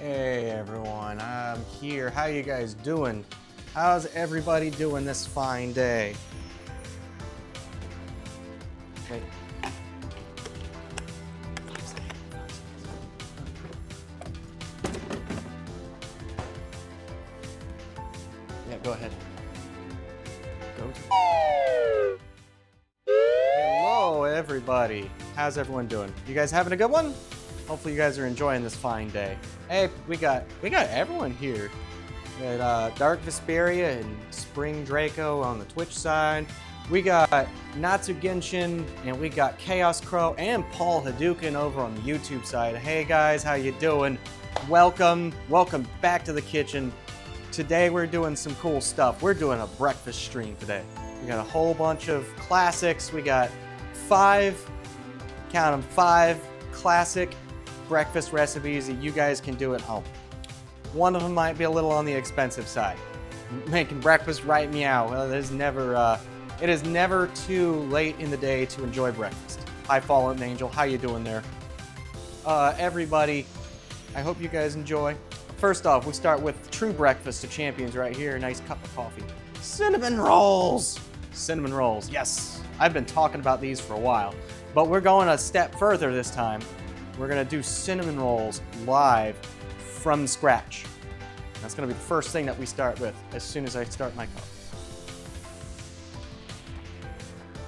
Hey everyone, I'm here. How you guys doing? How's everybody doing this fine day? Wait. Yeah, go ahead. Hello everybody. How's everyone doing? You guys having a good one? Hopefully you guys are enjoying this fine day. Hey, we got everyone here. We got Dark Vesperia and Spring Draco on the Twitch side. We got Natsu Genshin, and we got Chaos Crow and Paul Hadouken over on the YouTube side. Hey guys, how you doing? Welcome back to the kitchen. Today we're doing some cool stuff. We're doing a breakfast stream today. We got a whole bunch of classics. We got five classic breakfast recipes that you guys can do at home. One of them might be a little on the expensive side. Making breakfast right meow. Well, it is never too late in the day to enjoy breakfast. Hi, Fallen Angel. How you doing there? Everybody, I hope you guys enjoy. First off, we start with true breakfast of champions right here. A nice cup of coffee. Cinnamon rolls. Cinnamon rolls, yes. I've been talking about these for a while, but we're going a step further this time. We're gonna do cinnamon rolls live from scratch. That's gonna be the first thing that we start with as soon as I start my coffee.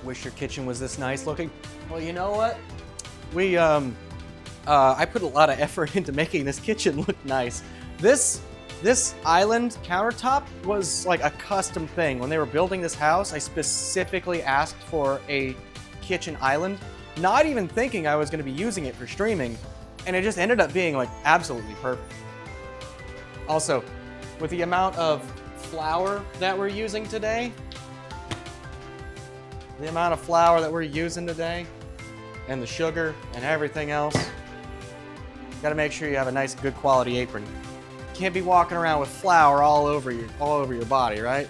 Wish your kitchen was this nice looking. Well, you know what? I put a lot of effort into making this kitchen look nice. This island countertop was like a custom thing. When they were building this house, I specifically asked for a kitchen island, not even thinking I was going to be using it for streaming, and it just ended up being like absolutely perfect. Also, with the amount of flour that we're using today, and the sugar and everything else, gotta make sure you have a nice, good quality apron. Can't be walking around with flour all over your body, right?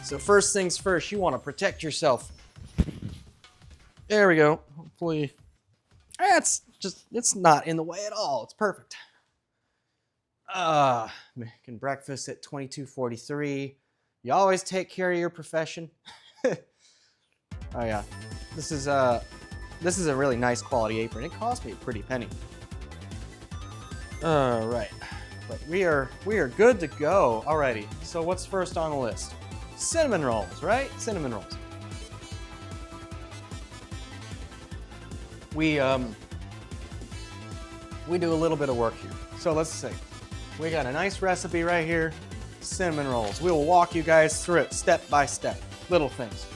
So first things first, you want to protect yourself. There we go. Hopefully, it's not in the way at all. It's perfect. Making breakfast at 22:43. You always take care of your profession. Oh yeah, this is a really nice quality apron. It cost me a pretty penny. All right, but we are good to go. Alrighty. So what's first on the list? Cinnamon rolls, right? Cinnamon rolls. We do a little bit of work here. So let's see. We got a nice recipe right here. Cinnamon rolls. We will walk you guys through it step by step. Little things.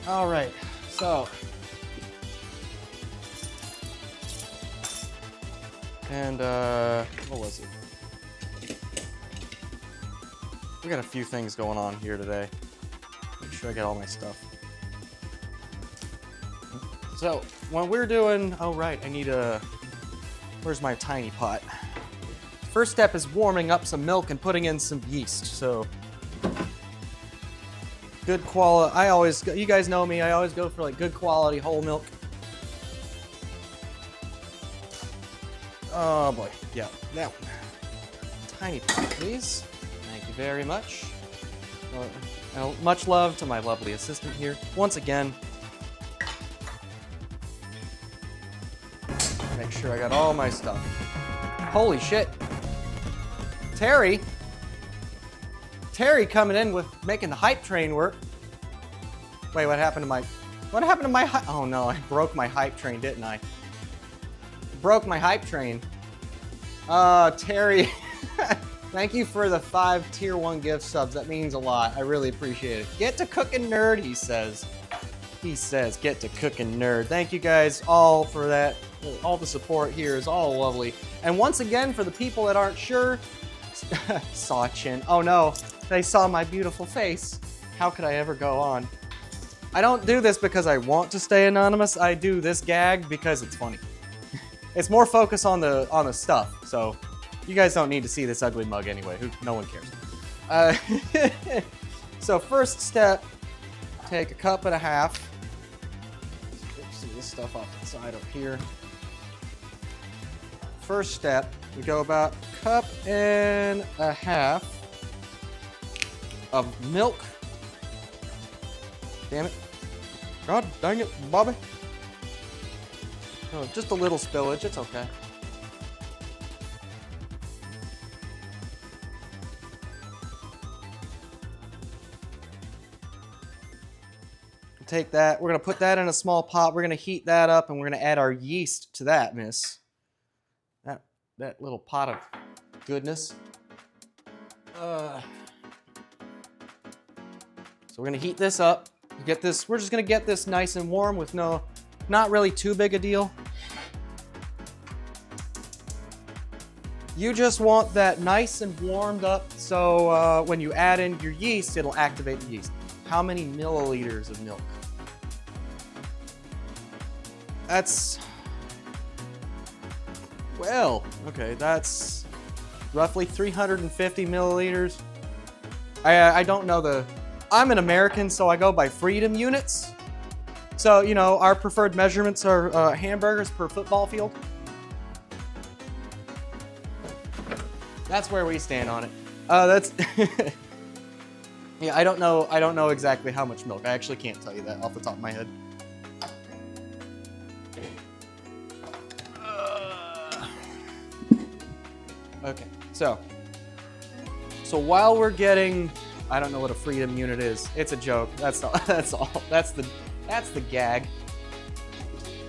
All right. So. And what was it? We got a few things going on here today. Make sure I get all my stuff. So when we're doing, oh right, I need where's my tiny pot? First step is warming up some milk and putting in some yeast. So good quality, you guys know me, I always go for like good quality whole milk. Oh boy, yeah, now, tiny pot please. Thank you very much. Much love to my lovely assistant here. Once again, make sure I got all my stuff. Holy shit. Terry coming in with making the hype train work. Wait, what happened to my oh no, I broke my hype train, didn't I? Broke my hype train. Terry, thank you for the 5 tier 1 gift subs. That means a lot. I really appreciate it. Get to cooking nerd, he says. He says, get to cooking nerd. Thank you guys all for that. All the support here is all lovely. And once again, for the people that aren't sure, saw chin. Oh no, they saw my beautiful face. How could I ever go on? I don't do this because I want to stay anonymous. I do this gag because it's funny. It's more focus on the stuff. So you guys don't need to see this ugly mug anyway. No one cares. So first step, take a cup and a half. Get some of this stuff off the side up here. first step, we go about 1.5 cups of milk. Damn it. God dang it, Bobby. Oh, just a little spillage, it's okay. Take that, we're gonna put that in a small pot, we're gonna heat that up, and we're gonna add our yeast to that, miss. That little pot of goodness. So we're gonna heat this up. Get this, we're just gonna get this nice and warm with not really too big a deal. You just want that nice and warmed up so when you add in your yeast, it'll activate the yeast. How many milliliters of milk? That's, well, okay, that's roughly 350 milliliters. I don't know I'm an American, so I go by freedom units. So, you know, our preferred measurements are hamburgers per football field. That's where we stand on it. That's, yeah, I don't know exactly how much milk. I actually can't tell you that off the top of my head. Okay, so while we're getting, I don't know what a freedom unit is. It's a joke. That's all. That's the gag.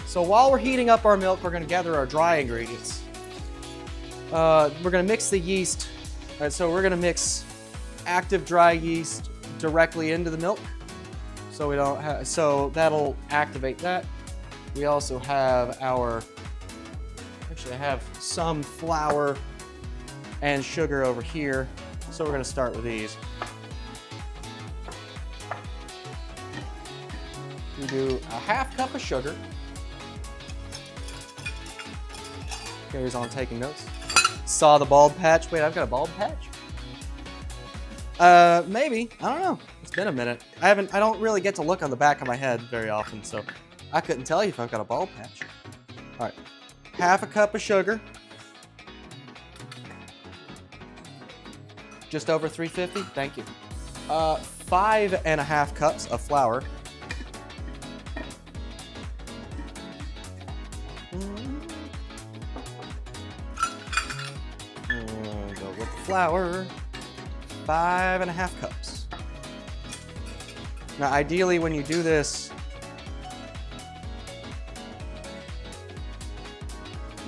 So while we're heating up our milk, we're gonna gather our dry ingredients. We're gonna mix the yeast. All right, so we're gonna mix active dry yeast directly into the milk. So we don't have, so that'll activate that. We also have actually I have some flour and sugar over here. So we're gonna start with these. We do a 1/2 cup of sugar. Gary's on taking notes. Saw the bald patch. Wait, I've got a bald patch? Maybe. I don't know. It's been a minute. I don't really get to look on the back of my head very often, so I couldn't tell you if I've got a bald patch. All right. 1/2 cup of sugar. Just over 350. Thank you. 5.5 cups of flour. Go with the flour. 5.5 cups. Now, ideally, when you do this,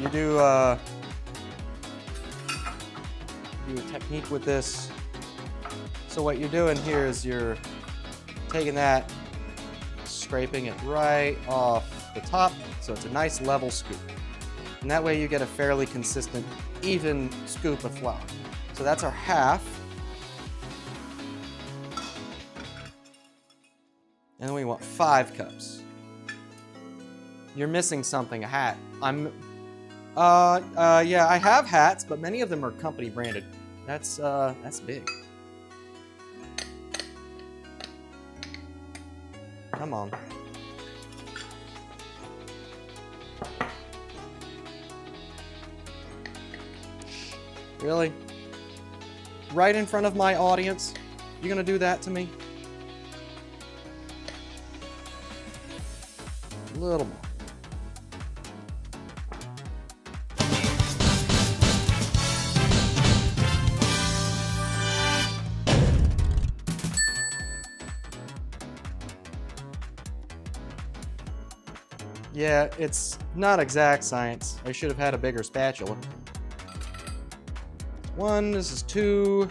you do a technique with this. So what you're doing here is you're taking that, scraping it right off the top, so it's a nice level scoop. And that way you get a fairly consistent, even scoop of flour. So that's our 1/2. And then we want 5 cups. You're missing something, a hat. Yeah, I have hats, but many of them are company branded. That's big. Come on. Really? Right in front of my audience? You gonna do that to me? A little more. Yeah, it's not exact science. I should have had a bigger spatula. 1, this is 2.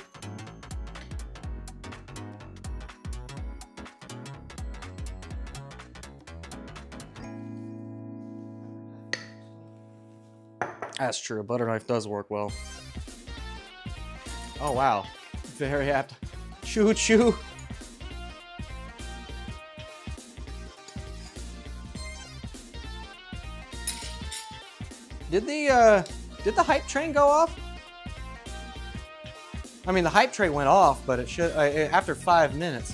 That's true, a butter knife does work well. Oh wow, very apt. Choo choo. Did the hype train go off? I mean, the hype train went off, but it should after 5 minutes.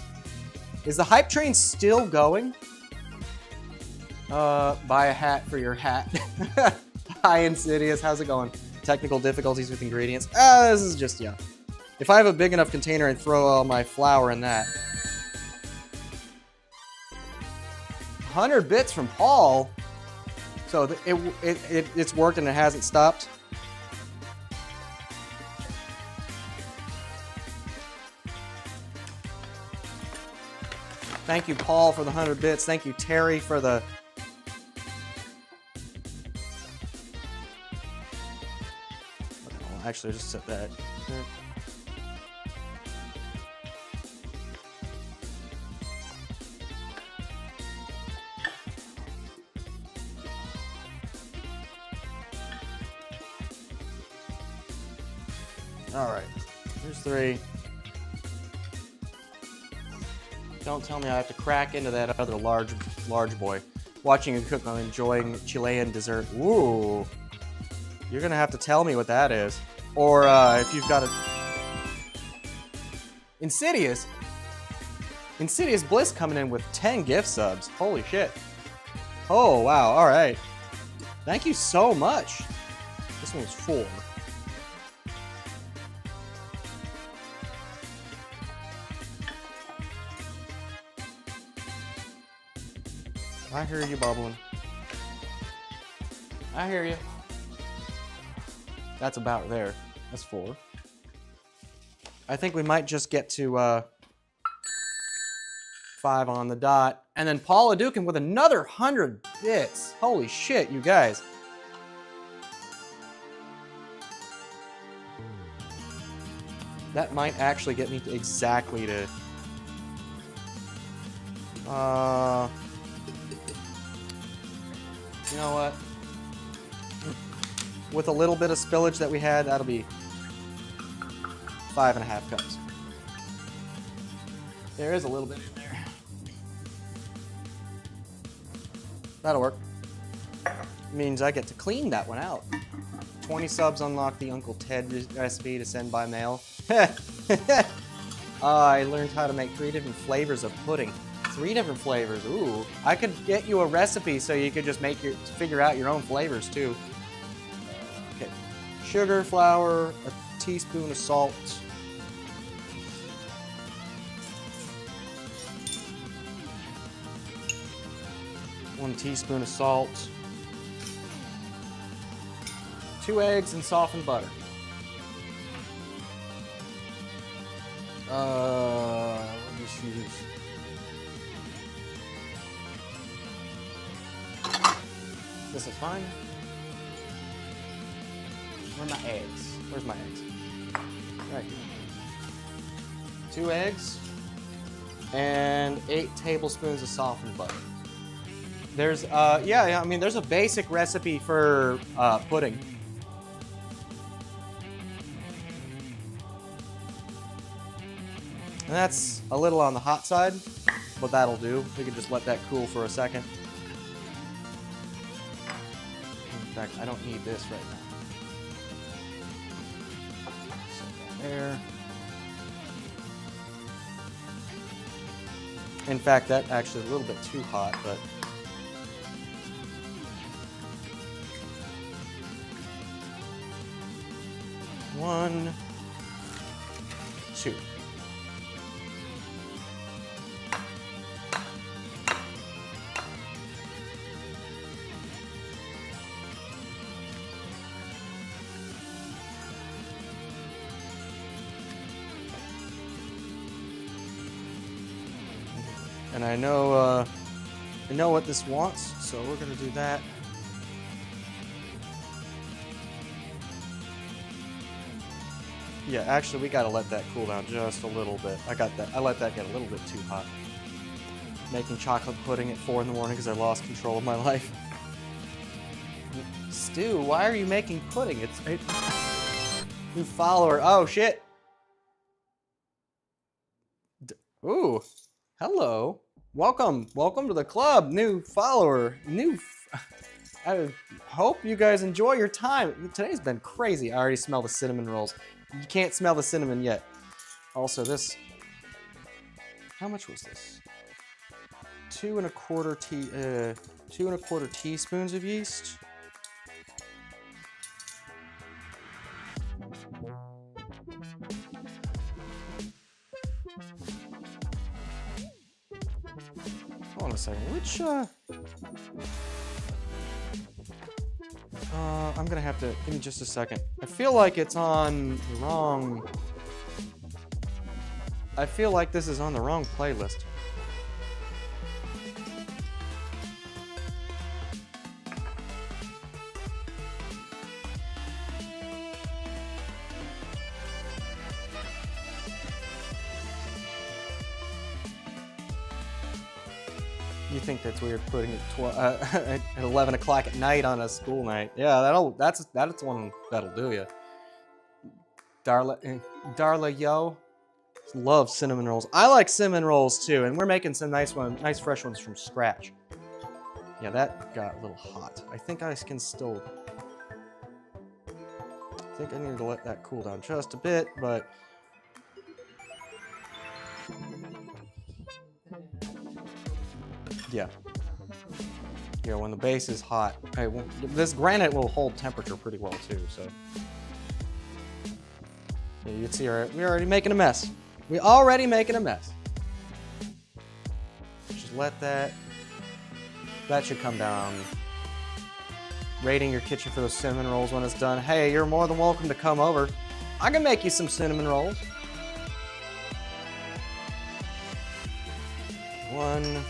Is the hype train still going? Buy a hat for your hat. Hi, Insidious. How's it going? Technical difficulties with ingredients. Ah, this is just, yeah. If I have a big enough container, I'd throw all my flour in that. 100 bits from Paul. So it's worked and it hasn't stopped. Thank you, Paul, for the 100 bits. Thank you, Terry, for the... Actually, just set that. All right, here's 3. Don't tell me I have to crack into that other large boy. Watching you cook, I'm enjoying Chilean dessert. Ooh, you're gonna have to tell me what that is, or if you've got a Insidious Bliss coming in with 10 gift subs. Holy shit! Oh wow! All right, thank you so much. This one was 4. I hear you bubbling. I hear you. That's about there. That's 4. I think we might just get to 5 on the dot. And then Paula Dukin with another 100 bits. Holy shit, you guys. That might actually get me to exactly to... You know what? With a little bit of spillage that we had, that'll be 5.5 cups. There is a little bit in there. That'll work. Means I get to clean that one out. 20 subs unlock the Uncle Ted recipe to send by mail. I learned how to make 3 different flavors of pudding. 3 different flavors. Ooh, I could get you a recipe so you could just figure out your own flavors too. Okay, sugar, flour, a teaspoon of salt. One teaspoon of salt. 2 eggs and softened butter. Let me see. This is fine. Where are my eggs? Where's my eggs? Right here. 2 eggs and 8 tablespoons of softened butter. There's, yeah, I mean, there's a basic recipe for pudding. And that's a little on the hot side, but that'll do. We can just let that cool for a second. In fact, I don't need this right now. Set that there. In fact, that actually is a little bit too hot, but... One, 2. And I know what this wants, so we're gonna do that. Yeah, actually, we gotta let that cool down just a little bit. I let that get a little bit too hot. Making chocolate pudding at 4 in the morning because I lost control of my life. Stu, why are you making pudding? New follower. Oh shit. Ooh, hello. Welcome to the club. New follower. I hope you guys enjoy your time. Today's been crazy. I already smell the cinnamon rolls. You can't smell the cinnamon yet. Also, this. How much was this? 2 1/4 teaspoons of yeast. Which, I'm gonna have to, give me just a second. I feel like it's on the wrong, I feel like this is on the wrong playlist. You think that's weird putting it at 11 o'clock at night on a school night? Yeah, that's one that'll do you. Darla, yo, love cinnamon rolls. I like cinnamon rolls too, and we're making some nice fresh ones from scratch. Yeah, that got a little hot. I think I can still. I think I need to let that cool down just a bit, but. Yeah. Yeah, when the base is hot. Hey, well, this granite will hold temperature pretty well too, so. Yeah, you can see we're already making a mess. We're already making a mess. Just let that should come down. Rating your kitchen for those cinnamon rolls when it's done. Hey, you're more than welcome to come over. I can make you some cinnamon rolls. 1,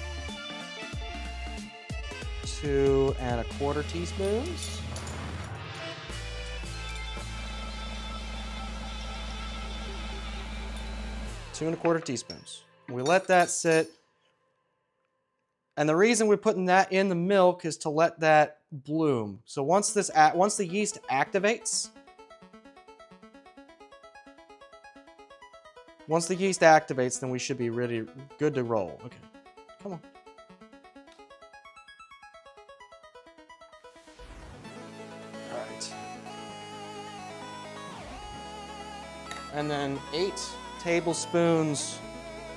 2 1/4 teaspoons. Two 1/4 teaspoons. We let that sit. And the reason we're putting that in the milk is to let that bloom. So once the yeast activates, then we should be really good to roll. Okay, come on. All right. And then 8 tablespoons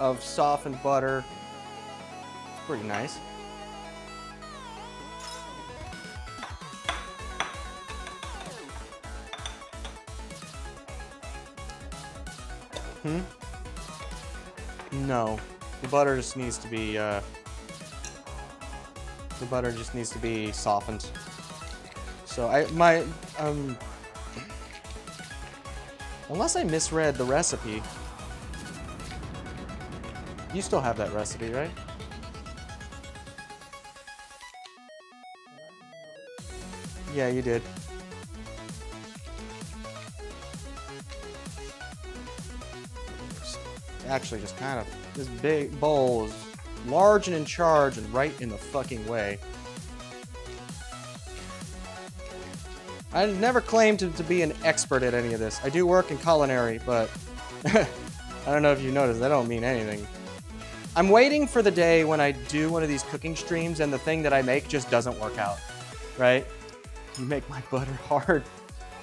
of softened butter. It's pretty nice. No, the butter just needs to be softened. So unless I misread the recipe. You still have that recipe, right? Yeah, you did. Actually, just kind of, this big bowl is large and in charge and right in the fucking way. I never claimed to be an expert at any of this. I do work in culinary, but I don't know if you noticed, that don't mean anything. I'm waiting for the day when I do one of these cooking streams and the thing that I make just doesn't work out, right? You make my butter hard.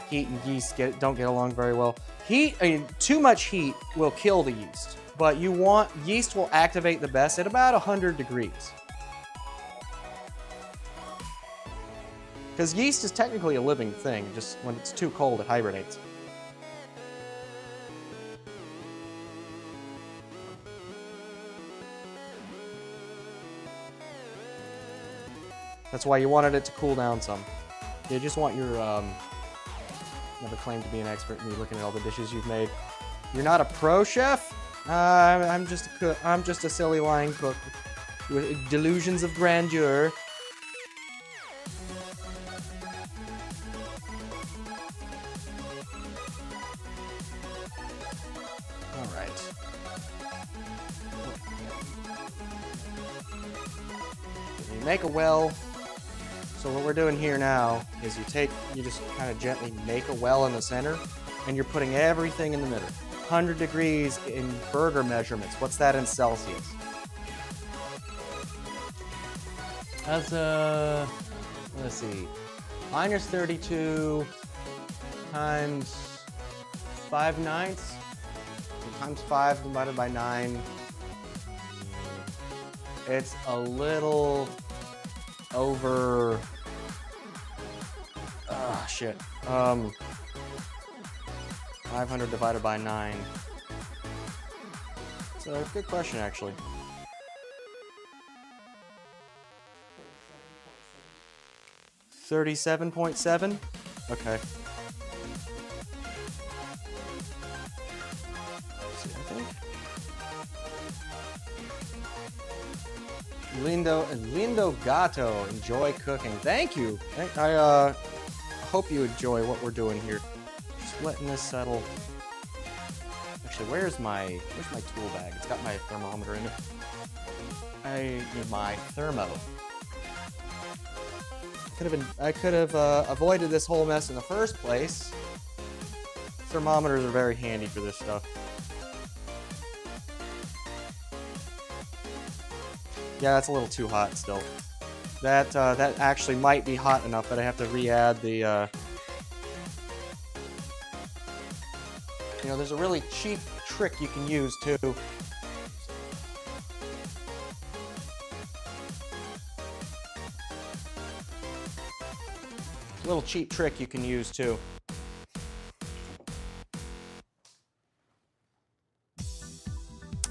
Heat and yeast don't get along very well. Too much heat will kill the yeast, but yeast will activate the best at about 100 degrees. Because yeast is technically a living thing, just when it's too cold, it hibernates. That's why you wanted it to cool down some. You just want your, never claimed to be an expert in me looking at all the dishes you've made. You're not a pro chef? I'm just a cook. I'm just a silly lying cook with delusions of grandeur. All right. You make a well. So what we're doing here now is you just kind of gently make a well in the center, and you're putting everything in the middle. 100 degrees in burger measurements. What's that in Celsius? That's let's see, minus 32 times 5/9 times 5 divided by 9. It's a little over. Ah, shit. 500 divided by 9. It's a good question, actually. 37.7? Okay. See, I think. Lindo Gato, enjoy cooking. Thank you. I hope you enjoy what we're doing here. Just letting this settle. Actually, where's my tool bag? It's got my thermometer in it. I need my thermo. I could have avoided this whole mess in the first place. Thermometers are very handy for this stuff. Yeah, that's a little too hot still. That actually might be hot enough that I have to re-add the. You know, there's a really cheap trick you can use too. A little cheap trick you can use too.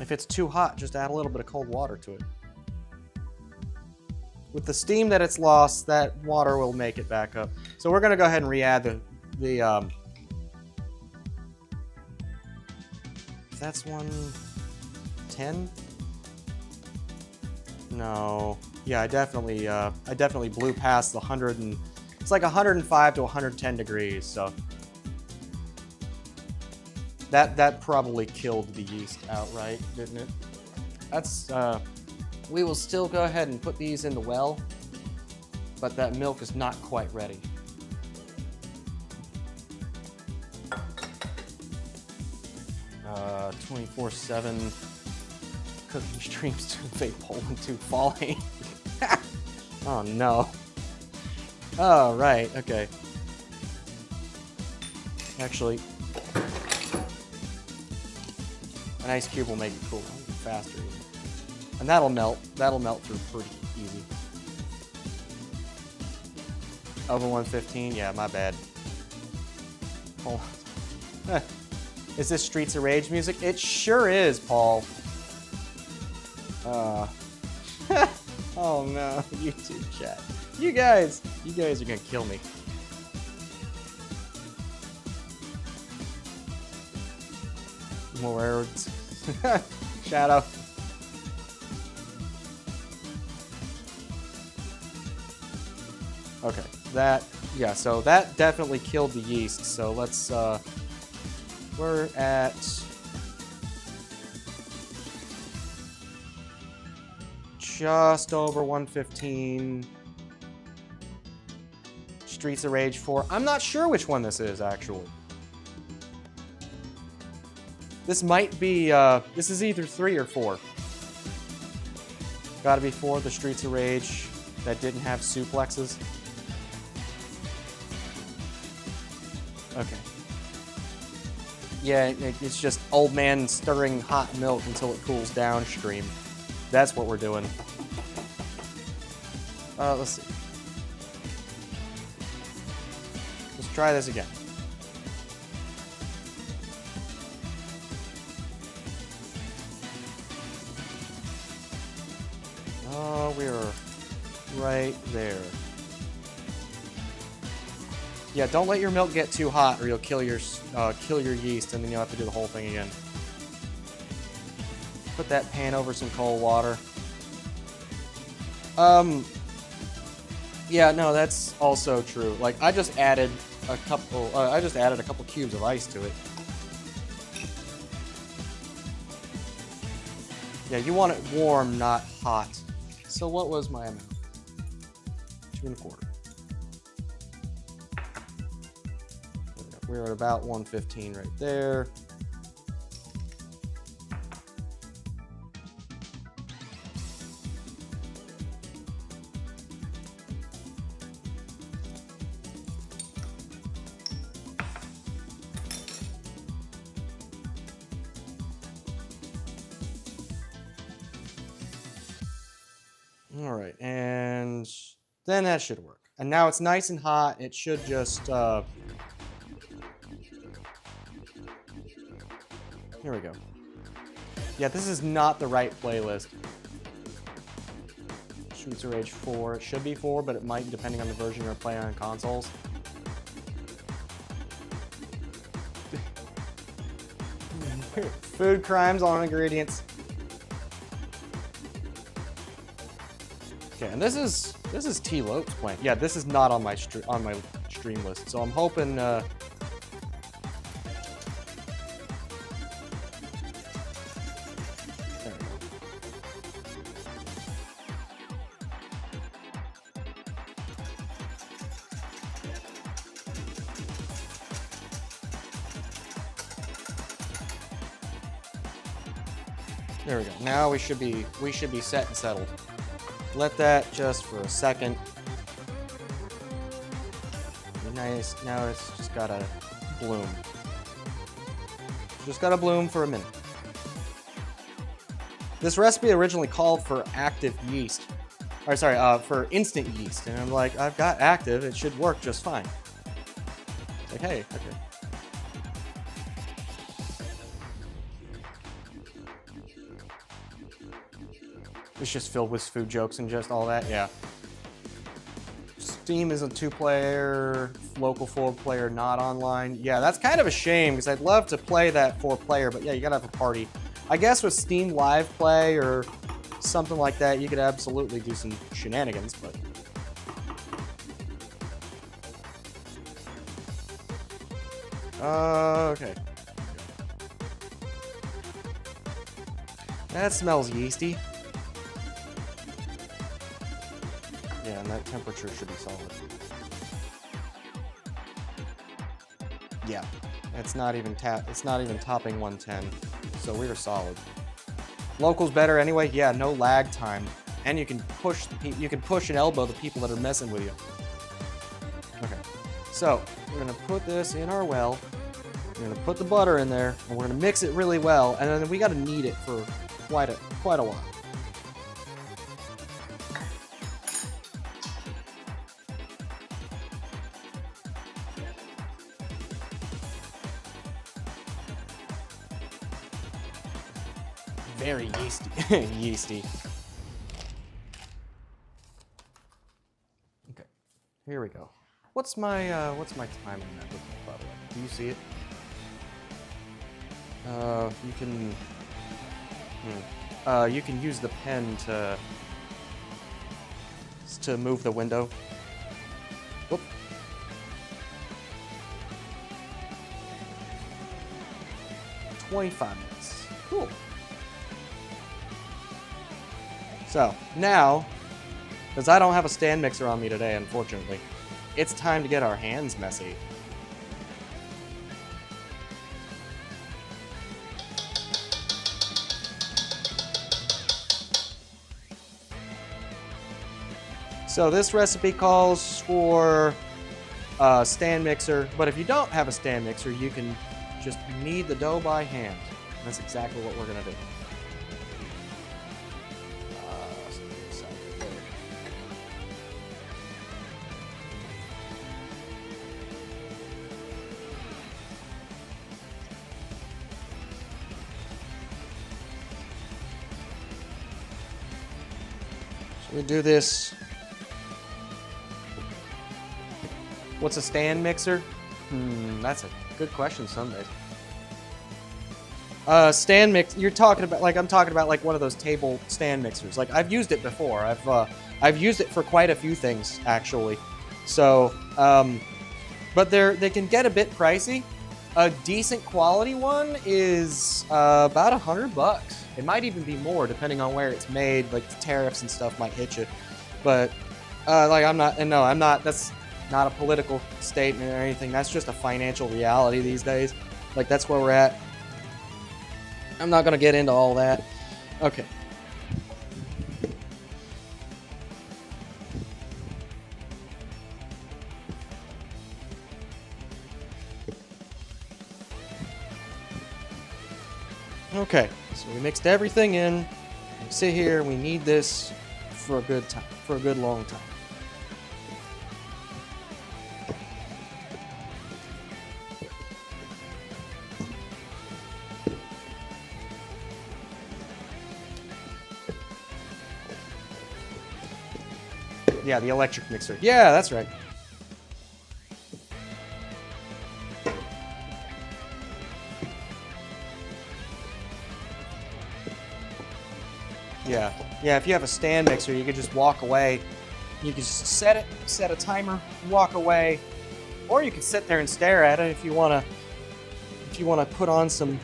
If it's too hot, just add a little bit of cold water to it. With the steam that it's lost, that water will make it back up. So we're gonna go ahead and re-add the that's 110? No. Yeah, I definitely blew past the 100 and it's like 105 to 110 degrees, so that probably killed the yeast outright, didn't it? That's we will still go ahead and put these in the well, but that milk is not quite ready. Uh, 24/7 cooking streams to vape Poland 2 falling. Oh no. Oh, right, okay. Actually, an ice cube will make it cool faster. And that'll melt through pretty easy. Over 115? Yeah, my bad. Hold on. Is this Streets of Rage music? It sure is, Paul. Oh no, YouTube chat. You guys are gonna kill me. More words. Shadow. Okay, so that definitely killed the yeast. So let's, we're at just over 115. Streets of Rage 4. I'm not sure which one this is, actually. This might be, this is either 3 or 4. Gotta be 4, the Streets of Rage that didn't have suplexes. Okay. Yeah, it's just old man stirring hot milk until it cools down stream. That's what we're doing. Let's see. Let's try this again. Oh, we're right there. Yeah, don't let your milk get too hot or you'll kill your yeast and then you'll have to do the whole thing again. Put that pan over some cold water. Yeah, no, that's also true. Like, I just added a couple cubes of ice to it. Yeah, you want it warm, not hot. So what was my amount? 2 1/4. We're at about 115 right there. All right, and then that should work. And now it's nice and hot. It should just, here we go. Yeah, this is not the right playlist. Streets of Rage 4. It should be 4, but it might depending on the version you're playing on consoles. Food crimes on ingredients. Okay, and this is T. Lope's plant. Yeah, this is not on my stream list, so I'm hoping. There we go. There we go. Now we should be set and settled. Let that just for a second. Nice. Now it's just gotta bloom. Just gotta bloom for a minute. This recipe originally called for active yeast. Or sorry, for instant yeast. And I'm like, I've got active, it should work just fine. It's like, hey, okay. It's just filled with food jokes and just all that, yeah. Steam is a 2-player, local 4-player, not online. Yeah, that's kind of a shame because I'd love to play that 4-player, but yeah, you gotta have a party. I guess with Steam Live Play or something like that, you could absolutely do some shenanigans, but. Okay. That smells yeasty. Yeah, and that temperature should be solid. Yeah, it's not even topping 110, so we're solid. Local's better anyway. Yeah, no lag time, and you can push and elbow the people that are messing with you. Okay, so we're gonna put this in our well. We're gonna put the butter in there, and we're gonna mix it really well, and then we gotta knead it for quite a while. Very yeasty. Yeasty. Okay, here we go. What's my time on that, by the way? Do you see it? You can use the pen to move the window. Whoop. $25 minutes. Cool. So, now, because I don't have a stand mixer on me today, unfortunately, it's time to get our hands messy. So this recipe calls for a stand mixer, but if you don't have a stand mixer, you can just knead the dough by hand. And that's exactly what we're gonna do. We do this. What's a stand mixer? That's a good question some days. Stand mix. You're talking about I'm talking about like one of those table stand mixers. Like I've used it before. I've used it for quite a few things actually. So, but they can get a bit pricey. A decent quality one is about $100. It might even be more depending on where it's made. Like the tariffs and stuff might hit you. But I'm not. That's not a political statement or anything. That's just a financial reality these days. Like that's where we're at. I'm not gonna get into all that. Okay. Okay, so we mixed everything in. We sit here, we need this for a good time, for a good long time. Yeah, the electric mixer. Yeah, that's right. Yeah. Yeah, if you have a stand mixer, you could just walk away. You can just set it, set a timer, walk away. Or you can sit there and stare at it if you wanna put on some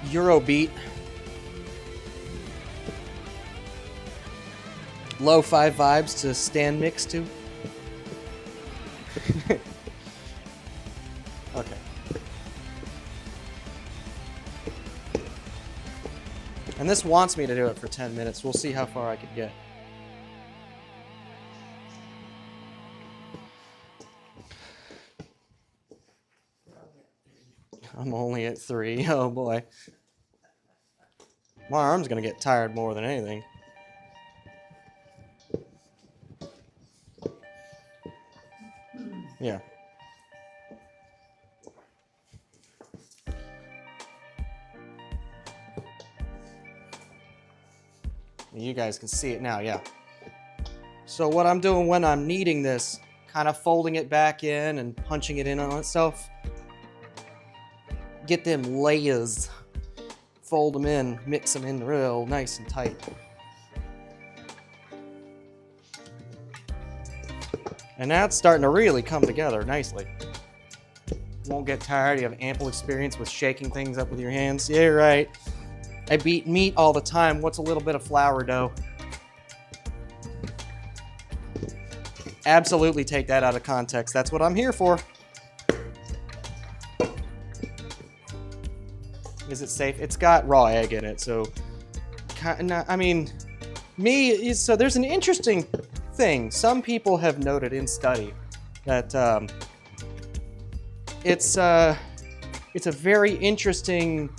Eurobeat. Lo-fi vibes to stand mix to. Okay. And this wants me to do it for 10 minutes. We'll see how far I can get. I'm only at 3. Oh boy. My arm's gonna get tired more than anything. Yeah. You guys can see it now, yeah. So what I'm doing when I'm kneading this, kind of folding it back in and punching it in on itself. Get them layers. Fold them in, mix them in real nice and tight. And now it's starting to really come together nicely. Won't get tired, you have ample experience with shaking things up with your hands. Yeah, right. I beat meat all the time. What's a little bit of flour dough? Absolutely take that out of context. That's what I'm here for. Is it safe? It's got raw egg in it, so... I mean, so there's an interesting thing. Some people have noted in study that it's a very interesting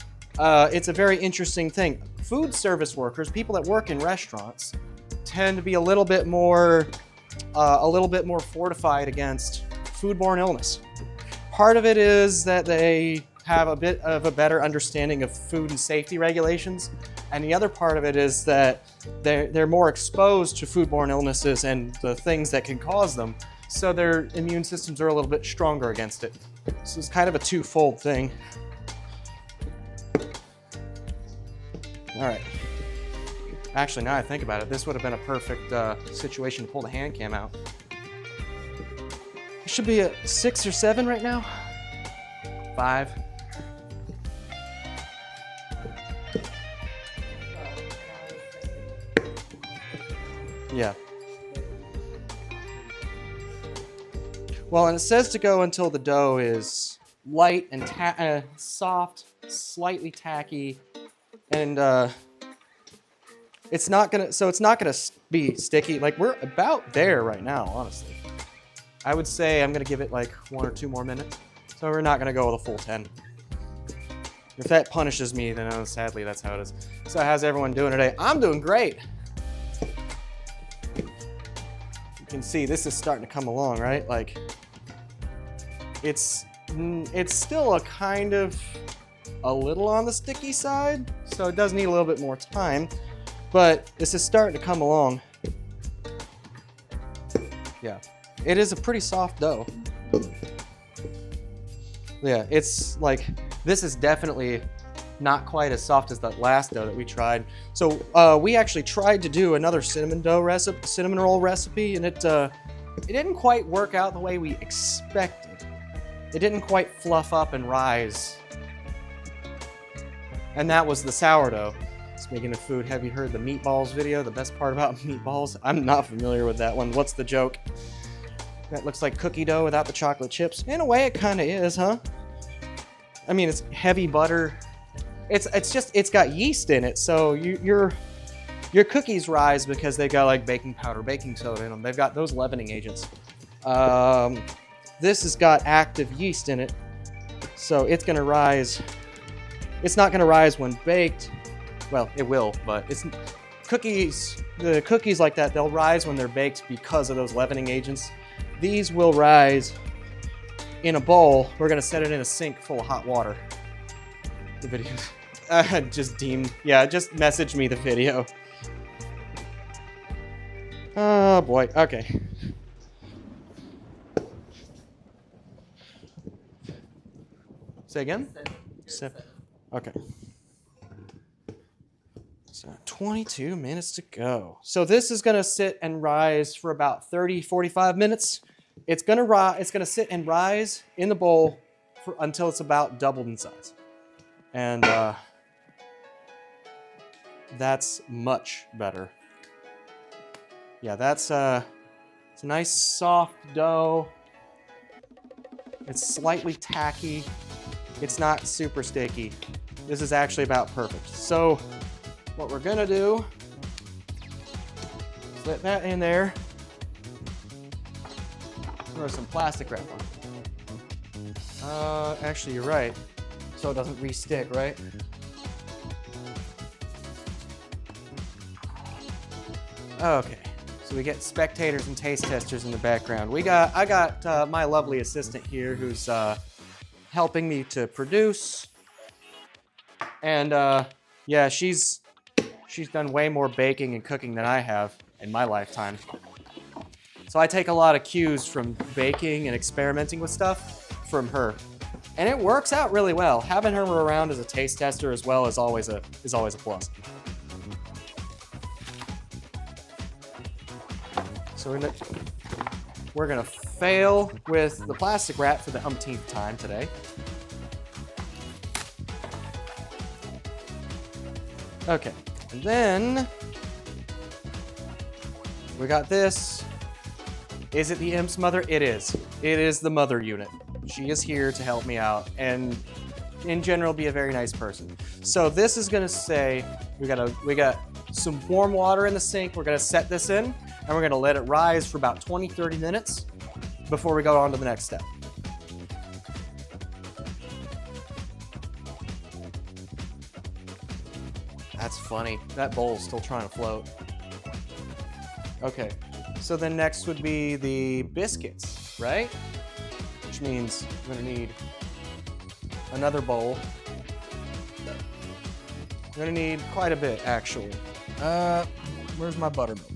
thing. Food service workers, people that work in restaurants, tend to be a little bit more fortified against foodborne illness. Part of it is that they have a bit of a better understanding of food and safety regulations, and the other part of it is that they're more exposed to foodborne illnesses and the things that can cause them, so their immune systems are a little bit stronger against it. So it's kind of a twofold thing. All right. Actually, now I think about it, this would have been a perfect situation to pull the hand cam out. It should be at 6 or 7 right now. 5. Yeah. Well, and it says to go until the dough is light and soft, slightly tacky, and it's not gonna be sticky. Like, we're about there right now, honestly. I would say I'm gonna give it like 1 or 2 more minutes. So we're not gonna go with a full 10. If that punishes me, then sadly that's how it is. So how's everyone doing today? I'm doing great. You can see this is starting to come along, right? Like, it's still a little on the sticky side, so it does need a little bit more time, but this is starting to come along. Yeah, it is a pretty soft dough. Yeah, it's like, this is definitely not quite as soft as that last dough that we tried. So we actually tried to do another cinnamon roll recipe, and it didn't quite work out the way we expected. It didn't quite fluff up and rise. And that was the sourdough. Speaking of food, have you heard the meatballs video? The best part about meatballs? I'm not familiar with that one. What's the joke? That looks like cookie dough without the chocolate chips. In a way, it kind of is, huh? I mean, it's heavy butter. It's got yeast in it, so your cookies rise because they got like baking powder, baking soda in them. They've got those leavening agents. This has got active yeast in it, so it's gonna rise. It's not gonna rise when baked. Well, it will, but the cookies like that, they'll rise when they're baked because of those leavening agents. These will rise in a bowl. We're gonna set it in a sink full of hot water. The video, just message me the video. Oh boy, okay. Say again? Okay. So 22 minutes to go. So this is gonna sit and rise for about 30, 45 minutes. It's gonna sit and rise in the bowl until it's about doubled in size. And that's much better. Yeah, it's a nice soft dough. It's slightly tacky. It's not super sticky. This is actually about perfect. So what we're gonna do is let that in there. Throw some plastic wrap on. Actually, you're right. So it doesn't re-stick, right? Okay. So we get spectators and taste testers in the background. I got my lovely assistant here who's helping me to produce. And yeah, she's done way more baking and cooking than I have in my lifetime. So I take a lot of cues from baking and experimenting with stuff from her. And it works out really well. Having her around as a taste tester as well is always a plus. So we're gonna fail with the plastic wrap for the umpteenth time today. Okay, and then we got this. Is it the Imp's mother? It is. It is the mother unit. She is here to help me out and in general be a very nice person. So this is gonna say, we got some warm water in the sink. We're gonna set this in and we're gonna let it rise for about 20, 30 minutes before we go on to the next step. That's funny. That bowl's still trying to float. Okay, so then next would be the biscuits, right? Which means we're gonna need another bowl. We're gonna need quite a bit, actually. Where's my buttermilk?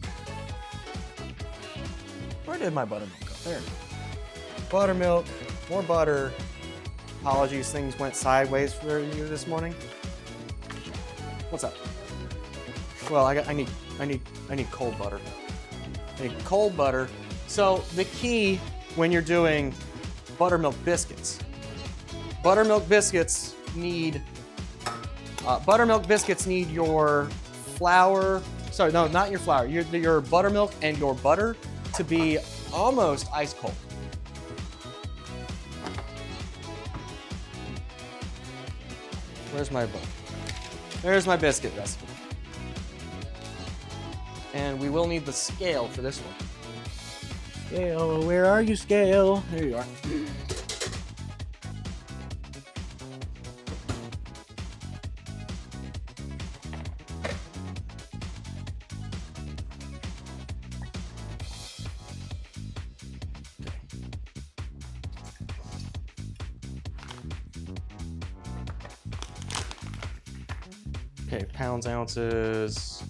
Where did my buttermilk go? There. Buttermilk, more butter. Apologies, things went sideways for you this morning. What's up? Well, I need cold butter. I need cold butter. So the key when you're doing buttermilk biscuits need your flour. Sorry, no, not your flour. Your buttermilk and your butter to be almost ice cold. Where's my butter? There's my biscuit recipe. And we will need the scale for this one. Scale, where are you, scale? There you are. Okay, pounds, ounces.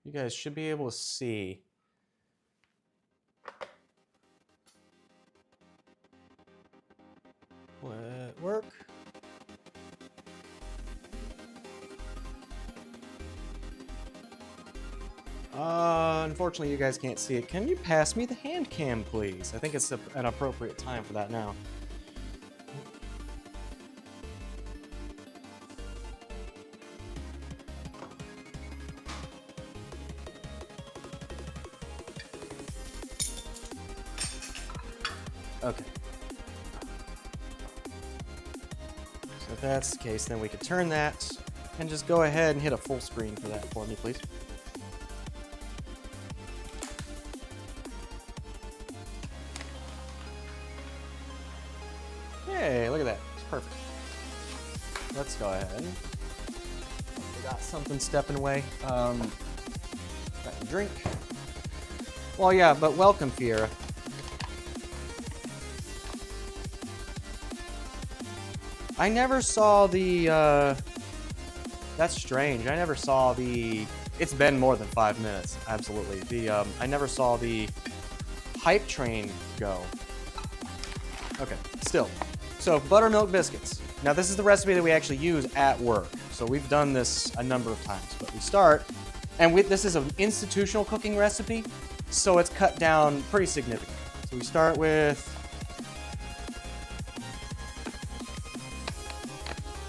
You guys should be able to see. Will it work? Unfortunately, you guys can't see it. Can you pass me the hand cam, please? I think it's an appropriate time for that now. Okay. So if that's the case, then we could turn that and just go ahead and hit a full screen for that for me, please. Hey, look at that. It's perfect. Let's go ahead. We got something stepping away. Got a drink. Well, yeah, but welcome, Fiera. I never saw the, that's strange. I never saw the, it's been more than 5 minutes, absolutely. I never saw the hype train go? Okay, still. So buttermilk biscuits. Now this is the recipe that we actually use at work. So we've done this a number of times, but we start, and this is an institutional cooking recipe, so it's cut down pretty significantly. So we start with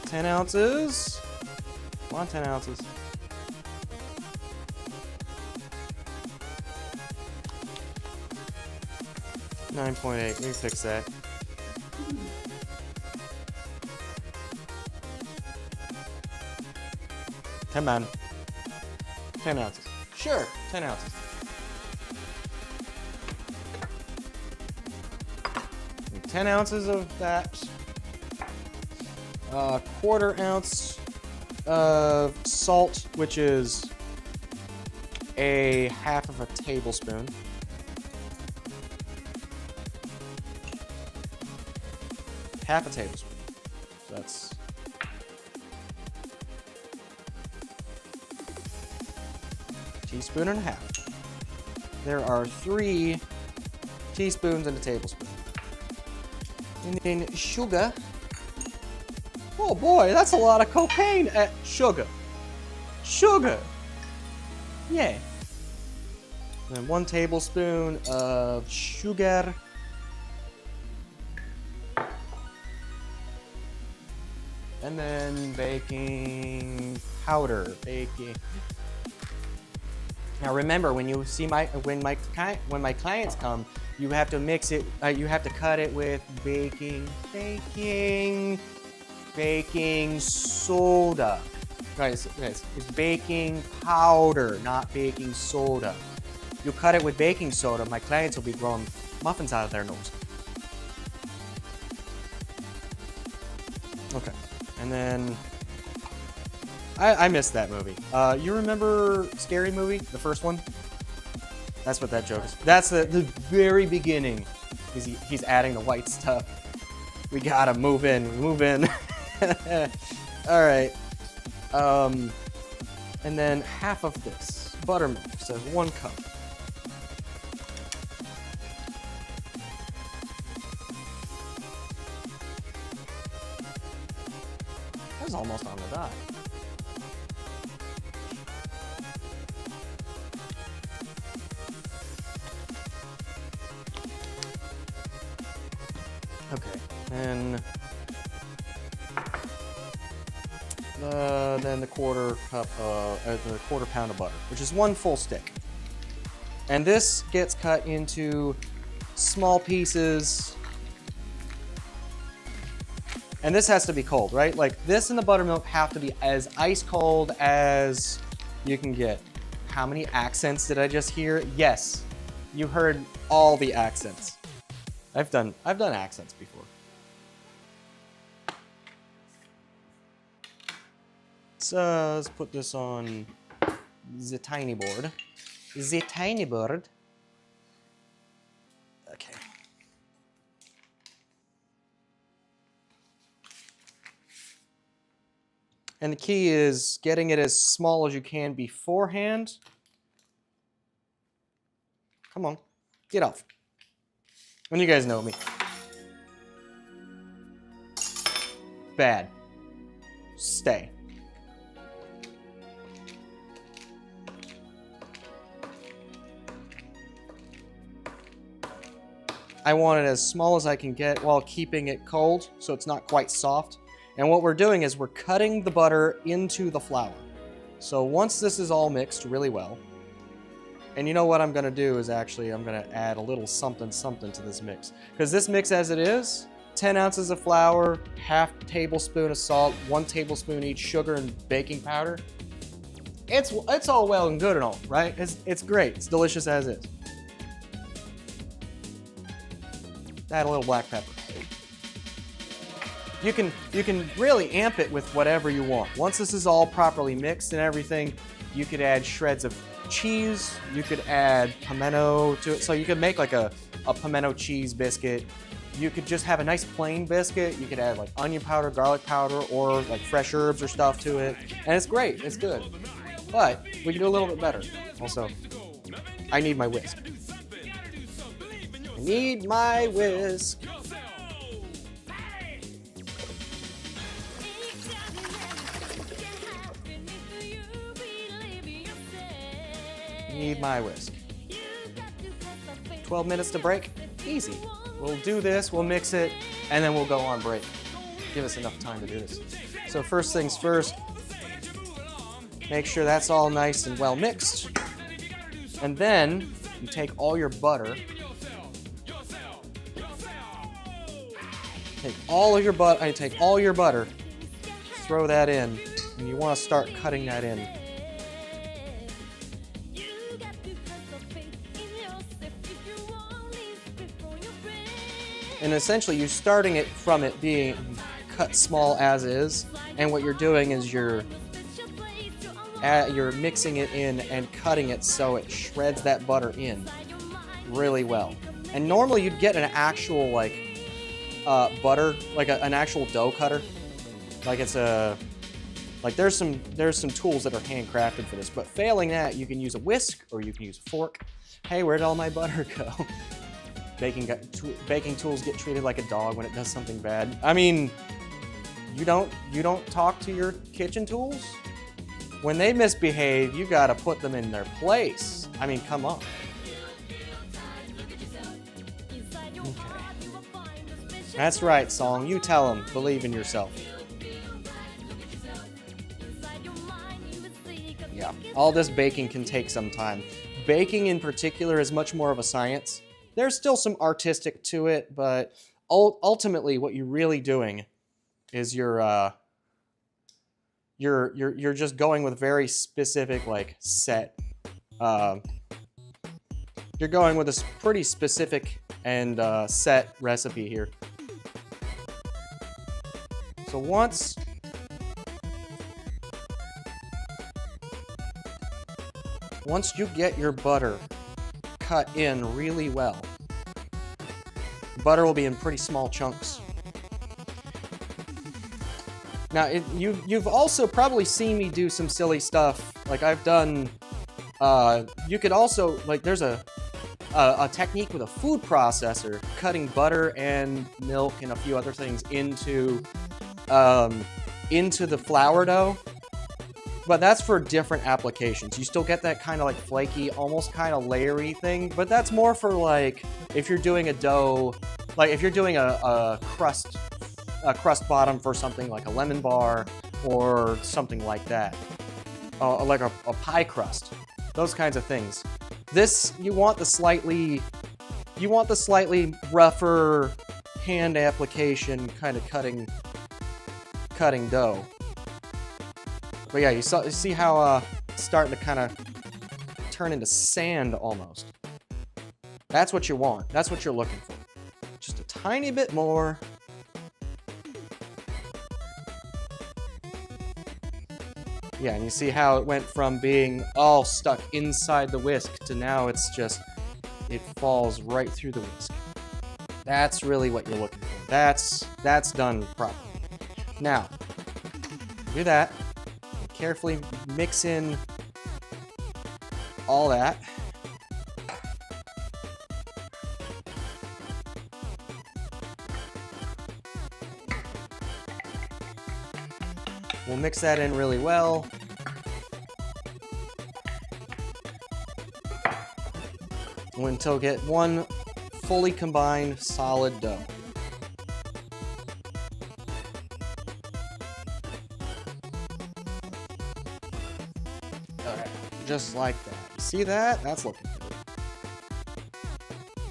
10 ounces. Come on, 10 ounces. $9.8, let me fix that. Come on. 10 ounces. Sure, 10 ounces. And 10 ounces of that. Quarter ounce of salt, which is a half of a tablespoon. Half a tablespoon. So that's teaspoon and a half. There are 3 teaspoons and a tablespoon. And then sugar. Oh boy, that's a lot of cocaine at sugar. Sugar. Yeah. And then 1 tablespoon of sugar. And then baking powder. Now remember, when you see when my clients come, you have to mix it. You have to cut it with baking soda. Guys, it's baking powder, not baking soda. You cut it with baking soda, my clients will be growing muffins out of their nose. Okay, and then I missed that movie. You remember Scary Movie, the first one? That's what that joke is. That's the very beginning. He's adding the white stuff. We gotta move in. All right. And then half of this buttermilk, so 1 cup. That was almost on the dot. Okay, and then the quarter pound of butter, which is 1 full stick. And this gets cut into small pieces. And this has to be cold, right? Like this and the buttermilk have to be as ice cold as you can get. How many accents did I just hear? Yes, you heard all the accents. I've done accents before. So let's put this on the tiny board. The tiny board. Okay. And the key is getting it as small as you can beforehand. Come on, get off. And you guys know me. Bad. Stay. I want it as small as I can get while keeping it cold so it's not quite soft. And what we're doing is we're cutting the butter into the flour. So once this is all mixed really well, and you know what I'm gonna do is actually I'm gonna add a little something to this mix. Because this mix as it is, 10 ounces of flour, half tablespoon of salt, 1 tablespoon each sugar and baking powder. It's all well and good and all, right? It's great, it's delicious as is. Add a little black pepper. You can really amp it with whatever you want. Once this is all properly mixed and everything, you could add shreds of cheese. You could add pimento to it. So you could make like a pimento cheese biscuit. You could just have a nice plain biscuit. You could add like onion powder, garlic powder, or like fresh herbs or stuff to it. And it's great, it's good. But we can do a little bit better. Also, I need my whisk. I need my whisk. Need my whisk. 12 minutes to break? Easy. We'll do this, we'll mix it, and then we'll go on break. Give us enough time to do this. So first things first, make sure that's all nice and well mixed. And then you take all your butter, take all your butter, throw that in, and you want to start cutting that in. And essentially, you're starting it from it being cut small as is, and what you're doing is you're mixing it in and cutting it so it shreds that butter in really well. And normally you'd get an actual like butter, like an actual dough cutter. Like it's there's some tools that are handcrafted for this. But failing that, you can use a whisk or you can use a fork. Hey, where'd all my butter go? Baking tools get treated like a dog when it does something bad. I mean, you don't talk to your kitchen tools? When they misbehave, you gotta put them in their place. I mean, come on. Okay. That's right, Song. You tell them. Believe in yourself. Yeah, all this baking can take some time. Baking in particular is much more of a science. There's still some artistic to it, but ultimately what you're really doing is you're just going with very specific like set. You're going with a pretty specific and set recipe here. So once you get your butter cut in really well, butter will be in pretty small chunks. Now, you've also probably seen me do some silly stuff. Like I've done, you could also, like there's a technique with a food processor, cutting butter and milk and a few other things into the flour dough. But that's for different applications. You still get that kind of like flaky, almost kind of layery thing, but that's more for like if you're doing a dough, like if you're doing a crust bottom for something like a lemon bar or something like that, like a pie crust, those kinds of things. This you want the slightly rougher hand application kind of cutting dough. But yeah, you see how it's starting to kind of turn into sand almost. That's what you want. That's what you're looking for. Just a tiny bit more. Yeah, and you see how it went from being all stuck inside the whisk to now it's just, it falls right through the whisk. That's really what you're looking for. That's done properly. Now, do that. Carefully mix in all that. We'll mix that in really well. Until we get one fully combined solid dough. Okay, just like that. See that? That's looking good.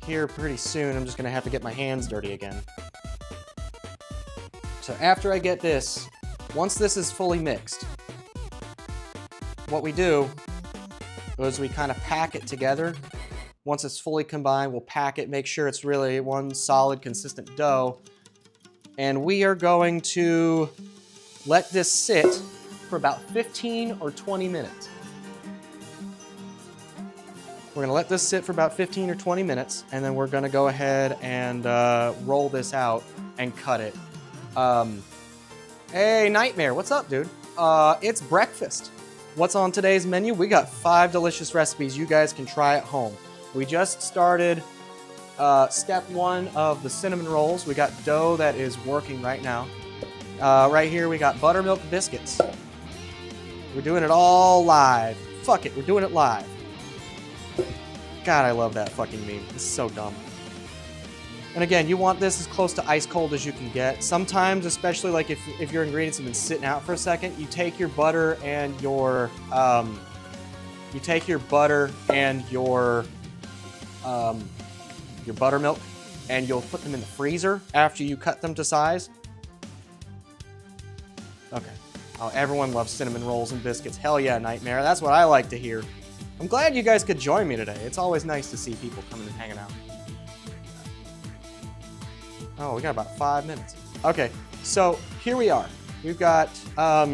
Here pretty soon, I'm just gonna have to get my hands dirty again. So after I get this, once this is fully mixed, what we do is we kind of pack it together. Once it's fully combined, we'll pack it, make sure it's really one solid, consistent dough. And we are going to let this sit for about 15 or 20 minutes. We're gonna let this sit for about 15 or 20 minutes, and then we're gonna go ahead and roll this out and cut it. Hey, Nightmare, what's up, dude? It's breakfast. What's on today's menu? We got 5 delicious recipes you guys can try at home. We just started step one of the cinnamon rolls. We got dough that is working right now. Right here we got buttermilk biscuits. We're doing it all live. Fuck it, we're doing it live. God, I love that fucking meme. It's so dumb. And again, you want this as close to ice cold as you can get. Sometimes, especially like if your ingredients have been sitting out for a second, you take your butter and your buttermilk, and you'll put them in the freezer after you cut them to size. Okay. Oh, everyone loves cinnamon rolls and biscuits. Hell yeah, Nightmare. That's what I like to hear. I'm glad you guys could join me today. It's always nice to see people coming and hanging out. Oh, we got about 5 minutes. Okay, so here we are. We've got our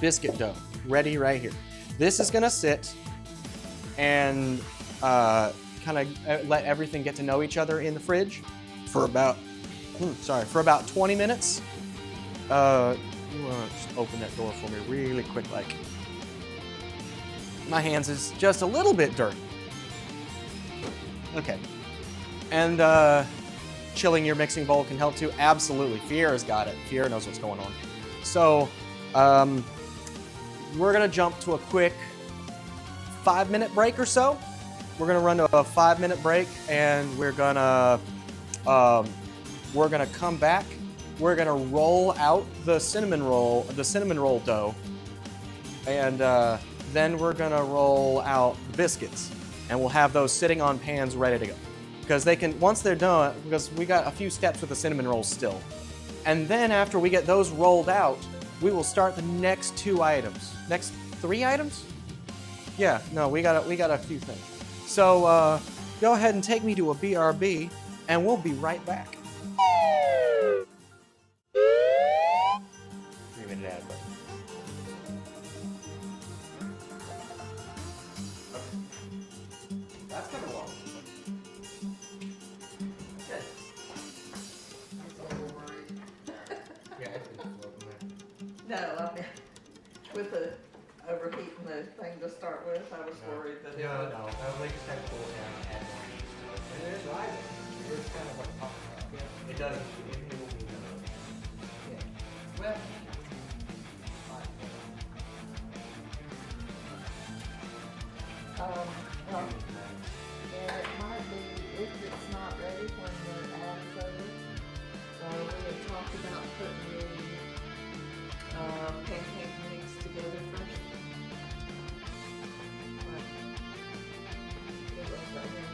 biscuit dough ready right here. This is gonna sit and kind of let everything get to know each other in the fridge for about, for about 20 minutes. You wanna just open that door for me really quick, like. My hands is just a little bit dirty. Okay, and chilling your mixing bowl can help too. Absolutely, Fiera's got it. Fiera knows what's going on. So, we're gonna jump to a quick 5-minute break or so. We're gonna run to a 5-minute break, and we're gonna come back. We're gonna roll out the cinnamon roll dough, and then we're gonna roll out the biscuits, and we'll have those sitting on pans ready to go. Because they can, once they're done, because we got a few steps with the cinnamon rolls still. And then after we get those rolled out, we will start the next 2 items. Next 3 items? Yeah, no, we got a few things. So go ahead and take me to a BRB, and we'll be right back. 3-minute ad break. That's kind of long. Good. I'm a little worried. Yeah, it's been floating there. No, I mean, with the overheating the thing to start with, I was worried that it would. No. I would just have to pull it down and add more. And it is rising. It's kind of like popping up. Yeah. It doesn't. It will be yeah. Well. Well, and it might be if it's not ready when the ad is over. So we had talked about putting the pancake mix together first. It was right here.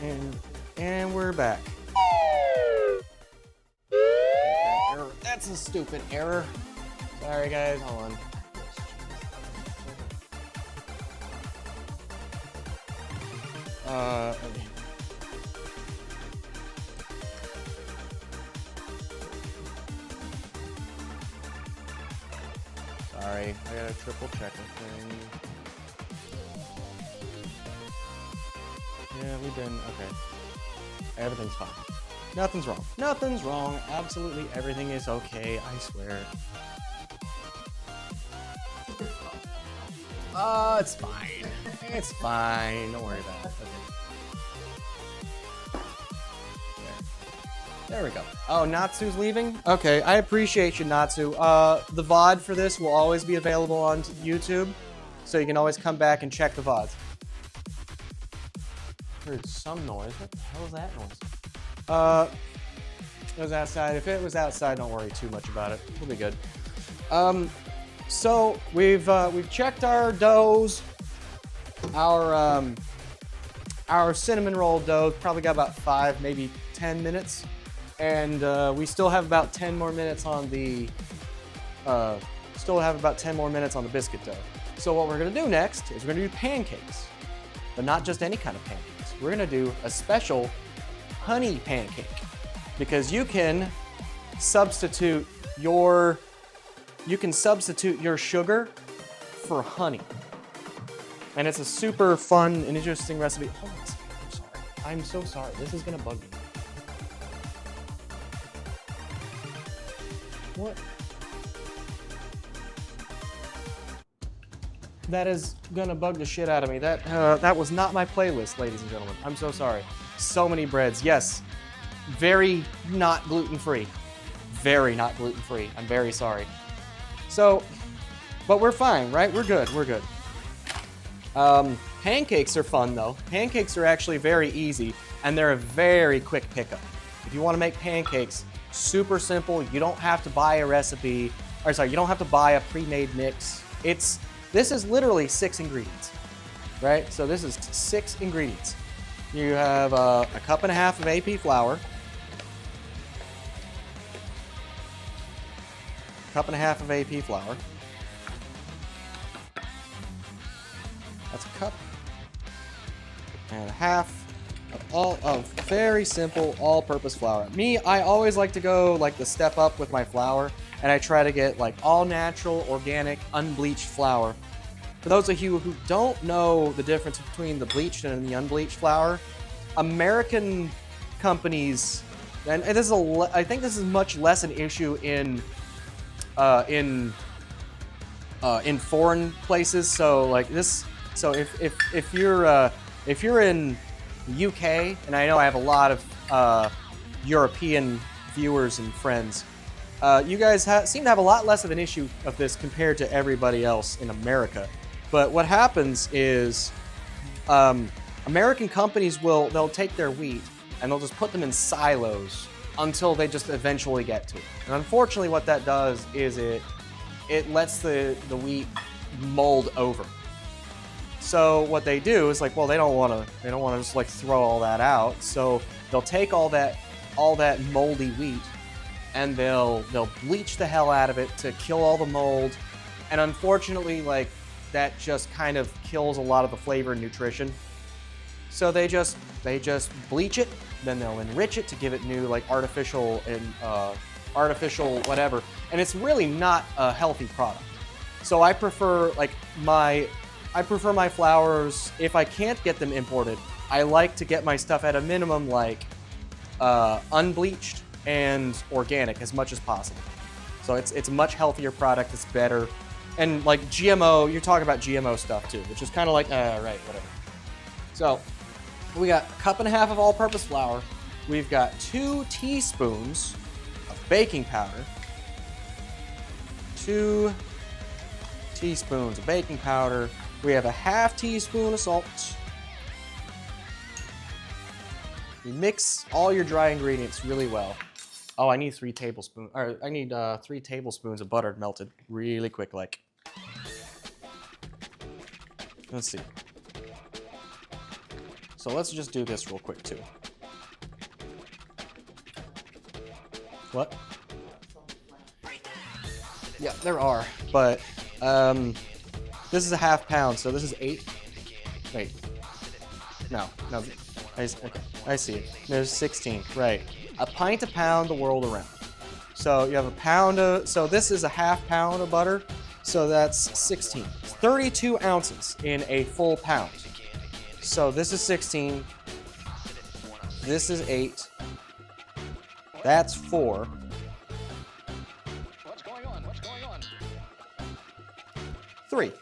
And we're back. Error. That's a stupid error. Sorry guys, hold on. Okay. Sorry, I gotta triple check a thing. Yeah, we've been, okay. Everything's fine. Nothing's wrong. Nothing's wrong. Absolutely everything is okay, I swear. It's fine. It's fine. Don't worry about it. Okay. There we go. Oh, Natsu's leaving? Okay, I appreciate you, Natsu. The VOD for this will always be available on YouTube, so you can always come back and check the VODs. Heard some noise. What the hell is that noise? It was outside. If it was outside, don't worry too much about it. We'll be good. So we've checked our doughs. Our cinnamon roll dough probably got about 5, maybe 10 minutes, and we still have about 10 more minutes on the biscuit dough. So what we're gonna do next is we're gonna do pancakes, but not just any kind of pancakes. We're gonna do a special honey pancake, because you can substitute your sugar for honey. And it's a super fun and interesting recipe. Hold on a second, I'm sorry. I'm so sorry, this is gonna bug me. What? That is gonna bug the shit out of me. That was not my playlist, ladies and gentlemen. I'm so sorry. So many breads, yes. Very not gluten-free. Very not gluten-free. I'm very sorry. So, but we're fine, right? We're good, we're good. Pancakes are fun though. Pancakes are actually very easy, and they're a very quick pickup. If you wanna make pancakes, super simple. You don't have to buy a recipe, or sorry, you don't have to buy a pre-made mix. This is literally 6 ingredients, right? So this is 6 ingredients. You have a cup and a half of AP flour, cup and a half of AP flour. That's a cup and a half of very simple all-purpose flour. Me, I always like to go like the step up with my flour, and I try to get like all natural, organic, unbleached flour. For those of you who don't know the difference between the bleached and the unbleached flour, American companies, and this is I think this is much less an issue in foreign places. So like this, so if you're in the UK, and I know I have a lot of European viewers and friends, you guys seem to have a lot less of an issue of this compared to everybody else in America. But what happens is American companies they'll take their wheat and they'll just put them in silos until they just eventually get to it. And unfortunately what that does is it lets the wheat mold over. So what they do is like, well, they don't want to just like throw all that out. So they'll take all that moldy wheat and they'll bleach the hell out of it to kill all the mold. And unfortunately, like, that just kind of kills a lot of the flavor and nutrition. So they just bleach it, then they'll enrich it to give it new like artificial whatever. And it's really not a healthy product. So I prefer my flours, if I can't get them imported, I like to get my stuff at a minimum like unbleached and organic as much as possible. So it's a much healthier product, it's better. And like GMO, you're talking about GMO stuff too, which is kind of like, right, whatever. So we got a cup and a half of all-purpose flour. We've got 2 teaspoons of baking powder. 2 teaspoons of baking powder. We have a half teaspoon of salt. You mix all your dry ingredients really well. Oh, I need 3 tablespoons, or I need 3 tablespoons of butter melted really quick, like. Let's see. So let's just do this real quick too. What? Yeah, there are, but this is a half pound, so this is 8. Wait, no, okay, I see it. There's 16, right? A pint a pound the world around. So you have a pound of, so this is a half pound of butter, so that's 16. 32 ounces in a full pound. So this is 16. This is 8. That's 4. What's going on? 3.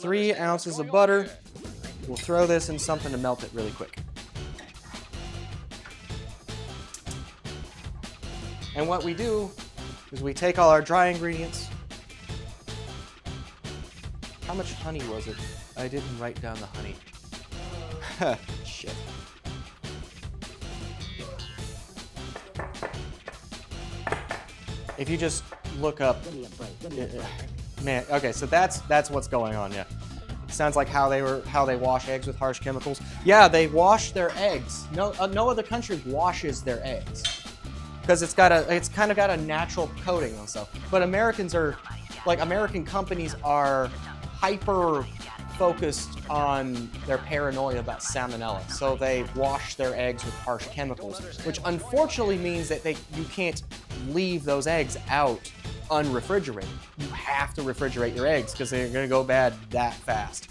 3 ounces of butter. We'll throw this in something to melt it really quick. And what we do is we take all our dry ingredients. How much honey was it? I didn't write down the honey. Shit. If you just look up, man. Okay, so that's what's going on. Yeah, sounds like how they wash eggs with harsh chemicals. Yeah, they wash their eggs. No other country washes their eggs because it's kind of got a natural coating and stuff. But American companies are hyper focused on their paranoia about salmonella, so they wash their eggs with harsh chemicals, which unfortunately means that you can't leave those eggs out unrefrigerated. You have to refrigerate your eggs because they're gonna go bad that fast.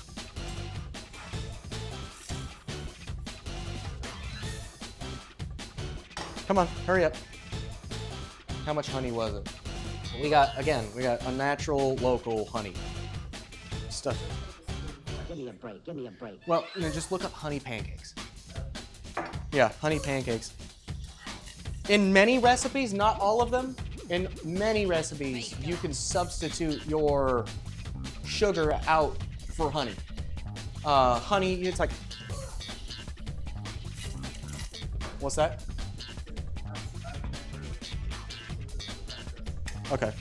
Come on, hurry up. How much honey was it? We got a natural local honey. Stuff it. Give me a break, give me a break. Well, just look up honey pancakes. Yeah, honey pancakes. In many recipes, not all of them, in many recipes, you can substitute your sugar out for honey. Honey, it's like, what's that? Okay.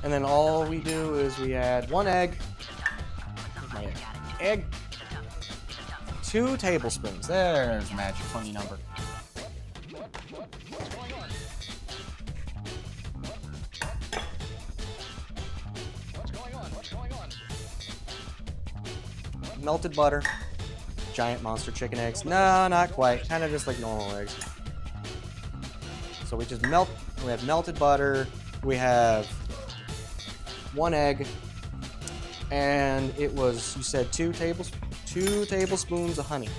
And then all we do is we add 1 egg. Where's my egg? 2 tablespoons. There's the magic funny number. What's going on? What's going on? Melted butter. Giant monster chicken eggs. No, not quite. Kind of just like normal eggs. So we just we have melted butter. We have 1 egg. And it was, you said 2 tablespoons of honey.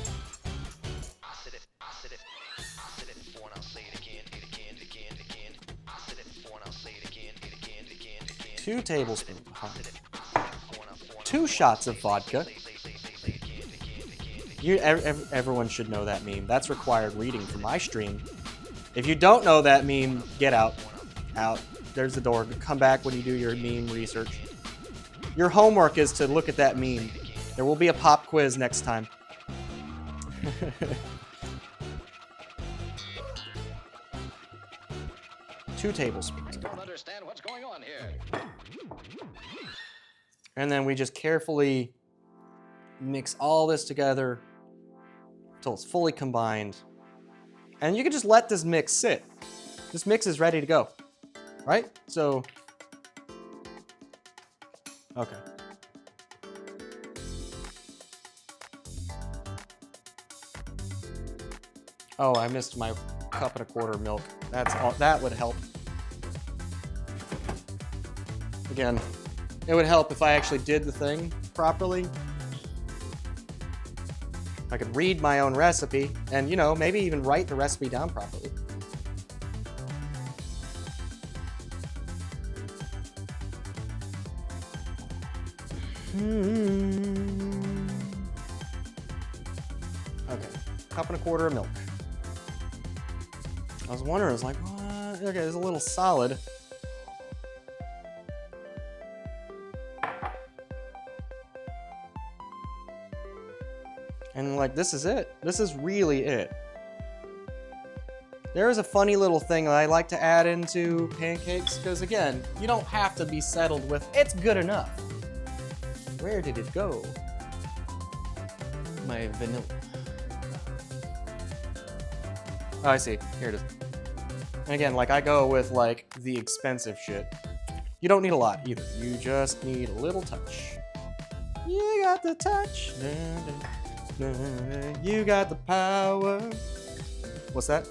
2 tablespoons of honey. 2 shots of vodka. Everyone should know that meme. That's required reading for my stream. If you don't know that meme, get out. Out. There's the door. Come back when you do your meme research. Your homework is to look at that meme. There will be a pop quiz next time. 2 tablespoons. I don't understand what's going on here. And then we just carefully mix all this together until it's fully combined. And you can just let this mix sit. This mix is ready to go, right? So, okay. Oh, I missed my 1 1/4 cup milk. That's all. That would help. Again, it would help if I actually did the thing properly. I could read my own recipe and, maybe even write the recipe down properly. Okay, 1 1/4 cup of milk. I was wondering, I was like, what? Okay, it's a little solid. And like, this is it. This is really it. There is a funny little thing that I like to add into pancakes, because again, you don't have to be settled with, it's good enough. Where did it go? My vanilla. Oh, I see. Here it is. And again, like I go with like the expensive shit. You don't need a lot either. You just need a little touch. You got the touch. You got the power. What's that?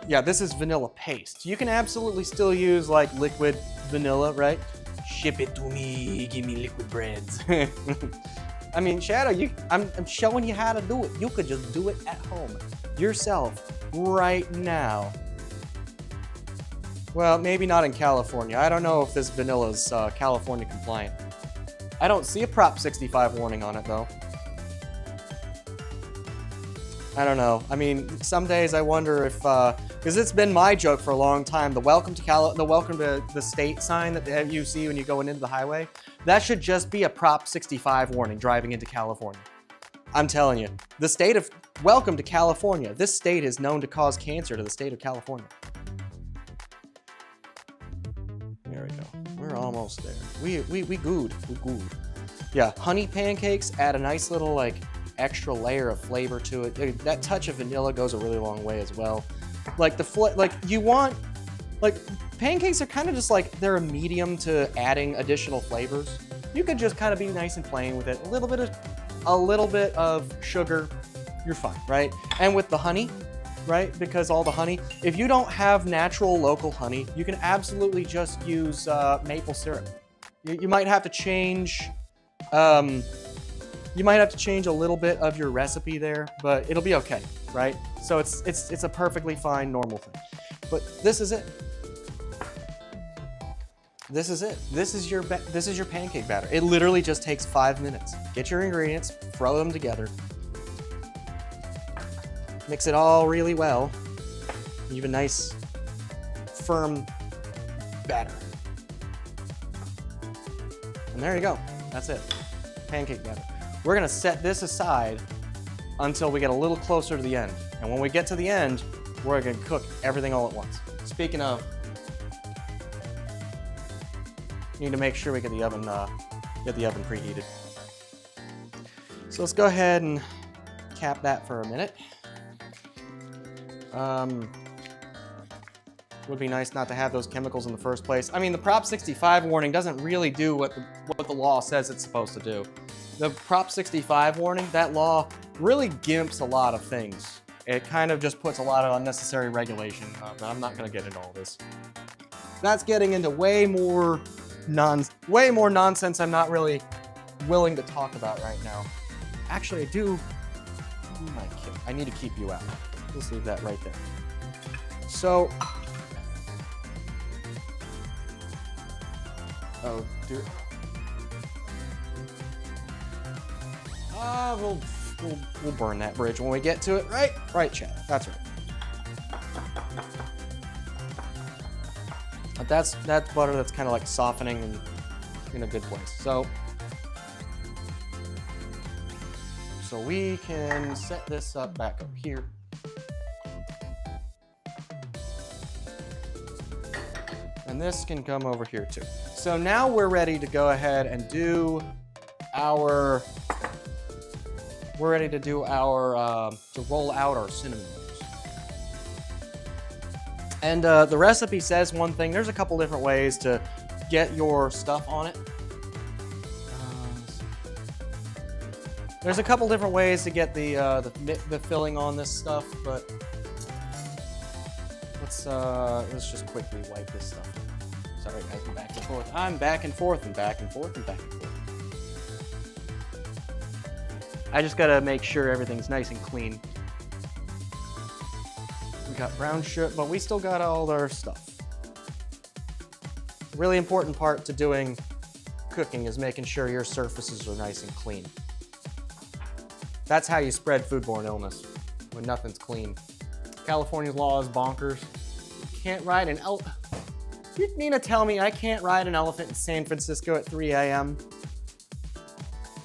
Yeah, this is vanilla paste. You can absolutely still use like liquid vanilla, right? Ship it to me, give me liquid breads. I mean, Shadow, I'm showing you how to do it. You could just do it at home, yourself, right now. Well, maybe not in California. I don't know if this vanilla is California compliant. I don't see a Prop 65 warning on it though. I don't know. I mean, some days I wonder if, because it's been my joke for a long time, the welcome to the state sign that you see when you go into the highway, that should just be a Prop 65 warning driving into California. I'm telling you, the state of, welcome to California. This state is known to cause cancer to the state of California. There we go. We're almost there. We good. Yeah, honey pancakes add a nice little like extra layer of flavor to it. That touch of vanilla goes a really long way as well. Like you want, like pancakes are kind of just like they're a medium to adding additional flavors. You could just kind of be nice and plain with it. A little bit of sugar, you're fine, right? And with the honey, right? Because all the honey, if you don't have natural local honey, you can absolutely just use maple syrup. You might have to change. You might have to change a little bit of your recipe there, but it'll be okay, right? So it's a perfectly fine normal thing. But this is it. This is it. This is your pancake batter. It literally just takes 5 minutes. Get your ingredients, throw them together, mix it all really well. You have a nice, firm batter. And there you go. That's it. Pancake batter. We're gonna set this aside until we get a little closer to the end. And when we get to the end, we're gonna cook everything all at once. Speaking of, need to make sure we get the oven preheated. So let's go ahead and cap that for a minute. Would be nice not to have those chemicals in the first place. I mean, the Prop 65 warning doesn't really do what the law says it's supposed to do. The Prop 65 warning, that law really gimps a lot of things. It kind of just puts a lot of unnecessary regulation. I'm not gonna get into all this. That's getting into way more nonsense I'm not really willing to talk about right now. Actually, I need to keep you out. Let's leave that right there. So, oh, dear. We'll burn that bridge when we get to it, right? Right, Chad. That's right. But that's butter that's kind of like softening and in a good place. So we can set this up back up here. And this can come over here too. So now we're ready to go ahead and do our, to roll out our cinnamon rolls. And the recipe says one thing. There's a couple different ways to get your stuff on it. There's a couple different ways to get the filling on this stuff, but let's just quickly wipe this stuff. Sorry guys, I'm back and forth. I'm back and forth and back and forth and back and forth. I just gotta make sure everything's nice and clean. We got brown sugar, but we still got all our stuff. The really important part to doing cooking is making sure your surfaces are nice and clean. That's how you spread foodborne illness, when nothing's clean. California's law is bonkers. You can't ride an elephant. You mean to tell me I can't ride an elephant in San Francisco at 3 a.m.?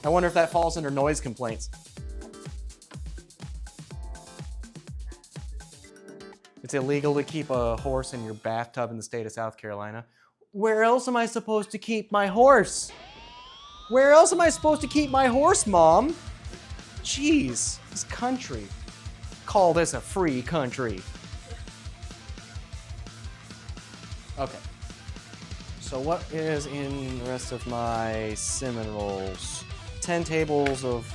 I wonder if that falls under noise complaints. It's illegal to keep a horse in your bathtub in the state of South Carolina. Where else am I supposed to keep my horse? Where else am I supposed to keep my horse, Mom? Jeez, this country. Call this a free country. Okay. So what is in the rest of my cinnamon rolls? 10 tables of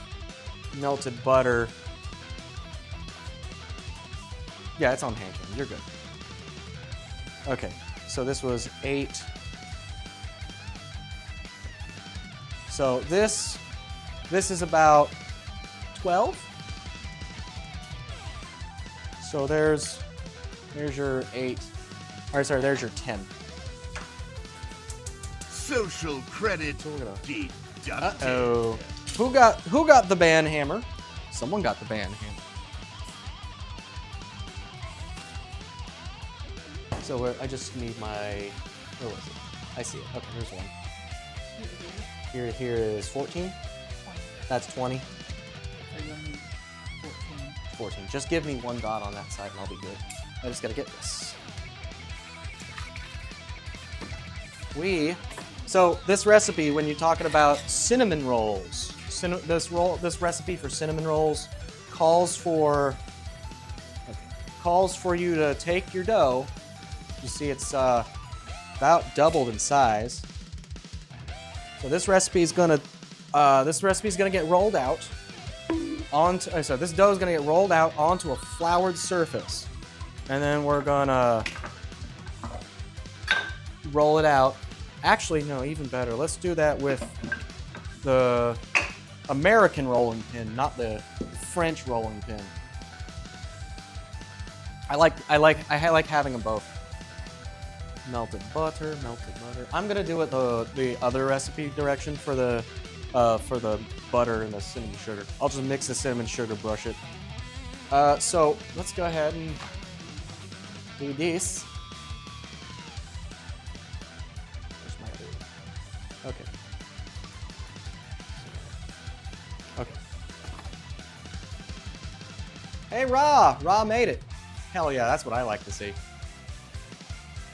melted butter. Yeah, it's on hand cam. You're good. Okay, so this was 8. So this is about 12. So there's your 8. Or sorry, there's your 10. Social credit deducted. Uh-oh. Who got the band hammer? Someone got the band hammer. So I just need my, where was it? I see it. Okay, here's one. Here is 14. That's 20. So you'll need 14. 14. Just give me one dot on that side and I'll be good. I just gotta get this. So this recipe, when you're talking about cinnamon rolls, this recipe for cinnamon rolls calls for you to take your dough. You see, it's about doubled in size. So this recipe is gonna get rolled out onto. So this dough is gonna get rolled out onto a floured surface, and then we're gonna roll it out. Actually, no, even better. Let's do that with the American rolling pin, not the French rolling pin. I like having them both. Melted butter. I'm gonna do it the other recipe direction for the butter and the cinnamon sugar. I'll just mix the cinnamon sugar, brush it. So let's go ahead and do this. Okay. Okay. Hey, Ra! Ra made it. Hell yeah, that's what I like to see.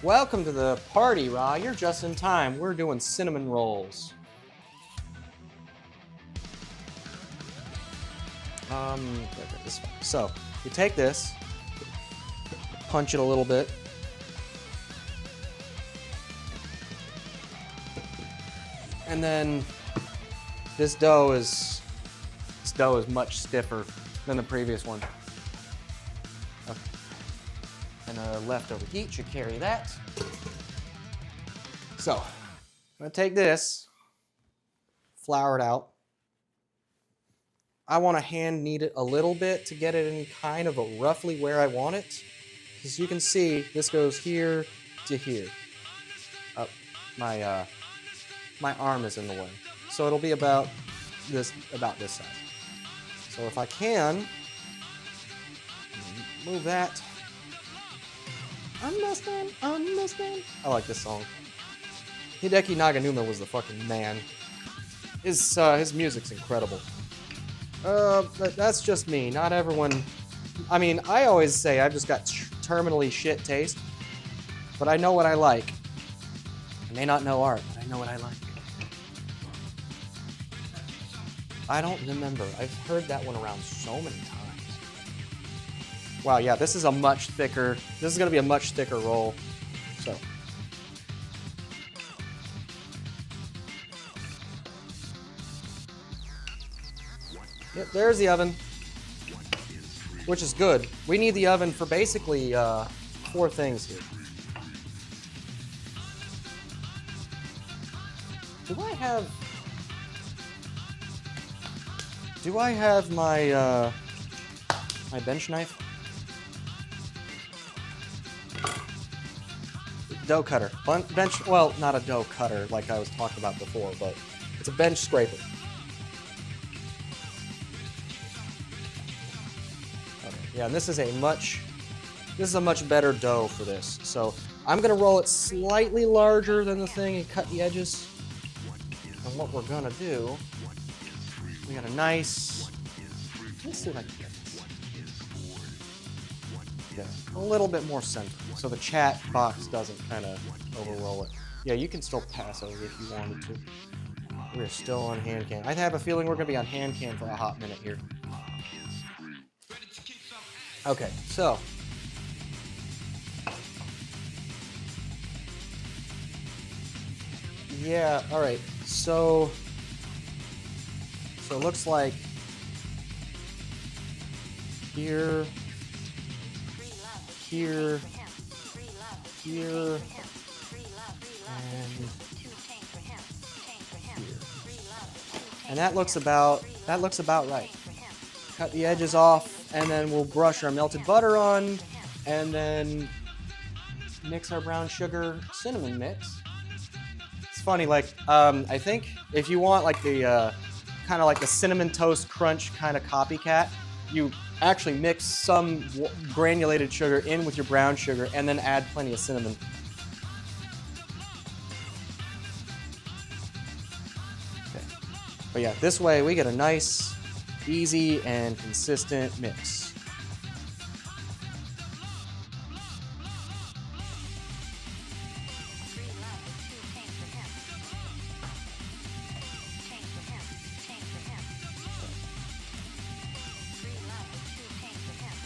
Welcome to the party, Ra. You're just in time. We're doing cinnamon rolls. This one. So, you take this, punch it a little bit. And then this dough is much stiffer than the previous one. Okay. And a leftover heat should carry that. So, I'm gonna take this, flour it out. I want to hand knead it a little bit to get it in kind of a roughly where I want it. As you can see, this goes here to here. My arm is in the way. So it'll be about this size. So if I can, move that. Understand. I like this song. Hideki Naganuma was the fucking man. His music's incredible. But that's just me. Not everyone. I mean, I always say I've just got terminally shit taste, but I know what I like. I may not know art, but I know what I like. I don't remember. I've heard that one around so many times. Wow, yeah, this is a much thicker. This is gonna be a much thicker roll. So. Yep, there's the oven, which is good. We need the oven for basically 4 things here. Do I have my my bench knife? Dough cutter. Bench, well, not a dough cutter like I was talking about before, but it's a bench scraper. Okay. Yeah, and this is a much better dough for this. So I'm gonna roll it slightly larger than the thing and cut the edges. And what we're gonna do, we got a nice, let's see if I can get this. Yeah, a little bit more center, so the chat box doesn't kind of overroll it. Yeah, you can still pass over if you wanted to. We're still on hand can. I have a feeling we're gonna be on hand can for a hot minute here. Okay, so. Yeah, all right. So it looks like here, here, here, and here. And that looks about right. Cut the edges off, and then we'll brush our melted butter on, and then mix our brown sugar cinnamon mix. It's funny, like I think if you want like the kind of like the cinnamon toast crunch kind of copycat, you actually mix some granulated sugar in with your brown sugar, and then add plenty of cinnamon. But yeah, this way we get a nice, easy, and consistent mix.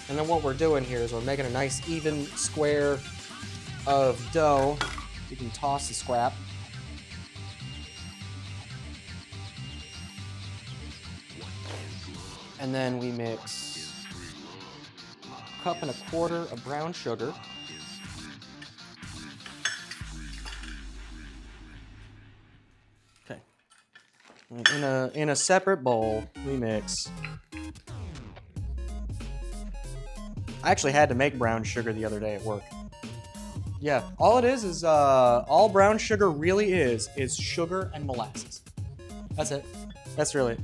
And then what we're doing here is we're making a nice, even square of dough. You can toss the scrap. And then we mix a cup and a quarter of brown sugar. Okay. In a separate bowl, we mix. I actually had to make brown sugar the other day at work. Yeah, all it is all brown sugar really is sugar and molasses. That's it. That's really it.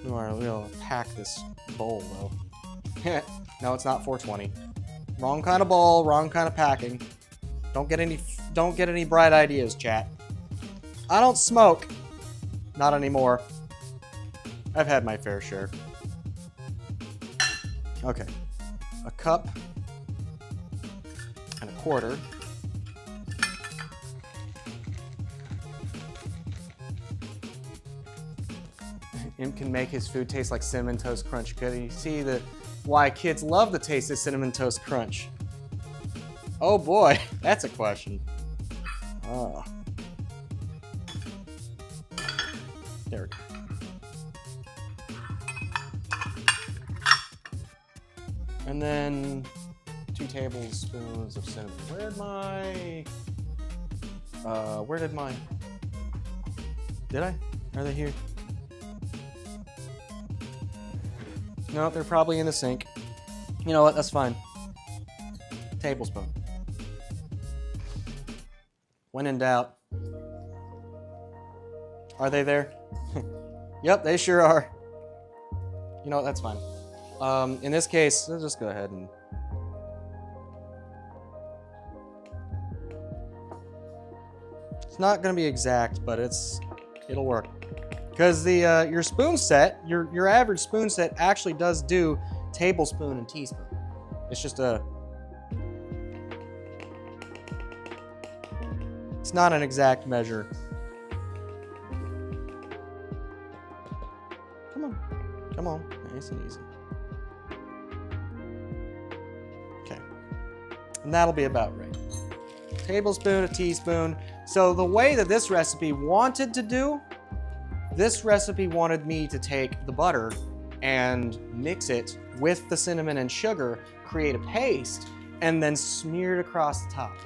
We'll pack this bowl though. No, it's not 420. Wrong kind of bowl, wrong kind of packing. Don't get any bright ideas, chat. I don't smoke. Not anymore. I've had my fair share. Okay. A cup and a quarter. Imp can make his food taste like Cinnamon Toast Crunch. Could you see why kids love the taste of Cinnamon Toast Crunch? Oh boy, that's a question. Oh. There we go. And then 2 tablespoons of cinnamon. Where did my... Did I? Are they here? No, they're probably in the sink. You know what? That's fine. Tablespoon. When in doubt. Are they there? Yep, they sure are. You know what? That's fine. In this case, let's just go ahead and... It's not going to be exact, but it'll work. Because your spoon set, your average spoon set actually does do tablespoon and teaspoon. It's just it's not an exact measure. Come on, nice and easy. Okay, and that'll be about right. Tablespoon, a teaspoon. So the way that this recipe wanted to do. This recipe wanted me to take the butter and mix it with the cinnamon and sugar, create a paste, and then smear it across the top.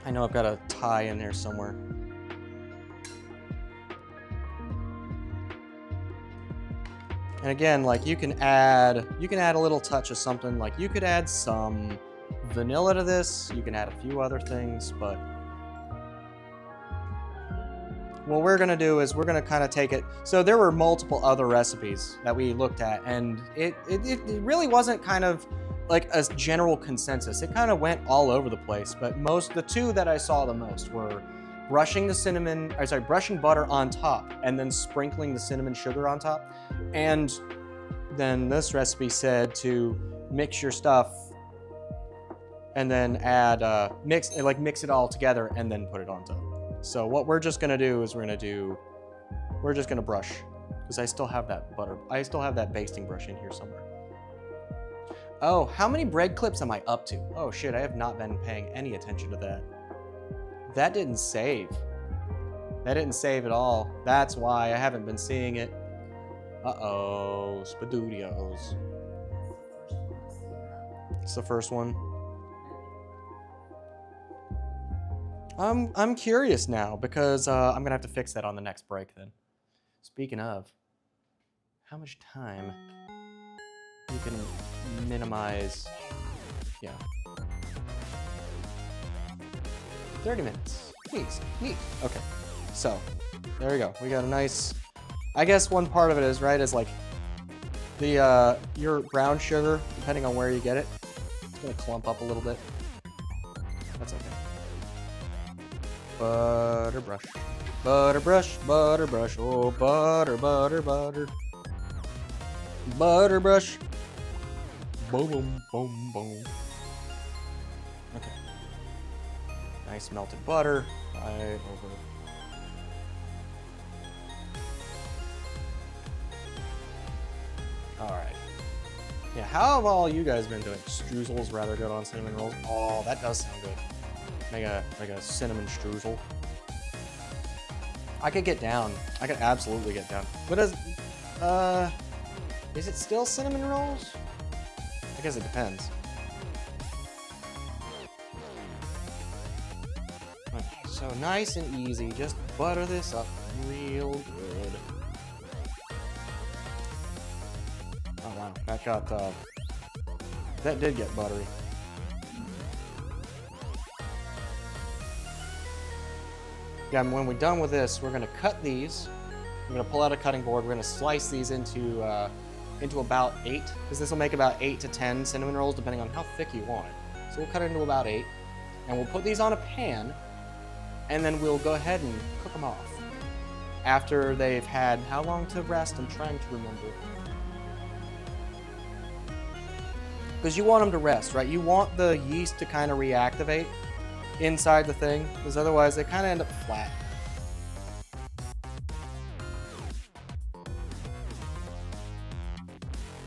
I know I've got a tie in there somewhere. And again, like you can add a little touch of something, like you could add some vanilla to this, you can add a few other things, but what we're gonna do is we're gonna kind of take it. So there were multiple other recipes that we looked at, and it really wasn't kind of like a general consensus. It kind of went all over the place, but the 2 that I saw the most were brushing butter on top and then sprinkling the cinnamon sugar on top. And then this recipe said to mix your stuff and then add mix it all together and then put it on top. So what we're just gonna do is we're just gonna brush, because I still have that basting brush in here somewhere. Oh, how many bread clips am I up to? Oh shit, I have not been paying any attention to that. That didn't save. That didn't save at all. That's why I haven't been seeing it. Uh-oh, Spadudios. It's the first one. I'm curious now, because I'm gonna have to fix that on the next break then. Speaking of, how much time you can minimize? Yeah. 30 minutes. Neat. Okay. So, there we go. We got a nice, I guess one part of it is, right, is like the your brown sugar, depending on where you get it, it's gonna clump up a little bit. That's okay. Butter brush. Butter brush, butter brush, oh butter, butter, butter. Butter brush. Boom, boom, boom, boom. Okay. Nice melted butter right over. All right. Yeah, how have all you guys been doing? Streuzels rather good on cinnamon rolls. Oh, that does sound good. Make a cinnamon streusel. I could get down. I could absolutely get down. What is it still cinnamon rolls? I guess it depends. Okay, so nice and easy. Just butter this up real good. Oh wow, that got that did get buttery. Yeah, and when we're done with this, we're gonna cut these. I'm gonna pull out a cutting board. We're gonna slice these into about 8, because this will make about 8 to 10 cinnamon rolls, depending on how thick you want it. So we'll cut it into about 8, and we'll put these on a pan, and then we'll go ahead and cook them off. After they've had how long to rest? I'm trying to remember. Because you want them to rest, right? You want the yeast to kind of reactivate inside the thing, because otherwise they kind of end up flat.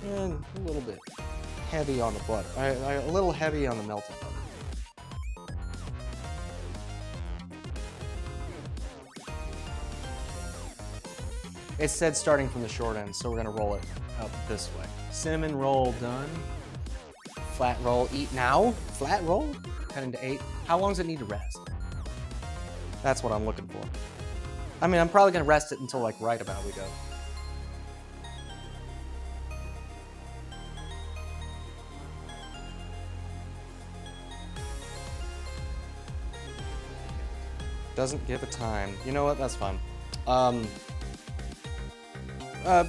And a little bit heavy on the butter. A little heavy on the melted butter. It said starting from the short end, so we're gonna roll it up this way. Cinnamon roll done. Flat roll, eat now. Flat roll, cut into 8. How long does it need to rest? That's what I'm looking for. I mean, I'm probably gonna rest it until like right about we go. Doesn't give a time. You know what? That's fine.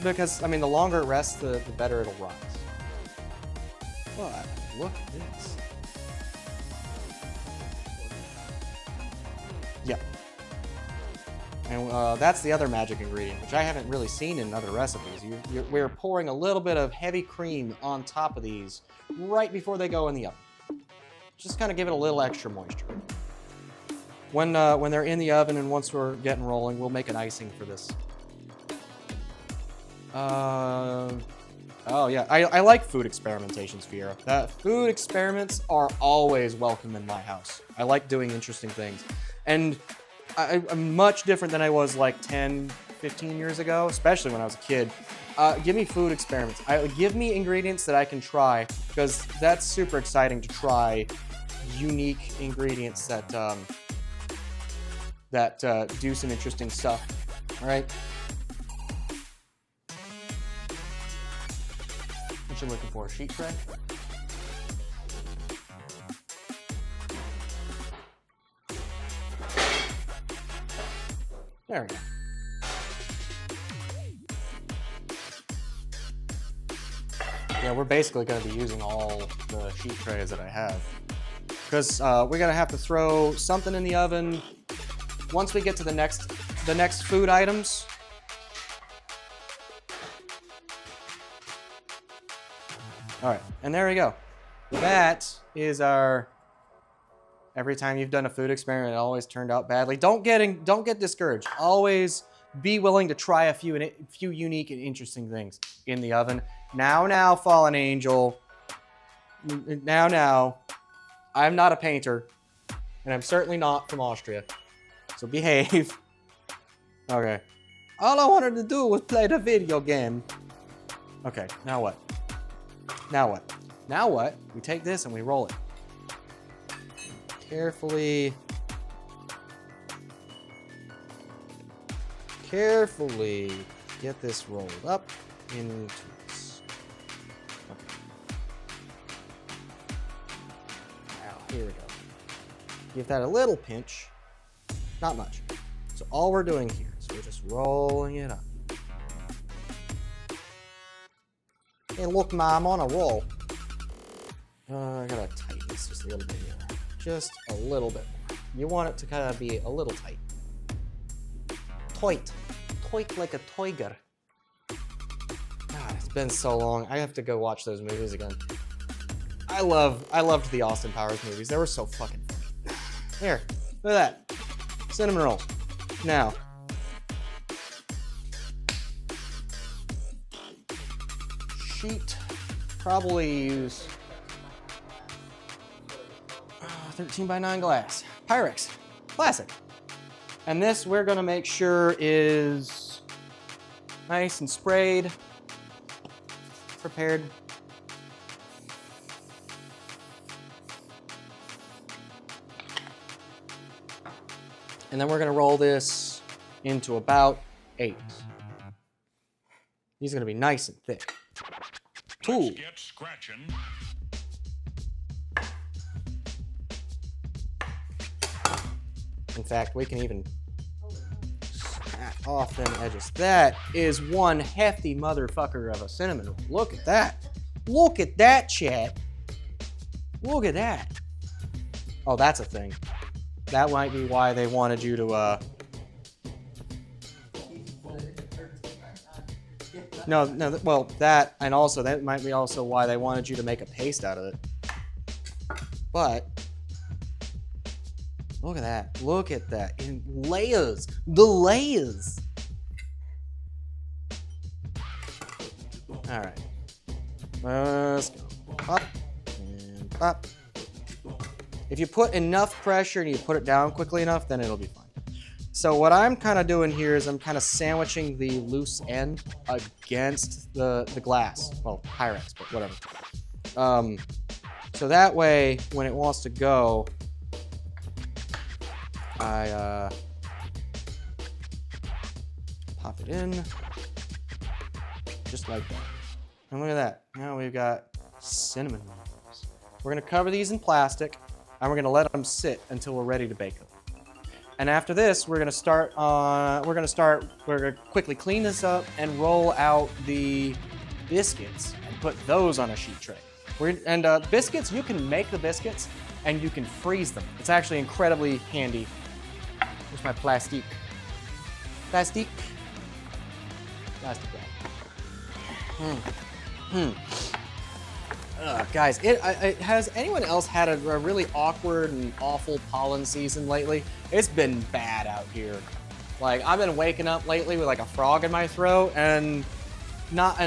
Because, I mean, the longer it rests, the better it'll rise. Well, look at this. Yeah. And that's the other magic ingredient, which I haven't really seen in other recipes. We're pouring a little bit of heavy cream on top of these right before they go in the oven. Just kind of give it a little extra moisture. When they're in the oven and once we're getting rolling, we'll make an icing for this. Oh yeah, I like food experimentations, Fiera. Food experiments are always welcome in my house. I like doing interesting things. And I'm much different than I was like 10, 15 years ago, especially when I was a kid. Give me food experiments. Give me ingredients that I can try, because that's super exciting to try unique ingredients that do some interesting stuff. All right. What you looking for? Sheet tray? There we go. Yeah, we're basically going to be using all the sheet trays that I have, because we're going to have to throw something in the oven once we get to the next food items. All right, and there we go. That is our Every time you've done a food experiment, it always turned out badly. Don't get discouraged. Always be willing to try a few unique and interesting things in the oven. Now, fallen angel. Now. I'm not a painter, and I'm certainly not from Austria. So behave. Okay. All I wanted to do was play the video game. Okay, now what? Now what? We take this and we roll it. Carefully get this rolled up into this. Okay. Now, here we go. Give that a little pinch. Not much. So all we're doing here is we're just rolling it up. Hey, look, Mom, I'm on a roll. I gotta tighten this just a little bit here. Just a little bit more. You want it to kind of be a little tight. Toit like a toiger. God, it's been so long. I have to go watch those movies again. I loved the Austin Powers movies. They were so fucking funny. Here, look at that. Cinnamon rolls. Now. Sheet. Probably use 13 by 9 glass. Pyrex. Classic. And this we're gonna make sure is nice and sprayed. Prepared. And then we're gonna roll this into about 8. These are gonna be nice and thick. Let's get scratching. In fact, we can even snap off them edges. That is one hefty motherfucker of a cinnamon roll. Look at that. Look at that, chat. Look at that. Oh, that's a thing. That might be why they wanted you to, No, well, that, and also, that might be also why they wanted you to make a paste out of it. But, look at that. Look at that. In layers. The layers. All right. Let's go. Pop and pop. If you put enough pressure and you put it down quickly enough, then it'll be fine. So what I'm kind of doing here is I'm kind of sandwiching the loose end against the glass. Well, Pyrex, but whatever. So that way, when it wants to go, I pop it in, just like that. And look at that. Now we've got cinnamon rolls. We're gonna cover these in plastic, and we're gonna let them sit until we're ready to bake them. And after this, we're gonna quickly clean this up and roll out the biscuits and put those on a sheet tray. Biscuits, you can make the biscuits and you can freeze them. It's actually incredibly handy. Here's my plastic. Plastic bag. Guys, has anyone else had a really awkward and awful pollen season lately? It's been bad out here. Like, I've been waking up lately with like a frog in my throat, and not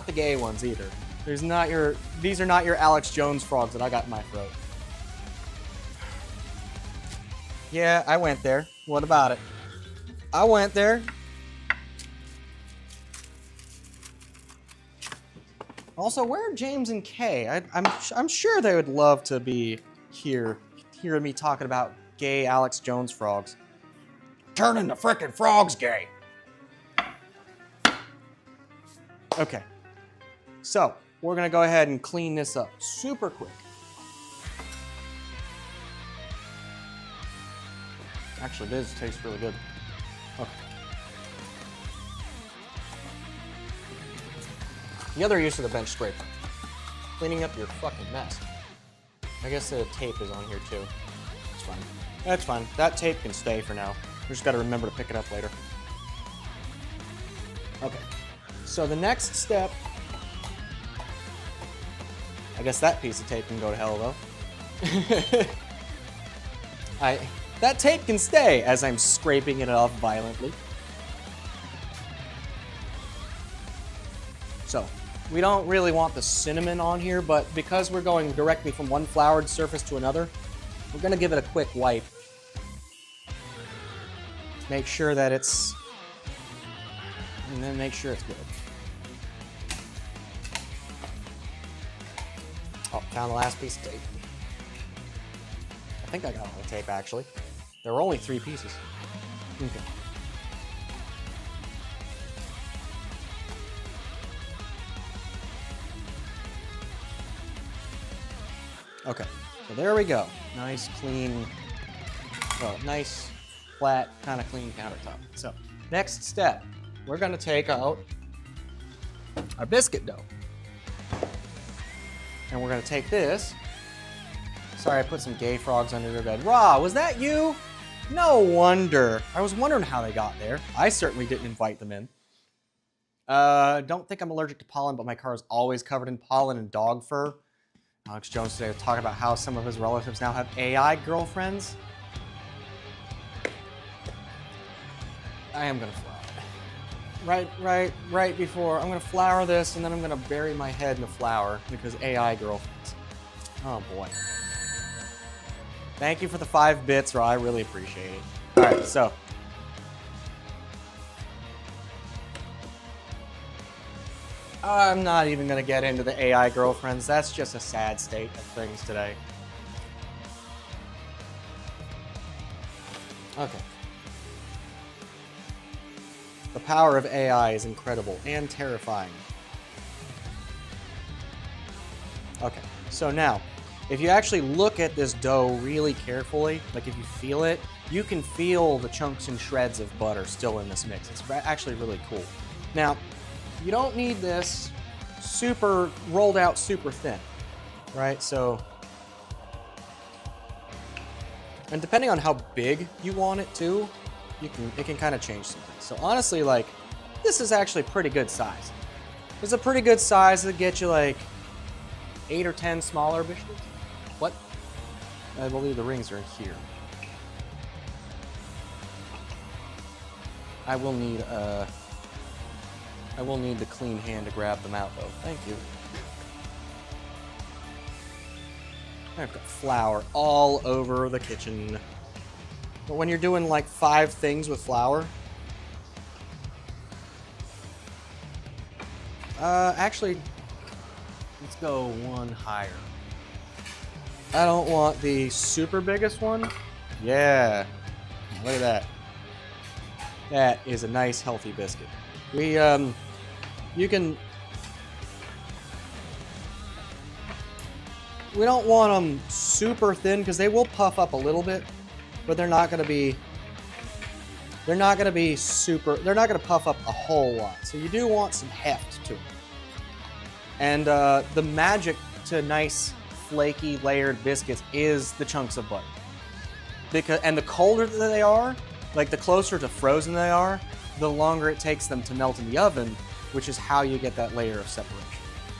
the gay ones either. These are not your Alex Jones frogs that I got in my throat. Yeah, I went there. What about it? I went there. Also, where are James and Kay? I'm sure they would love to be here, hearing me talking about gay Alex Jones frogs. Turning the frickin' frogs gay. Okay, so we're gonna go ahead and clean this up super quick. Actually, this tastes really good. Okay. The other use of the bench scraper. Cleaning up your fucking mess. I guess the tape is on here too. It's fine. That's fine. That tape can stay for now. We just gotta remember to pick it up later. Okay. So the next step, I guess that piece of tape can go to hell though. That tape can stay as I'm scraping it off violently. So, we don't really want the cinnamon on here, but because we're going directly from one floured surface to another, we're gonna give it a quick wipe. Make sure that it's, and then make sure it's good. Oh, found the last piece of tape. I think I got all the tape, actually. There were only 3 pieces. Okay. Okay, so there we go. Nice, clean, well, nice, flat, kind of clean countertop. So, next step, we're gonna take out our biscuit dough. And we're gonna take this. Sorry, I put some gay frogs under their bed. Raw, was that you? No wonder. I was wondering how they got there. I certainly didn't invite them in. Don't think I'm allergic to pollen, but my car is always covered in pollen and dog fur. Alex Jones today was talking about how some of his relatives now have AI girlfriends. I am gonna flour. Right before, I'm gonna flour this and then I'm gonna bury my head in the flour because AI girlfriends. Oh boy. Thank you for the 5 bits, Ra. I really appreciate it. All right, so. I'm not even gonna get into the AI girlfriends. That's just a sad state of things today. Okay. The power of AI is incredible and terrifying. Okay, so now, if you actually look at this dough really carefully, like if you feel it, you can feel the chunks and shreds of butter still in this mix. It's actually really cool. Now, you don't need this super rolled out super thin, right? So, and depending on how big you want it to, it can kind of change some things. So honestly, like, this is actually pretty good size. It's a pretty good size to get you like 8 or 10 smaller biscuits. What? I believe the rings are in here. I will need the clean hand to grab them out though. Thank you. I've got flour all over the kitchen. But when you're doing like 5 things with flour, actually, let's go one higher. I don't want the super biggest one. Yeah, look at that. That is a nice healthy biscuit. We don't want them super thin because they will puff up a little bit, but they're not going to be puff up a whole lot. So you do want some heft to it. And the magic to nice flaky layered biscuits is the chunks of butter. And the colder that they are, like the closer to frozen they are, the longer it takes them to melt in the oven, which is how you get that layer of separation.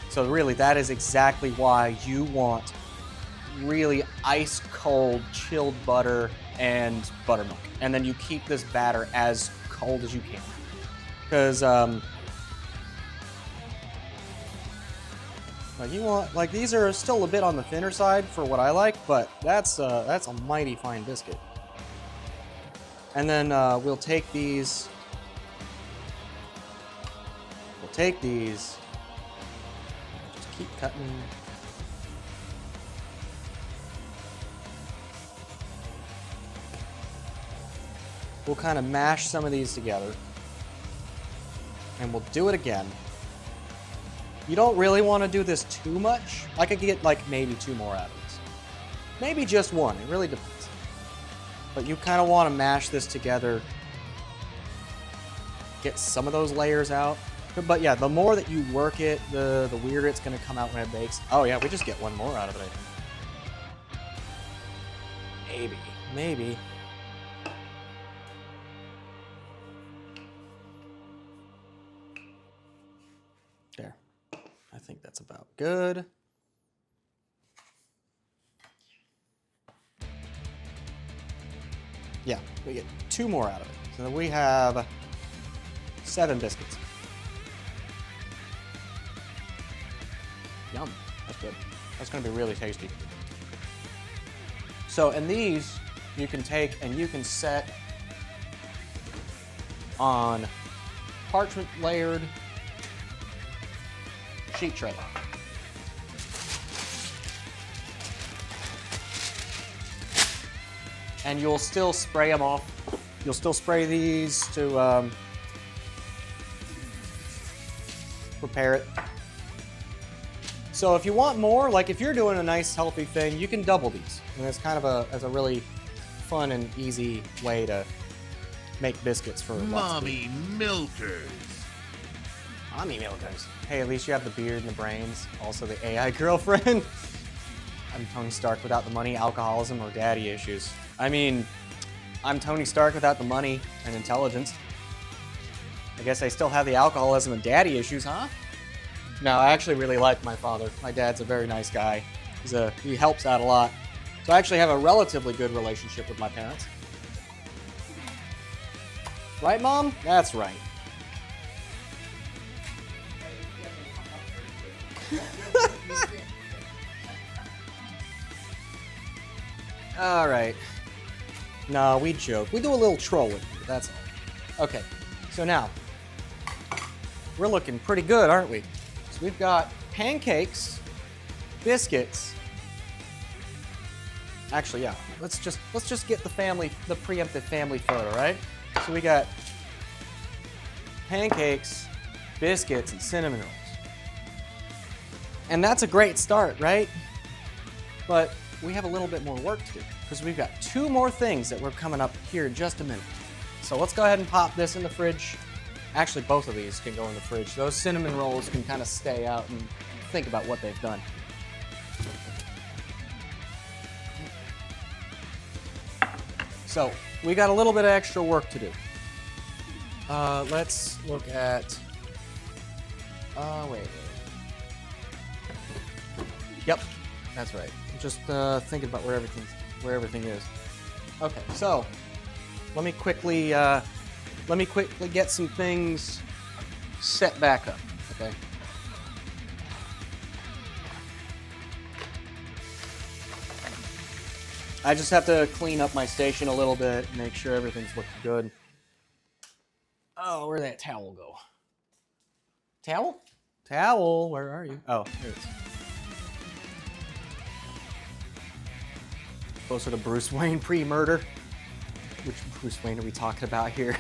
So really, that is exactly why you want really ice cold chilled butter and buttermilk. And then you keep this batter as cold as you can. Because like these are still a bit on the thinner side for what I like, but that's a mighty fine biscuit. And then we'll take these. Just keep cutting. We'll kind of mash some of these together. And we'll do it again. You don't really want to do this too much. I could get like maybe 2 more out of this. Maybe just 1, it really depends. But you kind of want to mash this together. Get some of those layers out. But yeah, the more that you work it, the weirder it's going to come out when it bakes. Oh yeah, we just get 1 more out of it, I think. Maybe. There. I think that's about good. Yeah, we get 2 more out of it. So we have 7 biscuits. Yum. That's good. That's going to be really tasty. So, and these you can take and you can set on parchment layered sheet tray. And you'll still spray them off. You'll still spray these to prepare it. So if you want more, like if you're doing a nice healthy thing, you can double these. And it's kind of a really fun and easy way to make biscuits for lots of Mommy milkers. people. Mommy milkers. Hey, at least you have the beard and the brains. Also the AI girlfriend. I'm Tony Stark without the money, alcoholism, or daddy issues. I mean, I'm Tony Stark without the money and intelligence. I guess I still have the alcoholism and daddy issues, huh? No, I actually really like my father. My dad's a very nice guy. He helps out a lot. So I actually have a relatively good relationship with my parents. Right, Mom? That's right. All right. No, we joke. We do a little trolling here, that's all. Okay, so now, we're looking pretty good, aren't we? So we've got pancakes, biscuits. Actually, yeah, let's just get the preemptive family photo, right? So we got pancakes, biscuits, and cinnamon rolls. And that's a great start, right? But we have a little bit more work to do because we've got 2 more things that we're coming up here in just a minute. So let's go ahead and pop this in the fridge. Actually, both of these can go in the fridge. Those cinnamon rolls can kind of stay out and think about what they've done. So we got a little bit of extra work to do. Let's look at, wait. Yep, that's right. I'm just thinking about where everything is. Okay, so let me quickly get some things set back up. Okay. I just have to clean up my station a little bit, make sure everything's looking good. Oh, where'd that towel go? Towel? Towel, where are you? Oh, here it is. Closer to Bruce Wayne pre-murder. Which Bruce Wayne are we talking about here?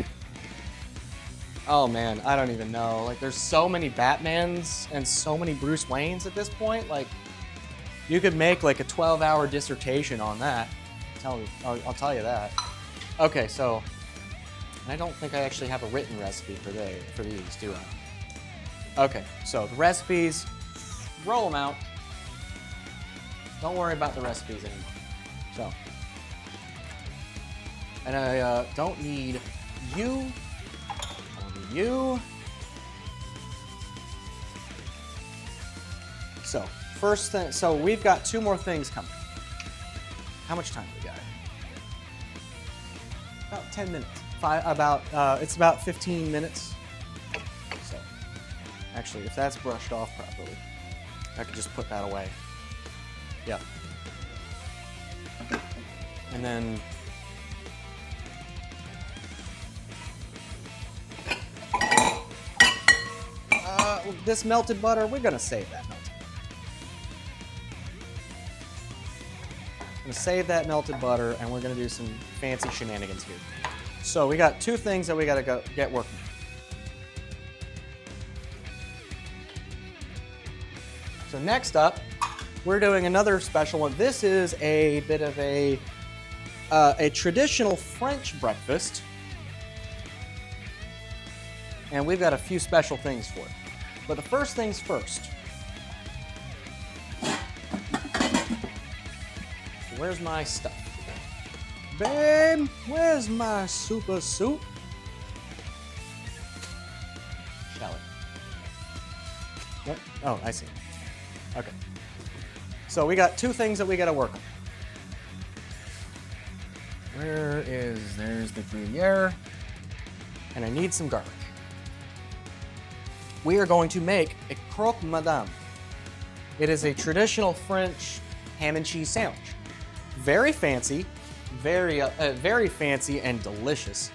Oh man, I don't even know. Like, there's so many Batmans and so many Bruce Waynes at this point. Like, you could make like a 12-hour dissertation on that. I'll tell you that. Okay, so, and I don't think I actually have a written recipe for these, do I? Okay, so the recipes, roll them out. Don't worry about the recipes anymore. So, and I don't need you. Only you. So, first thing, so we've got 2 more things coming. How much time do we got? About 10 minutes. It's about 15 minutes. So, actually, if that's brushed off properly, I could just put that away. Yeah. And then this melted butter, we're gonna save that melted butter. I'm gonna save that melted butter, and we're gonna do some fancy shenanigans here. So we got 2 things that we gotta go get working. So next up, we're doing another special one. This is a bit of a traditional French breakfast, and we've got a few special things for it. But the first things first. Where's my stuff? Babe, where's my super soup? Shallot. What? Oh, I see. Okay. So we got 2 things that we got to work on. There's the Gruyere. And I need some garlic. We are going to make a croque madame. It is a traditional French ham and cheese sandwich. Very fancy, very fancy and delicious.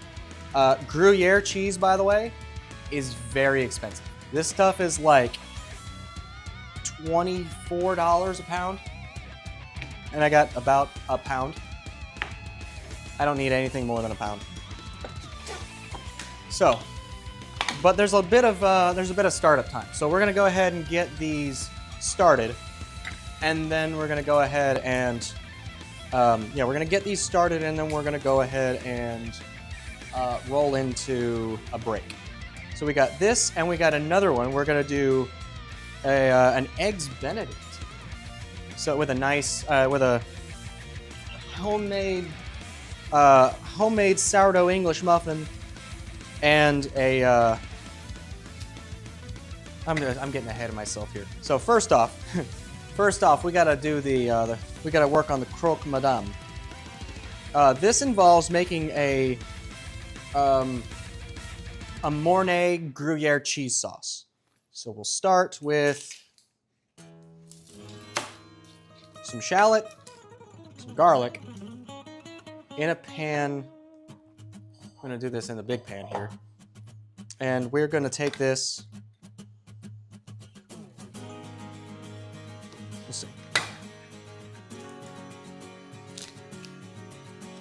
Gruyere cheese, by the way, is very expensive. This stuff is like $24 a pound. And I got about a pound. I don't need anything more than a pound. So, but there's a bit of startup time. So we're gonna go ahead and get these started, and then we're gonna go ahead and we're gonna get these started, and then we're gonna go ahead and roll into a break. So we got this, and we got another one. We're gonna do an eggs Benedict. So with a nice with a homemade sourdough English muffin. And a, I'm getting ahead of myself here. So first off, we gotta do we gotta work on the croque madame. This involves making a Mornay Gruyere cheese sauce. So we'll start with some shallot, some garlic in a pan. I'm going to do this in the big pan here. And we're going to take this. Let's see.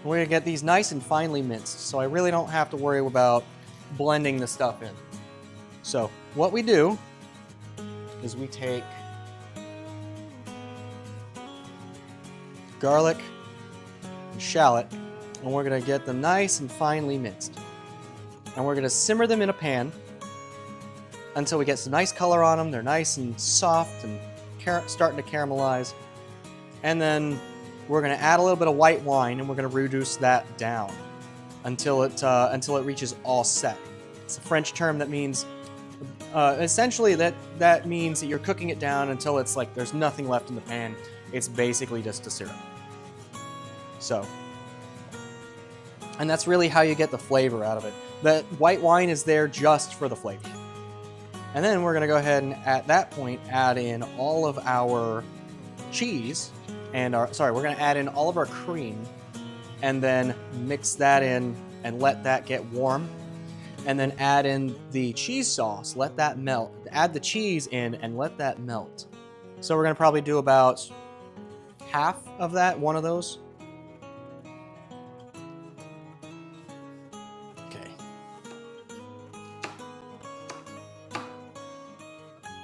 We're going to get these nice and finely minced, so I really don't have to worry about blending the stuff in. So what we do is we take garlic and shallot, and we're gonna get them nice and finely minced. And we're gonna simmer them in a pan until we get some nice color on them. They're nice and soft and starting to caramelize. And then we're gonna add a little bit of white wine, and we're gonna reduce that down until it reaches all set. It's a French term that means, essentially that means that you're cooking it down until it's like there's nothing left in the pan. It's basically just a syrup. So. And that's really how you get the flavor out of it. The white wine is there just for the flavor. And then we're gonna go ahead and at that point add in all of our cheese and we're gonna add in all of our cream and then mix that in and let that get warm. And then add in the cheese sauce, let that melt. Add the cheese in and let that melt. So we're gonna probably do about half of that, one of those.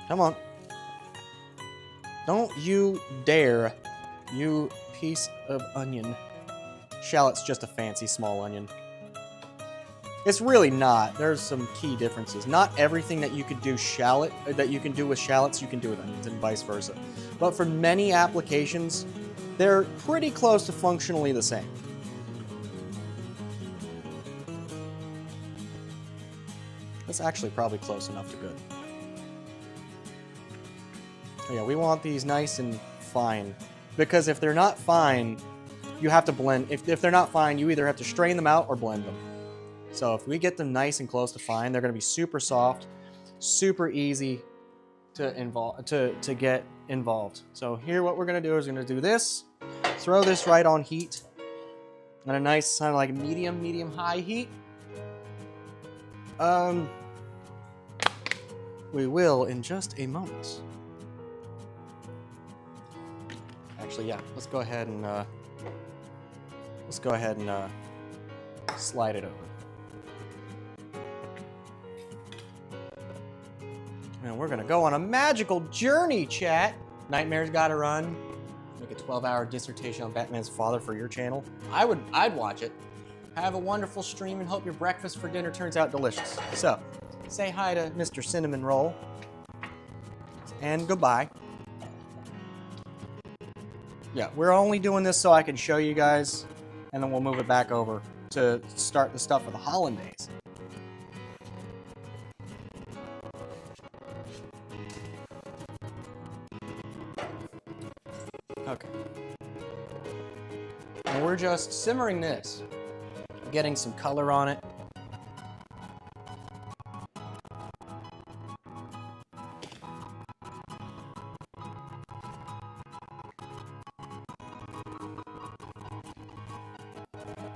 Come on. Don't you dare, you piece of onion. Shallot's just a fancy small onion. It's really not. There's some key differences. Not everything that you could do with shallots, you can do with onions, and vice versa. But for many applications, they're pretty close to functionally the same. That's actually probably close enough to good. Yeah, we want these nice and fine, because if they're not fine, you have to blend. If they're not fine, you either have to strain them out or blend them. So if we get them nice and close to fine, they're going to be super soft, super easy to get involved. So here what we're going to do is we're going to do this, throw this right on heat, at a nice kind of like medium-high heat. We will in just a moment. Actually, yeah, let's go ahead and slide it over. And we're gonna go on a magical journey, chat. Nightmare's Gotta Run. Make a 12-hour dissertation on Batman's father for your channel. I'd watch it. Have a wonderful stream and hope your breakfast for dinner turns out delicious. So, say hi to Mr. Cinnamon Roll. And goodbye. Yeah, we're only doing this so I can show you guys, and then we'll move it back over to start the stuff for the hollandaise. Okay. And we're just simmering this, getting some color on it.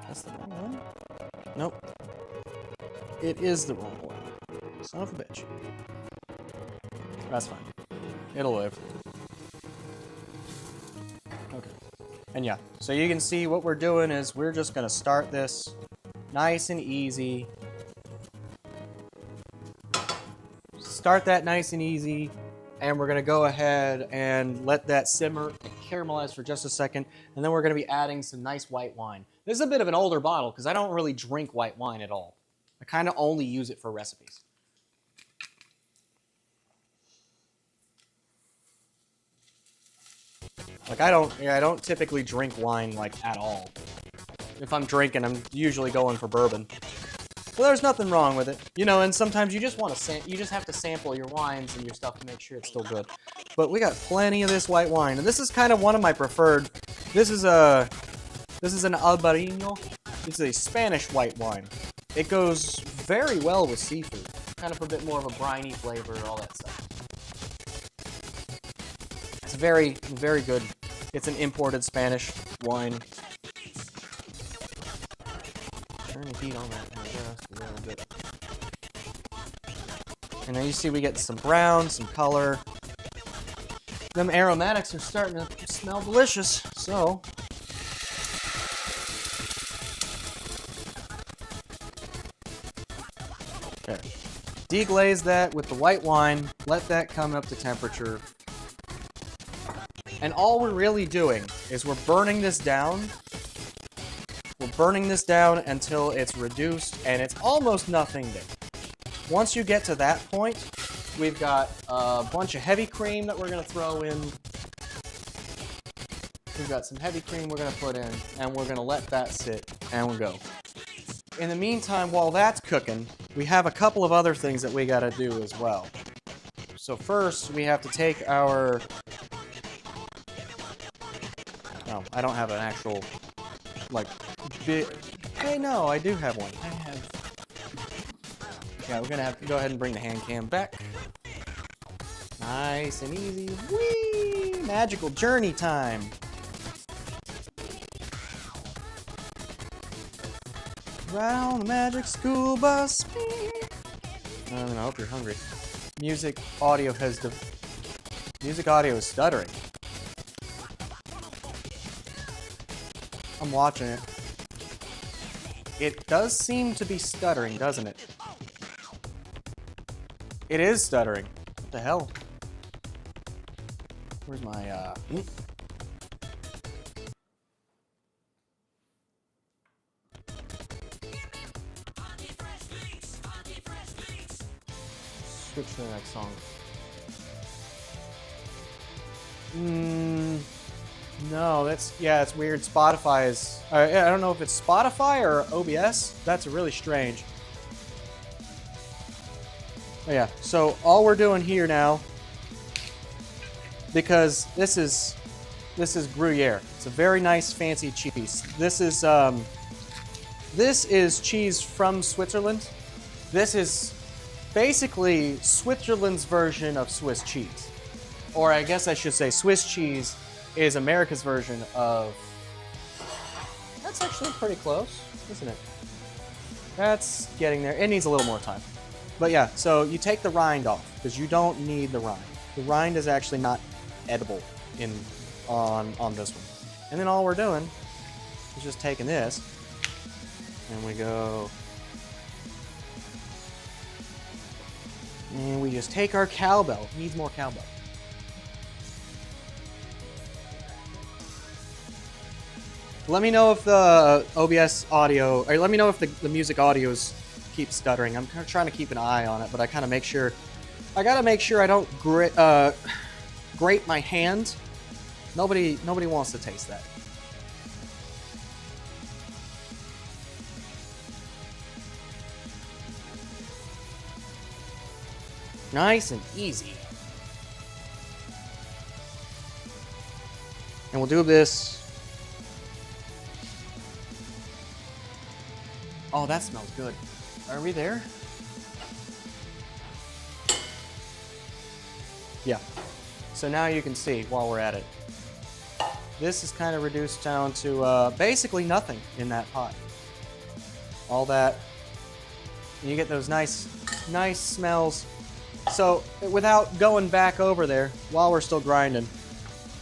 That's the wrong one? Nope. It is the wrong one. Son of a bitch. That's fine. It'll live. Okay. And yeah, so you can see what we're doing is we're just going to start this nice and easy. Start that nice and easy. And we're going to go ahead and let that simmer and caramelize for just a second. And then we're going to be adding some nice white wine. This is a bit of an older bottle because I don't really drink white wine at all. I kind of only use it for recipes. Like I don't typically drink wine like at all. If I'm drinking, I'm usually going for bourbon. Well, there's nothing wrong with it, you know. And sometimes you just want to you just have to sample your wines and your stuff to make sure it's still good. But we got plenty of this white wine, and this is kind of one of my preferred. This is an Albarino. It's a Spanish white wine. It goes very well with seafood. Kind of a bit more of a briny flavor, all that stuff. It's very, very good. It's an imported Spanish wine. Turn the heat on that now just a little bit. And now you see we get some brown, some color. Them aromatics are starting to smell delicious, so. Okay. Deglaze that with the white wine. Let that come up to temperature. And all we're really doing is we're burning this down. We're burning this down until it's reduced and it's almost nothing there. Once you get to that point, we've got a bunch of heavy cream that we're going to throw in. We've got some heavy cream we're going to put in, and we're going to let that sit, and we'll go. In the meantime, while that's cooking, we have a couple of other things that we got to do as well. So first, we have to take our... Oh, I don't have an actual, like, big... Hey, no, I do have one. I have... Yeah, we're gonna have to go ahead and bring the hand cam back. Nice and easy. Whee! Magical journey time. Right on the magic school bus. I hope you're hungry. Music audio is stuttering. I'm watching it. It does seem to be stuttering, doesn't it? It is stuttering. What the hell? Where's my, Switch to the next song. No, it's weird. Spotify is... I don't know if it's Spotify or OBS. That's really strange. Oh yeah, so all we're doing here now, because this is Gruyere. It's a very nice fancy cheese. This is cheese from Switzerland. This is basically Switzerland's version of Swiss cheese. Or I guess I should say Swiss cheese is America's version of... That's actually pretty close, isn't it? That's getting there. It needs a little more time. But yeah, so you take the rind off, because you don't need the rind. The rind is actually not edible on this one. And then all we're doing is just taking this, and we go... And we just take our cowbell. It needs more cowbell. Let me know if the OBS audio, or let me know if the music audios keep stuttering. I'm kind of trying to keep an eye on it, but I kind of make sure, I gotta make sure I don't grate my hand. Nobody wants to taste that. Nice and easy. And we'll do this Oh, that smells good. Are we there? Yeah. So now you can see while we're at it. This is kind of reduced down to basically nothing in that pot. All that, and you get those nice smells. So without going back over there while we're still grinding,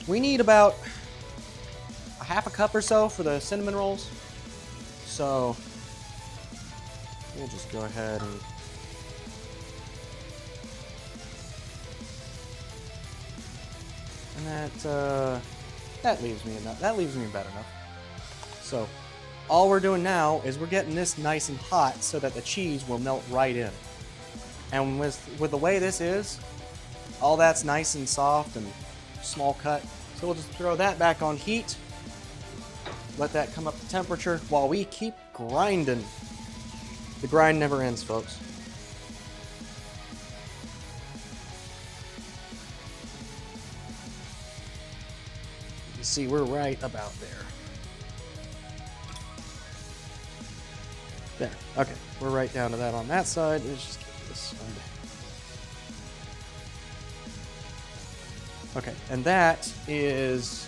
we need about a half a cup or so for the cinnamon rolls. So we'll just go ahead and that leaves me enough. That leaves me about enough. So all we're doing now is we're getting this nice and hot so that the cheese will melt right in. And with the way this is, all that's nice and soft and small cut. So we'll just throw that back on heat. Let that come up to temperature while we keep grinding. The grind never ends, folks. You see, we're right about there. There. Okay, we're right down to that on that side. Let's just get this side. Okay, and that is...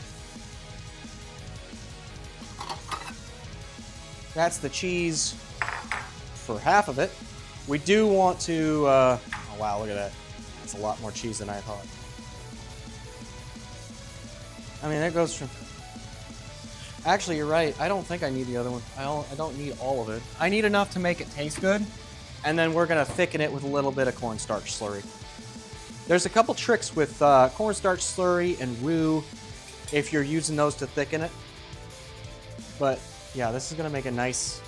That's the cheese for half of it. We do want to... oh, wow, look at that. That's a lot more cheese than I thought. I mean, that goes from... Actually, you're right. I don't think I need the other one. I don't need all of it. I need enough to make it taste good, and then we're going to thicken it with a little bit of cornstarch slurry. There's a couple tricks with cornstarch slurry and roux if you're using those to thicken it. But yeah, this is going to make a nice,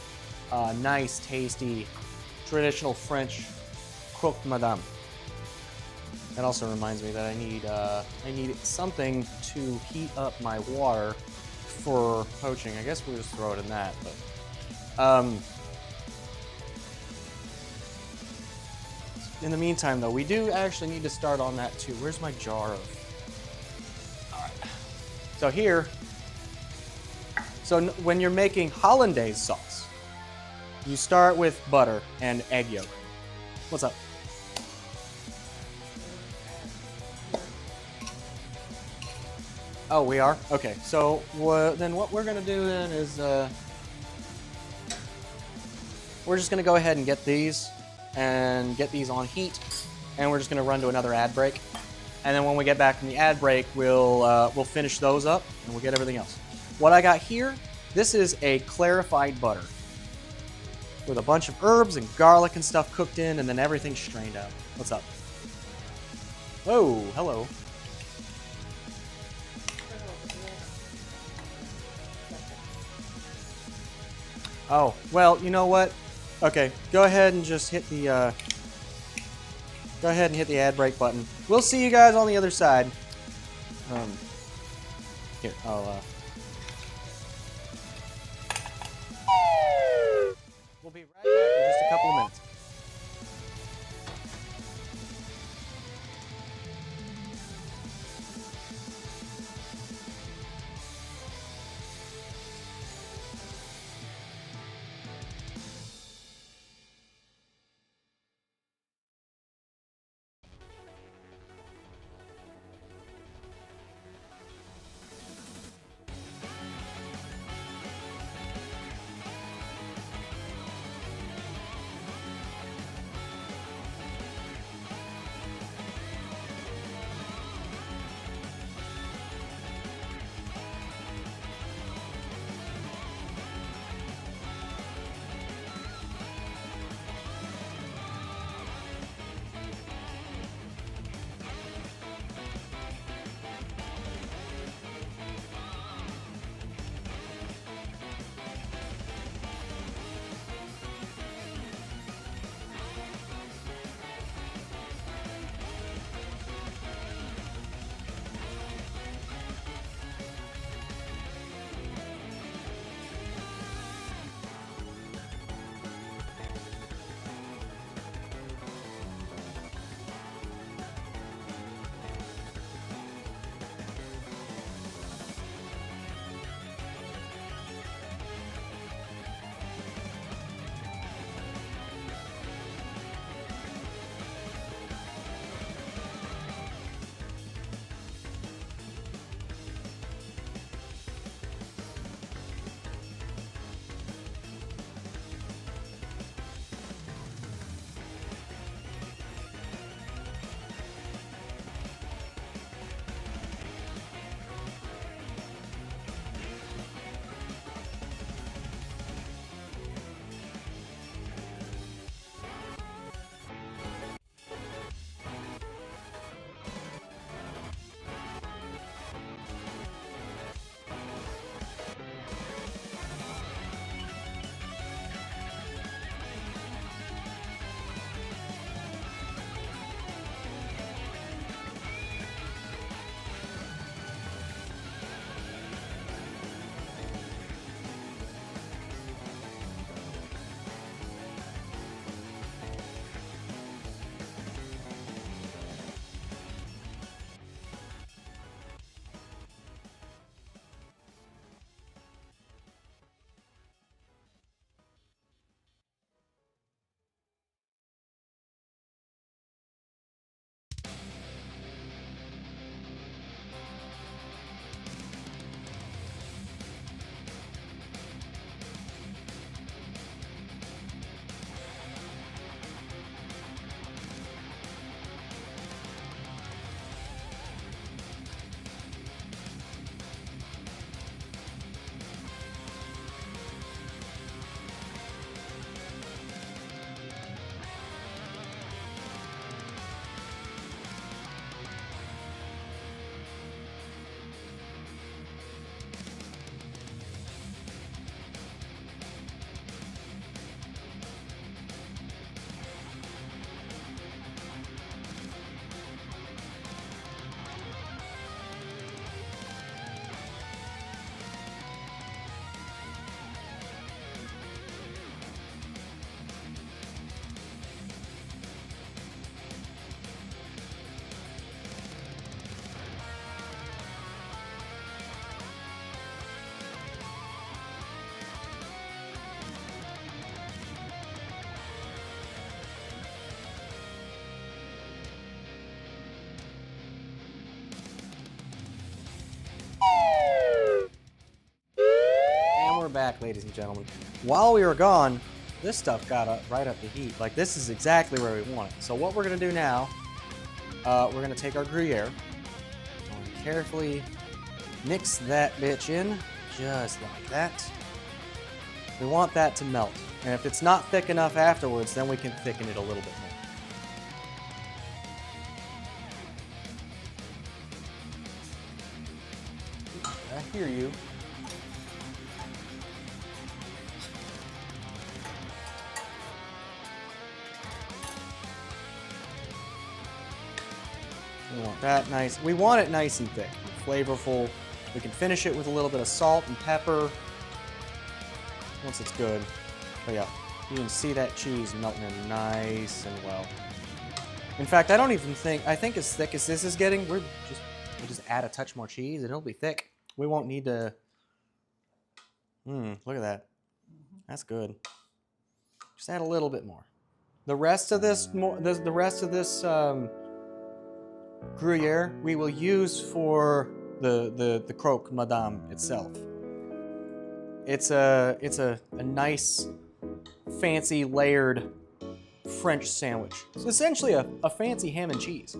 tasty, traditional French croque madame. That also reminds me that I need something to heat up my water for poaching. I guess we'll just throw it in that, but in the meantime though, we do actually need to start on that too. Where's my jar of... Alright. So here, when you're making hollandaise sauce, you start with butter and egg yolk. What's up? Oh, we are? Okay, so then what we're gonna do then is we're just gonna go ahead and get these on heat, and we're just gonna run to another ad break. And then when we get back from the ad break, we'll finish those up and we'll get everything else. What I got here, this is a clarified butter with a bunch of herbs and garlic and stuff cooked in, and then everything strained out. What's up? Oh, hello. Oh, well, you know what? Okay, go ahead and just hit the ad break button. We'll see you guys on the other side. Here, we'll be right back in just a couple of minutes. back, ladies and gentlemen. While we were gone, this stuff got right up to heat. Like, this is exactly where we want it. So what we're gonna do now, we're gonna take our Gruyere and carefully mix that bitch in, just like that. We want that to melt. And if it's not thick enough afterwards, then we can thicken it a little bit more. I hear you. We want that nice. We want it nice and thick, flavorful. We can finish it with a little bit of salt and pepper once it's good. But yeah, you can see that cheese melting in nice and well. In fact, I think as thick as this is getting, we'll just add a touch more cheese and it'll be thick. We won't need to. Look at that. That's good. Just add a little bit more. The rest of this Gruyere we will use for the croque madame itself. It's a nice, fancy layered French sandwich. It's essentially a fancy ham and cheese.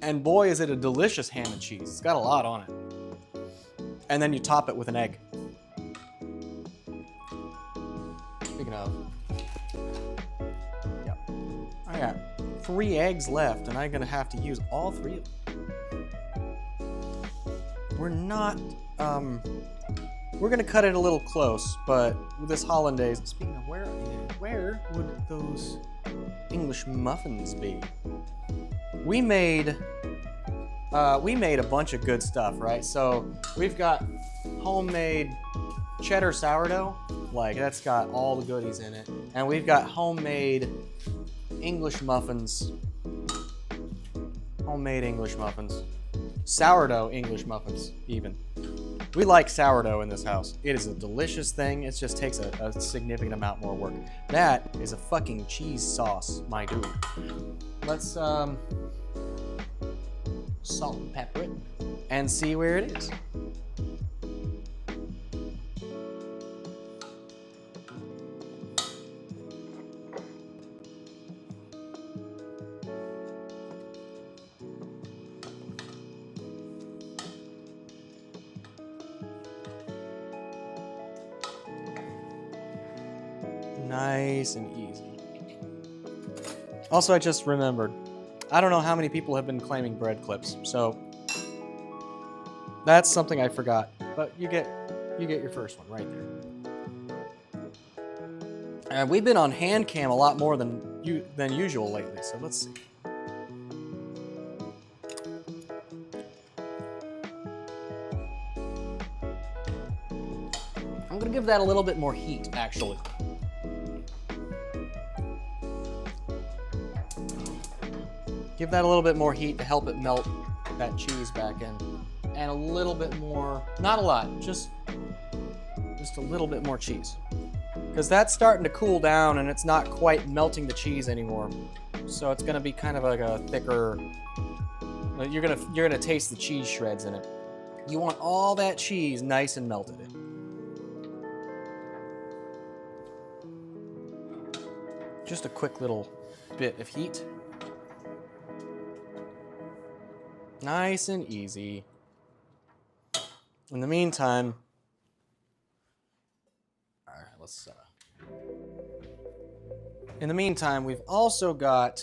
And boy, is it a delicious ham and cheese. It's got a lot on it. And then you top it with an egg. Speaking of, yeah, I got 3 eggs left, and I'm gonna have to use all 3 of them. We're not, we're gonna cut it a little close, but with this hollandaise, speaking of where would those English muffins be? We made a bunch of good stuff, right? So we've got homemade cheddar sourdough, like that's got all the goodies in it. And we've got homemade English muffins. Homemade English muffins. Sourdough English muffins, even. We like sourdough in this house. It is a delicious thing. It just takes a significant amount more work. That is a fucking cheese sauce, my dude. Let's, salt and pepper it and see where it is. Nice and easy. Also, I just remembered, I don't know how many people have been claiming bread clips, so that's something I forgot. But you get your first one right there. And we've been on hand cam a lot more than usual lately, so let's see. I'm gonna give that a little bit more heat, actually. Give that a little bit more heat to help it melt that cheese back in. And a little bit more, not a lot, just a little bit more cheese. Because that's starting to cool down and it's not quite melting the cheese anymore. So it's gonna be kind of like a thicker, you're gonna taste the cheese shreds in it. You want all that cheese nice and melted in. Just a quick little bit of heat. Nice and easy. In the meantime, all right, let's. In the meantime, we've also got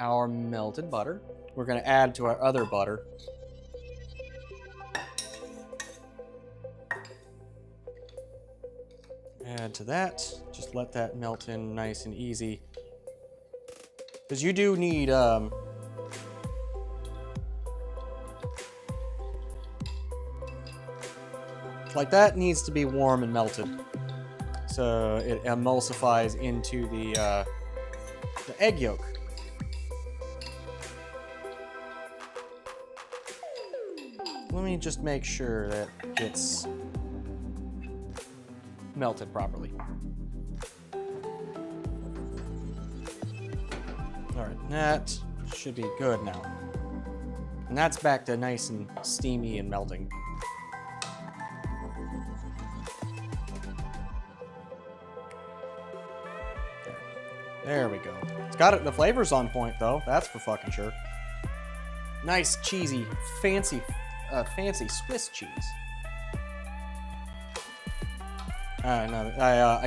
our melted butter. We're going to add to our other butter. Add to that. Just let that melt in nice and easy. Because you do need. Like that needs to be warm and melted, so it emulsifies into the egg yolk. Let me just make sure that it's melted properly. All right, that should be good now. And that's back to nice and steamy and melting. There we go. It's got it. The flavor's on point though. That's for fucking sure. Nice, cheesy, fancy Swiss cheese. No,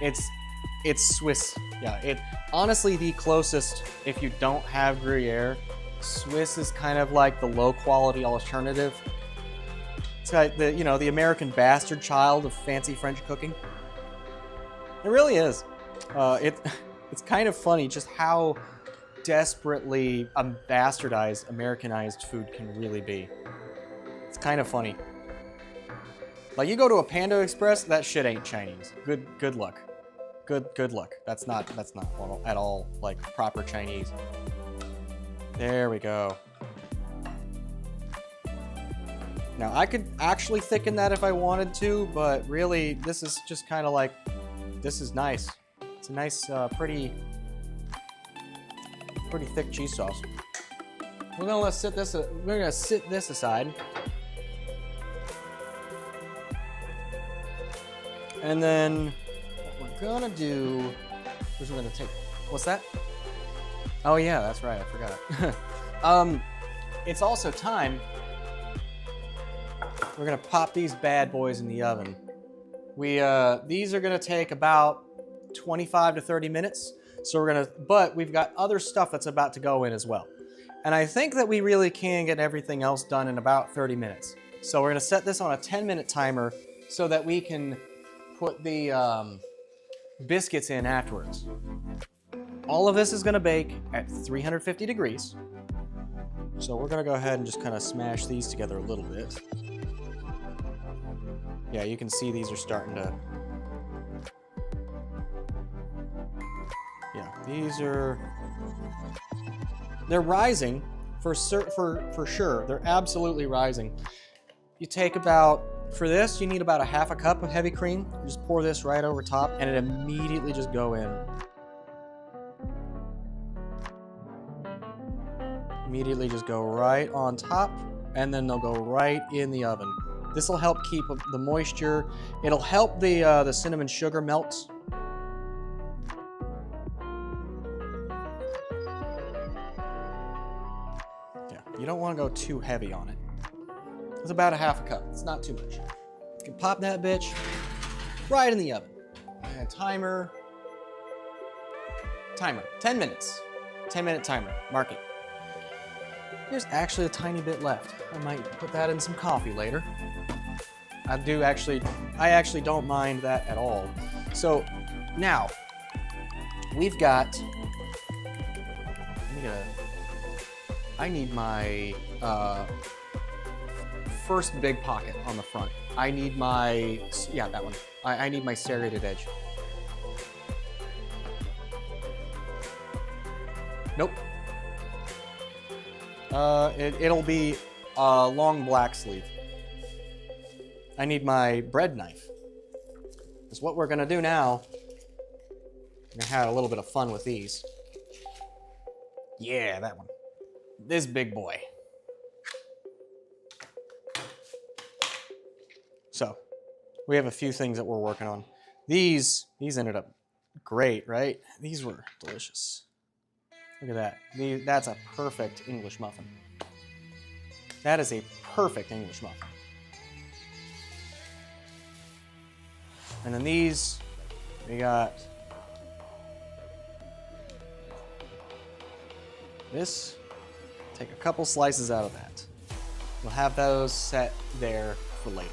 it's Swiss. Yeah, honestly the closest. If you don't have Gruyere, Swiss is kind of like the low quality alternative. It's like the American bastard child of fancy French cooking. It really is. It's kind of funny just how desperately bastardized Americanized food can really be. It's kind of funny. Like you go to a Panda Express, that shit ain't Chinese. Good luck. Good luck. That's not at all like proper Chinese. There we go. Now I could actually thicken that if I wanted to, but really this is just kind of like, this is nice. It's a nice, pretty thick cheese sauce. We're gonna sit this aside. And then what we're gonna do is we're gonna take, what's that? Oh yeah, that's right, I forgot. It's also time. We're gonna pop these bad boys in the oven. These are gonna take about 25 to 30 minutes. So but we've got other stuff that's about to go in as well. And I think that we really can get everything else done in about 30 minutes. So we're gonna set this on a 10-minute timer so that we can put the biscuits in afterwards. All of this is gonna bake at 350 degrees. So we're gonna go ahead and just kind of smash these together a little bit. Yeah, you can see these are starting to, they're rising for sure. They're absolutely rising. You take for this, you need about a half a cup of heavy cream. You just pour this right over top and it immediately just go in. Immediately just go right on top and then they'll go right in the oven. This will help keep the moisture. It'll help the cinnamon sugar melt. Yeah, you don't want to go too heavy on it. It's about a half a cup. It's not too much. You can pop that bitch right in the oven. And timer. 10 minutes. 10-minute timer. Mark it. There's actually a tiny bit left. I might put that in some coffee later. I actually don't mind that at all. So now we've got, I need my first big pocket on the front. I need my, that one. I need my serrated edge. Nope. It'll be a long black sleeve. I need my bread knife. Because what we're gonna do now, we're gonna have a little bit of fun with these. Yeah, that one. This big boy. So, we have a few things that we're working on. These ended up great, right? These were delicious. Look at that. That's a perfect English muffin. That is a perfect English muffin. And then these, we got this. Take a couple slices out of that. We'll have those set there for later.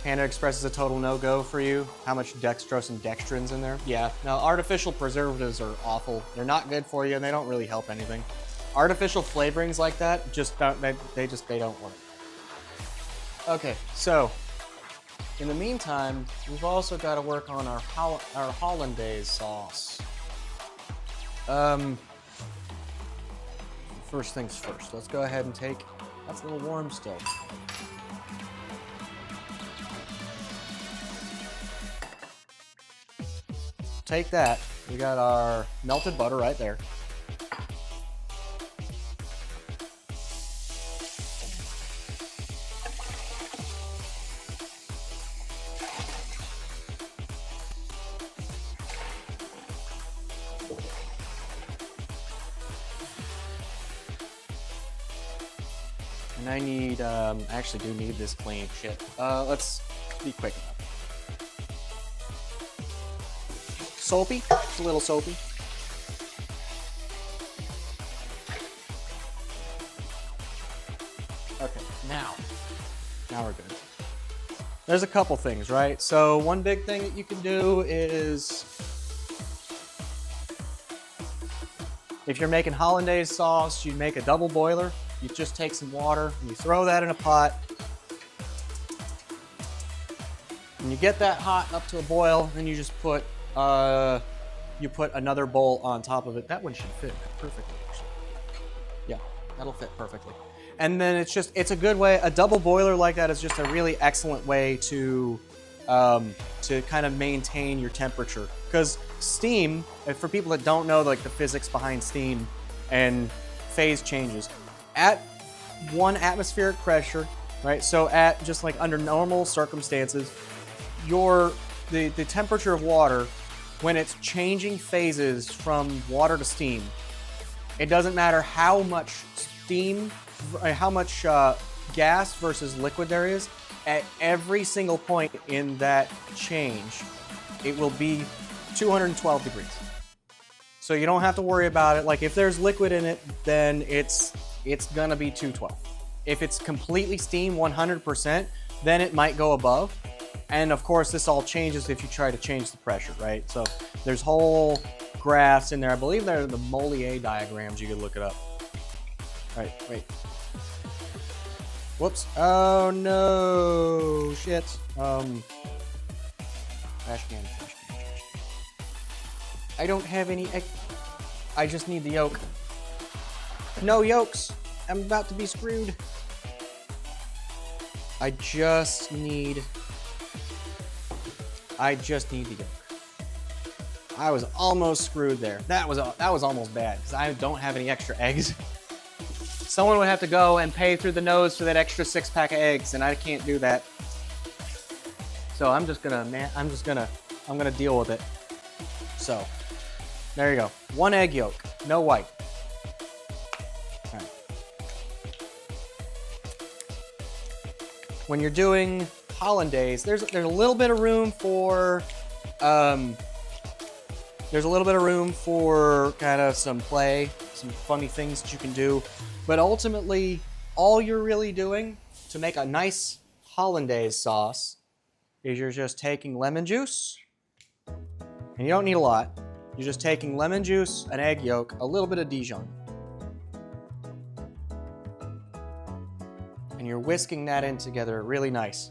Panda Express is a total no-go for you. How much dextrose and dextrin's in there? Yeah, no, artificial preservatives are awful. They're not good for you and they don't really help anything. Artificial flavorings like that just don't, they don't work. Okay, so in the meantime, we've also got to work on our hollandaise sauce. First things first, let's go ahead and take, that's a little warm still. Take that, we got our melted butter right there. And I need, I actually do need this clean shit. Let's be quick about it. Soapy, it's a little soapy. Okay, now we're good. There's a couple things, right? So one big thing that you can do is, if you're making hollandaise sauce, you make a double boiler. You just take some water and you throw that in a pot. And you get that hot up to a boil, and you just put another bowl on top of it. That one should fit perfectly, actually. Yeah, that'll fit perfectly. And then it's a good way, a double boiler like that is just a really excellent way to kind of maintain your temperature. Because steam, for people that don't know like the physics behind steam and phase changes, at 1 atmospheric pressure, right? So at just like under normal circumstances, the temperature of water, when it's changing phases from water to steam, it doesn't matter how much steam, how much gas versus liquid there is, at every single point in that change, it will be 212 degrees. So you don't have to worry about it. Like if there's liquid in it, then it's gonna be 212. If it's completely steam 100%, then it might go above. And of course, this all changes if you try to change the pressure, right? So there's whole graphs in there. I believe they're the Mollier diagrams. You could look it up. All right, wait. Whoops. Oh no, shit. Trash can. I don't have any egg. I just need the yolk. No yolks. I'm about to be screwed. I just need the yolk. I was almost screwed there. That was almost bad because I don't have any extra eggs. Someone would have to go and pay through the nose for that extra 6-pack of eggs, and I can't do that. So I'm gonna deal with it. So there you go. 1 egg yolk, no white. All right. When you're doing hollandaise, there's a little bit of room for kind of some play, some funny things that you can do. But ultimately, all you're really doing to make a nice hollandaise sauce is you're just taking lemon juice, and you don't need a lot. You're just taking lemon juice, an egg yolk, a little bit of Dijon. And you're whisking that in together really nice.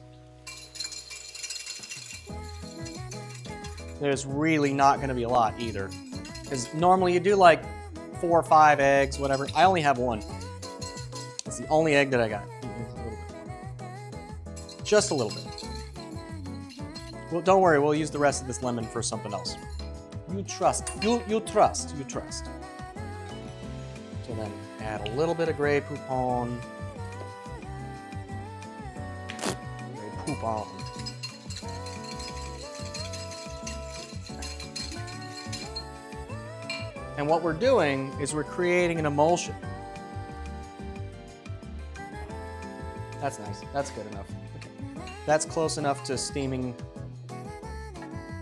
There's really not gonna be a lot either. Because normally you do like 4 or 5 eggs, whatever. I only have 1. It's the only egg that I got. Just a little bit. Well, don't worry, we'll use the rest of this lemon for something else. You trust. You trust. So then add a little bit of Grey Poupon. Grey Poupon. And what we're doing is we're creating an emulsion. That's nice. That's good enough. Okay. That's close enough to steaming.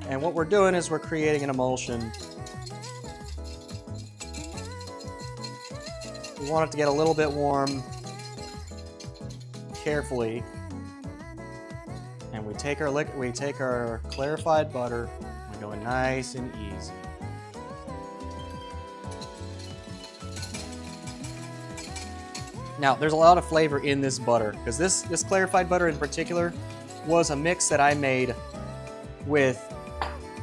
And what we're doing is we're creating an emulsion. We want it to get a little bit warm carefully. And we take our clarified butter, we're going nice and easy. Now, there's a lot of flavor in this butter, because this clarified butter in particular was a mix that I made with,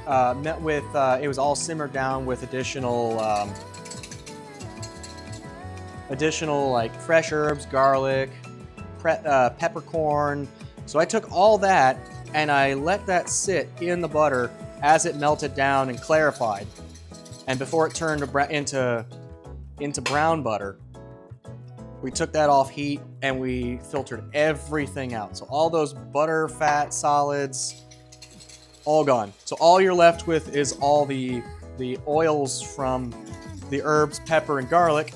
it was all simmered down with additional like fresh herbs, garlic, peppercorn. So I took all that and I let that sit in the butter as it melted down and clarified. And before it turned into brown butter, we took that off heat and we filtered everything out. So all those butter, fat, solids, all gone. So all you're left with is all the oils from the herbs, pepper, and garlic,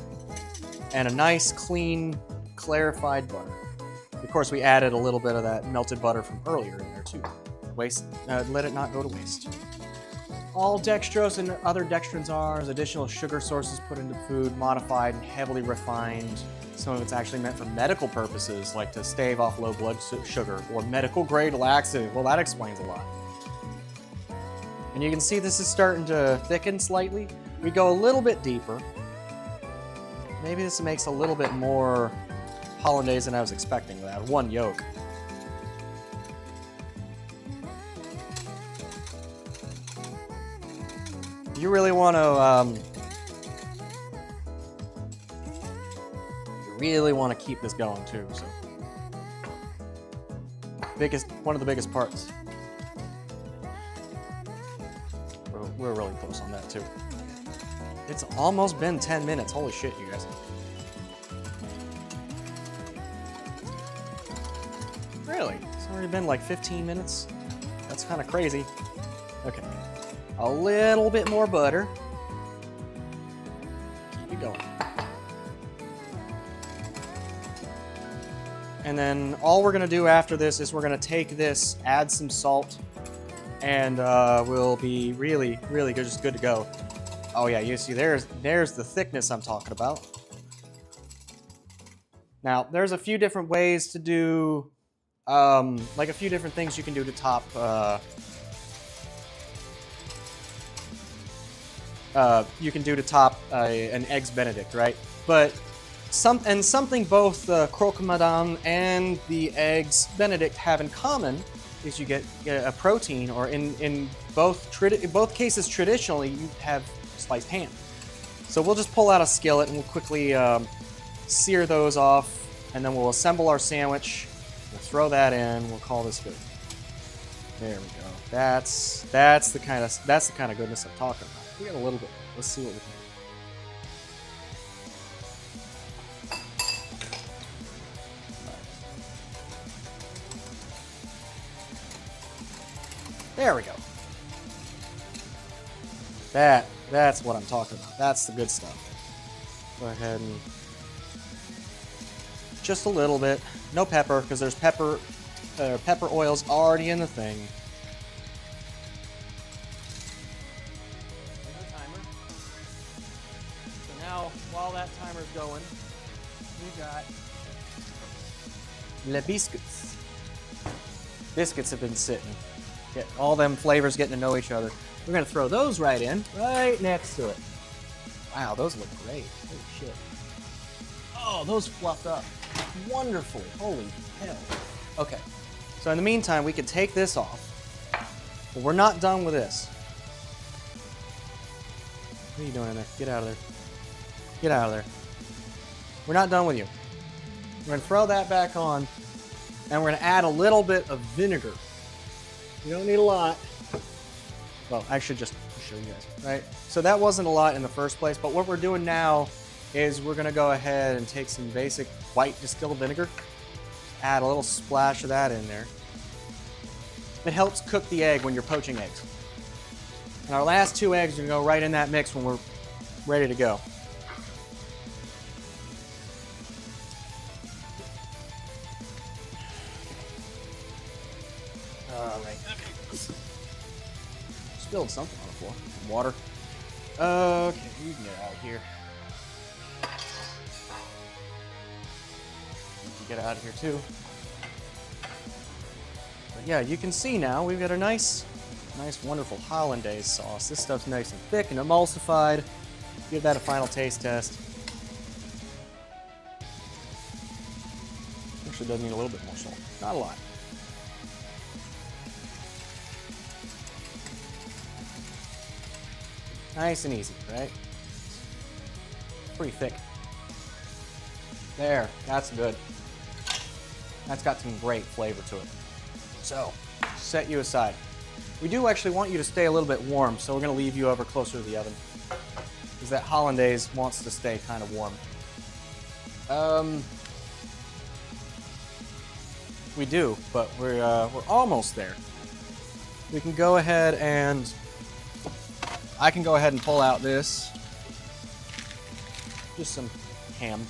and a nice clean clarified butter. Of course, we added a little bit of that melted butter from earlier in there too. Let it not go to waste. All dextrose and other dextrins are additional sugar sources put into food, modified and heavily refined. Some of it's actually meant for medical purposes, like to stave off low blood sugar or medical grade laxative. Well, that explains a lot. And you can see this is starting to thicken slightly. We go a little bit deeper. Maybe this makes a little bit more hollandaise than I was expecting with that one yolk. You really want to keep this going too. So, one of the biggest parts. We're really close on that too. It's almost been 10 minutes. Holy shit, you guys. Really? It's already been like 15 minutes? That's kind of crazy. Okay. A little bit more butter. Keep it going. And then all we're gonna do after this is we're gonna take this, add some salt, and we'll be really, really good, just good to go. Oh yeah, you see there's the thickness I'm talking about. Now, there's a few different ways to do, like a few different things you can do to top an Eggs Benedict, right? But something both the croque madame and the Eggs Benedict have in common is you get a protein, or in both cases traditionally you have sliced ham. So we'll just pull out a skillet and we'll quickly sear those off, and then we'll assemble our sandwich. We'll throw that in. We'll call this good. There we go. That's the kind of goodness I'm talking about. We got a little bit. Let's see what we can do. There we go. That's what I'm talking about. That's the good stuff. Go ahead and just a little bit. No pepper, because there's pepper oils already in the thing. While that timer's going, we got le biscuits. Biscuits have been sitting. Get all them flavors getting to know each other. We're gonna throw those right in, right next to it. Wow, those look great. Holy shit. Oh, those fluffed up. Wonderful. Holy hell. Okay. So in the meantime, we can take this off. But we're not done with this. What are you doing in there? Get out of there. Get out of there. We're not done with you. We're going to throw that back on, and we're going to add a little bit of vinegar. You don't need a lot. Well, I should just show you guys, right? So that wasn't a lot in the first place, but what we're doing now is we're going to go ahead and take some basic white distilled vinegar, add a little splash of that in there. It helps cook the egg when you're poaching eggs. And our last 2 eggs are going to go right in that mix when we're ready to go. Alright. Spilled something on the floor. Water. Okay, you can get out of here. You can get out of here too. But yeah, you can see now we've got a nice, wonderful hollandaise sauce. This stuff's nice and thick and emulsified. Give that a final taste test. Actually does need a little bit more salt. Not a lot. Nice and easy, right? Pretty thick. There, that's good. That's got some great flavor to it. So, set you aside. We do actually want you to stay a little bit warm, so we're going to leave you over closer to the oven, because that hollandaise wants to stay kind of warm. We do, but we're almost there. We can go ahead and I can go ahead and pull out this, just some ham.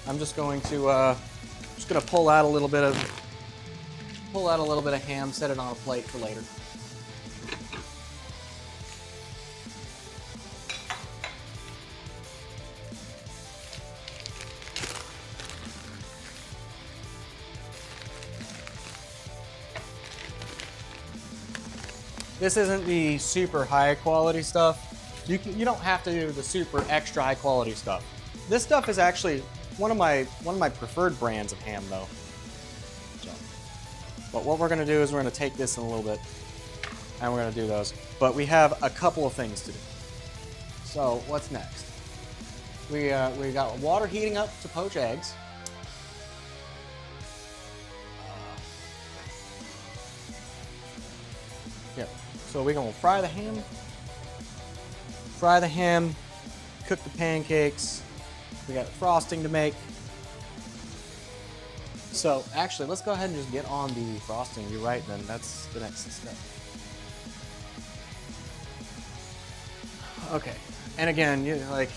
I'm just going to just gonna pull out a little bit of ham, set it on a plate for later. This isn't the super high quality stuff. You don't have to do the super extra high quality stuff. This stuff is actually one of my preferred brands of ham though. So, but what we're gonna do is we're gonna take this in a little bit and we're gonna do those. But we have a couple of things to do. So what's next? We got water heating up to poach eggs. Yep. So we're gonna fry the ham. Cook the pancakes. We got frosting to make. So actually, let's go ahead and just get on the frosting. You're right, then that's the next step. Okay, and again, you like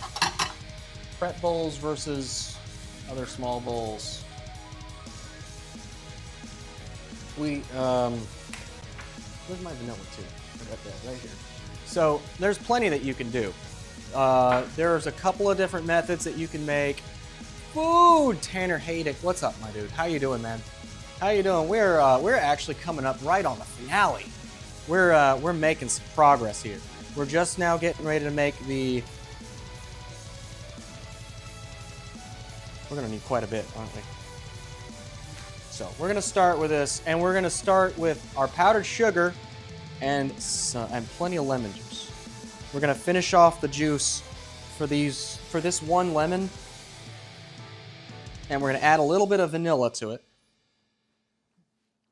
prep bowls versus other small bowls. Where's my vanilla too? I got that right here. So there's plenty that you can do. There's a couple of different methods that you can make. Food, Tanner Haydick. What's up, my dude? How you doing, man? How you doing? We're actually coming up right on the finale. We're making some progress here. We're just now getting ready to make the. We're gonna need quite a bit, aren't we? So we're gonna start with this, and we're gonna start with our powdered sugar and plenty of lemon juice. We're gonna finish off the juice for this one lemon, and we're gonna add a little bit of vanilla to it.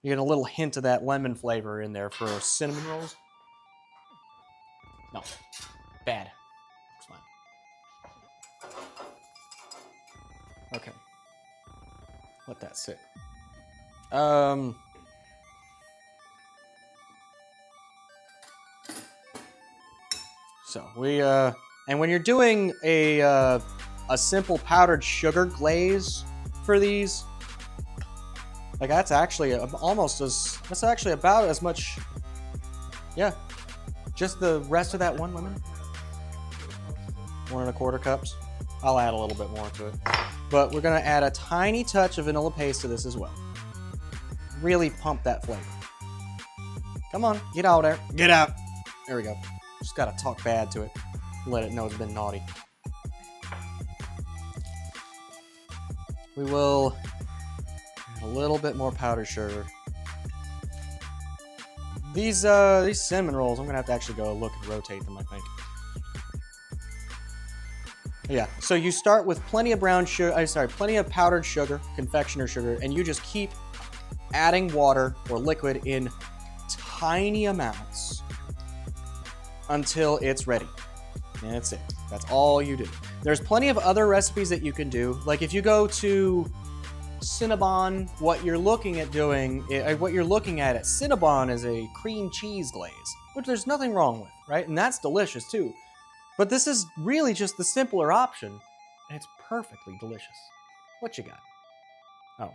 You get a little hint of that lemon flavor in there for cinnamon rolls. No, bad. It's fine. Okay, let that sit. So and when you're doing a simple powdered sugar glaze for these, like that's actually that's actually about as much, yeah, just the rest of that one lemon. 1 1/4 cups. I'll add a little bit more to it. But we're gonna add a tiny touch of vanilla paste to this as well. Really pump that flavor. Come on, get out there. Get out. There we go. Just gotta talk bad to it. Let it know it's been naughty. We will add a little bit more powdered sugar. These cinnamon rolls, I'm gonna have to actually go look and rotate them, I think. Yeah, so you start with plenty of plenty of powdered sugar, confectioner sugar, and you just keep adding water or liquid in tiny amounts until it's ready. And that's it. That's all you do. There's plenty of other recipes that you can do. Like if you go to Cinnabon, what you're looking at at Cinnabon is a cream cheese glaze, which there's nothing wrong with, right? And that's delicious too. But this is really just the simpler option, and it's perfectly delicious. What you got? Oh,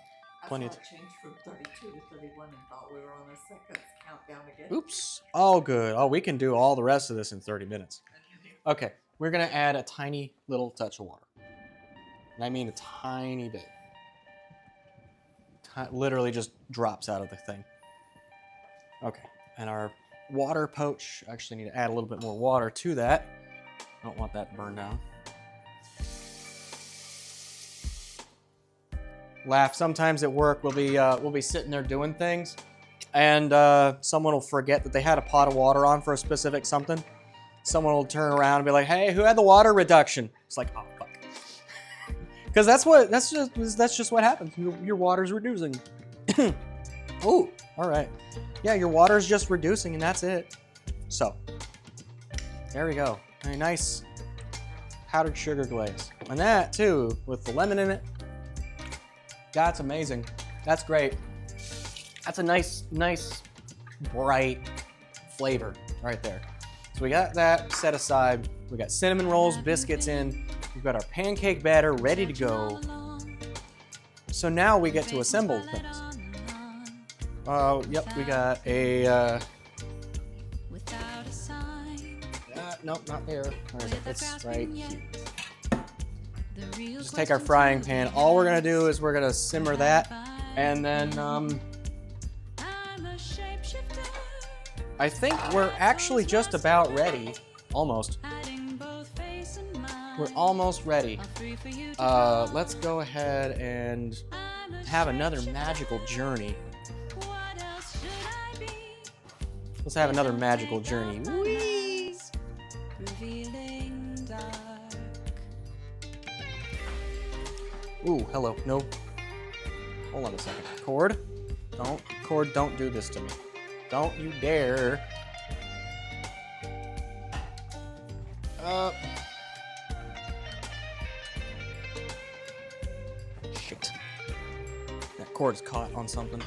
plenty of. I changed from 32 to 31 and thought we were on a second countdown again. Oops. Oh, good. Oh, we can do all the rest of this in 30 minutes. Okay, we're gonna add a tiny little touch of water. And I mean a tiny bit. Literally just drops out of the thing. Okay, and our water poach, actually need to add a little bit more water to that. Don't want that to burn down. Laugh. Sometimes at work we'll be sitting there doing things, and someone will forget that they had a pot of water on for a specific something. Someone will turn around and be like, "Hey, who had the water reduction?" It's like, "Oh fuck," because that's just what happens. Your water's reducing. Oh, all right. Yeah, your water's just reducing, and that's it. So there we go. A nice powdered sugar glaze. And that too, with the lemon in it. That's amazing. That's great. That's a nice, bright flavor right there. So we got that set aside. We got cinnamon rolls, biscuits in. We've got our pancake batter ready to go. So now we get to assemble things. Oh, yep, we got a, nope, not there. Where is it? It's right here. Just take our frying pan. All we're gonna do is we're gonna simmer that, and then, I think we're actually just about ready. Almost. We're almost ready. Let's go ahead and have another magical journey. Let's have another magical journey. Whee! Ooh, hello. No. Hold on a second. Cord, don't do this to me. Don't you dare. Shit. That cord's caught on something.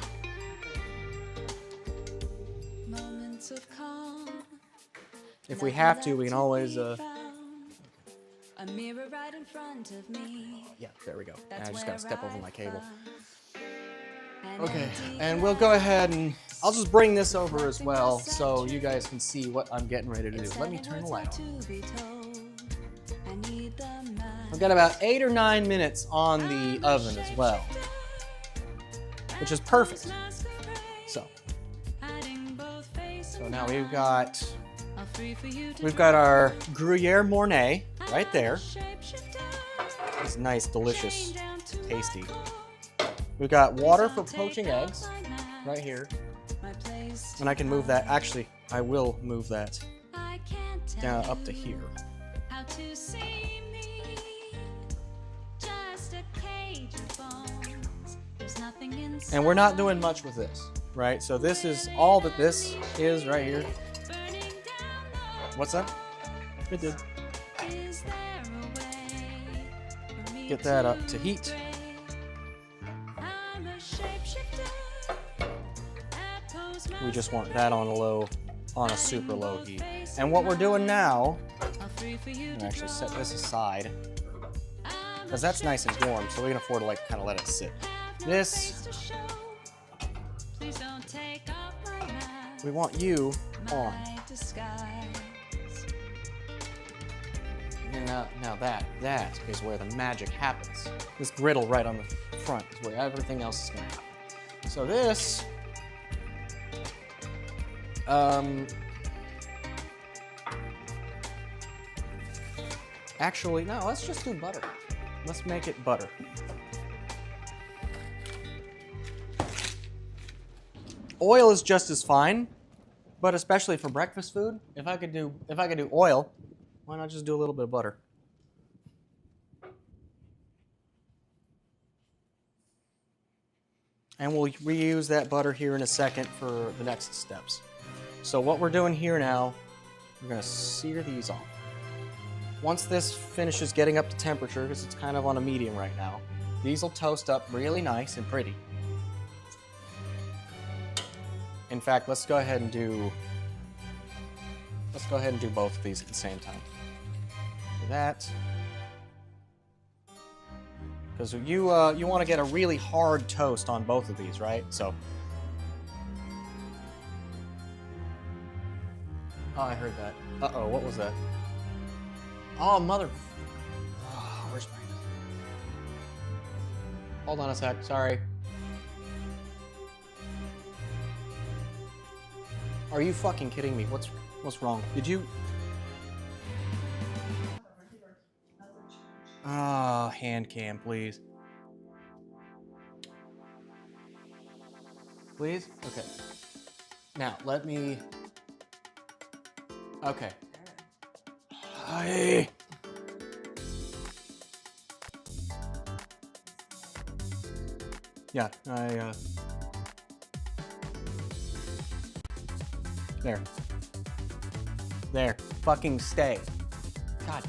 If we have to, we can always, A mirror right in front of me. yeah, there we go. That's I just gotta where step over I my cable. An Okay, empty and we'll go ahead and I'll just bring this over as well so you guys can see what I'm getting ready to do. Let me turn the light on. We've got about 8 or 9 minutes on the oven as well, which is perfect. So now we've got our Gruyere Mornay right there. It's nice, delicious, tasty. We've got water for poaching eggs right here. And I can move that. Actually, I will move that down up to here. And we're not doing much with this, right? So this is all that this is right here. What's that? It did. Get that up to heat. We just want that on a super low heat. And what we're doing now, I'm gonna actually set this aside because that's nice and warm, so we can afford to like kind of let it sit. This, we want you on. And now that is where the magic happens. This griddle right on the front is where everything else is gonna happen. So this, actually, no, let's just do butter. Let's make it butter. Oil is just as fine, but especially for breakfast food, if I could do oil, why not just do a little bit of butter? And we'll reuse that butter here in a second for the next steps. So what we're doing here now, we're gonna sear these off. Once this finishes getting up to temperature, because it's kind of on a medium right now, these will toast up really nice and pretty. In fact, let's go ahead and do both of these at the same time. Do that. Because you want to get a really hard toast on both of these, right? So. Oh, I heard that. Uh-oh, what was that? Oh, mother. Oh, where's my... Hold on a sec, sorry. Are you fucking kidding me? What's wrong? Did you... Ah, hand cam, please. Please? Okay. Now, let me... Okay. Hi. Yeah, There. There. Fucking stay. God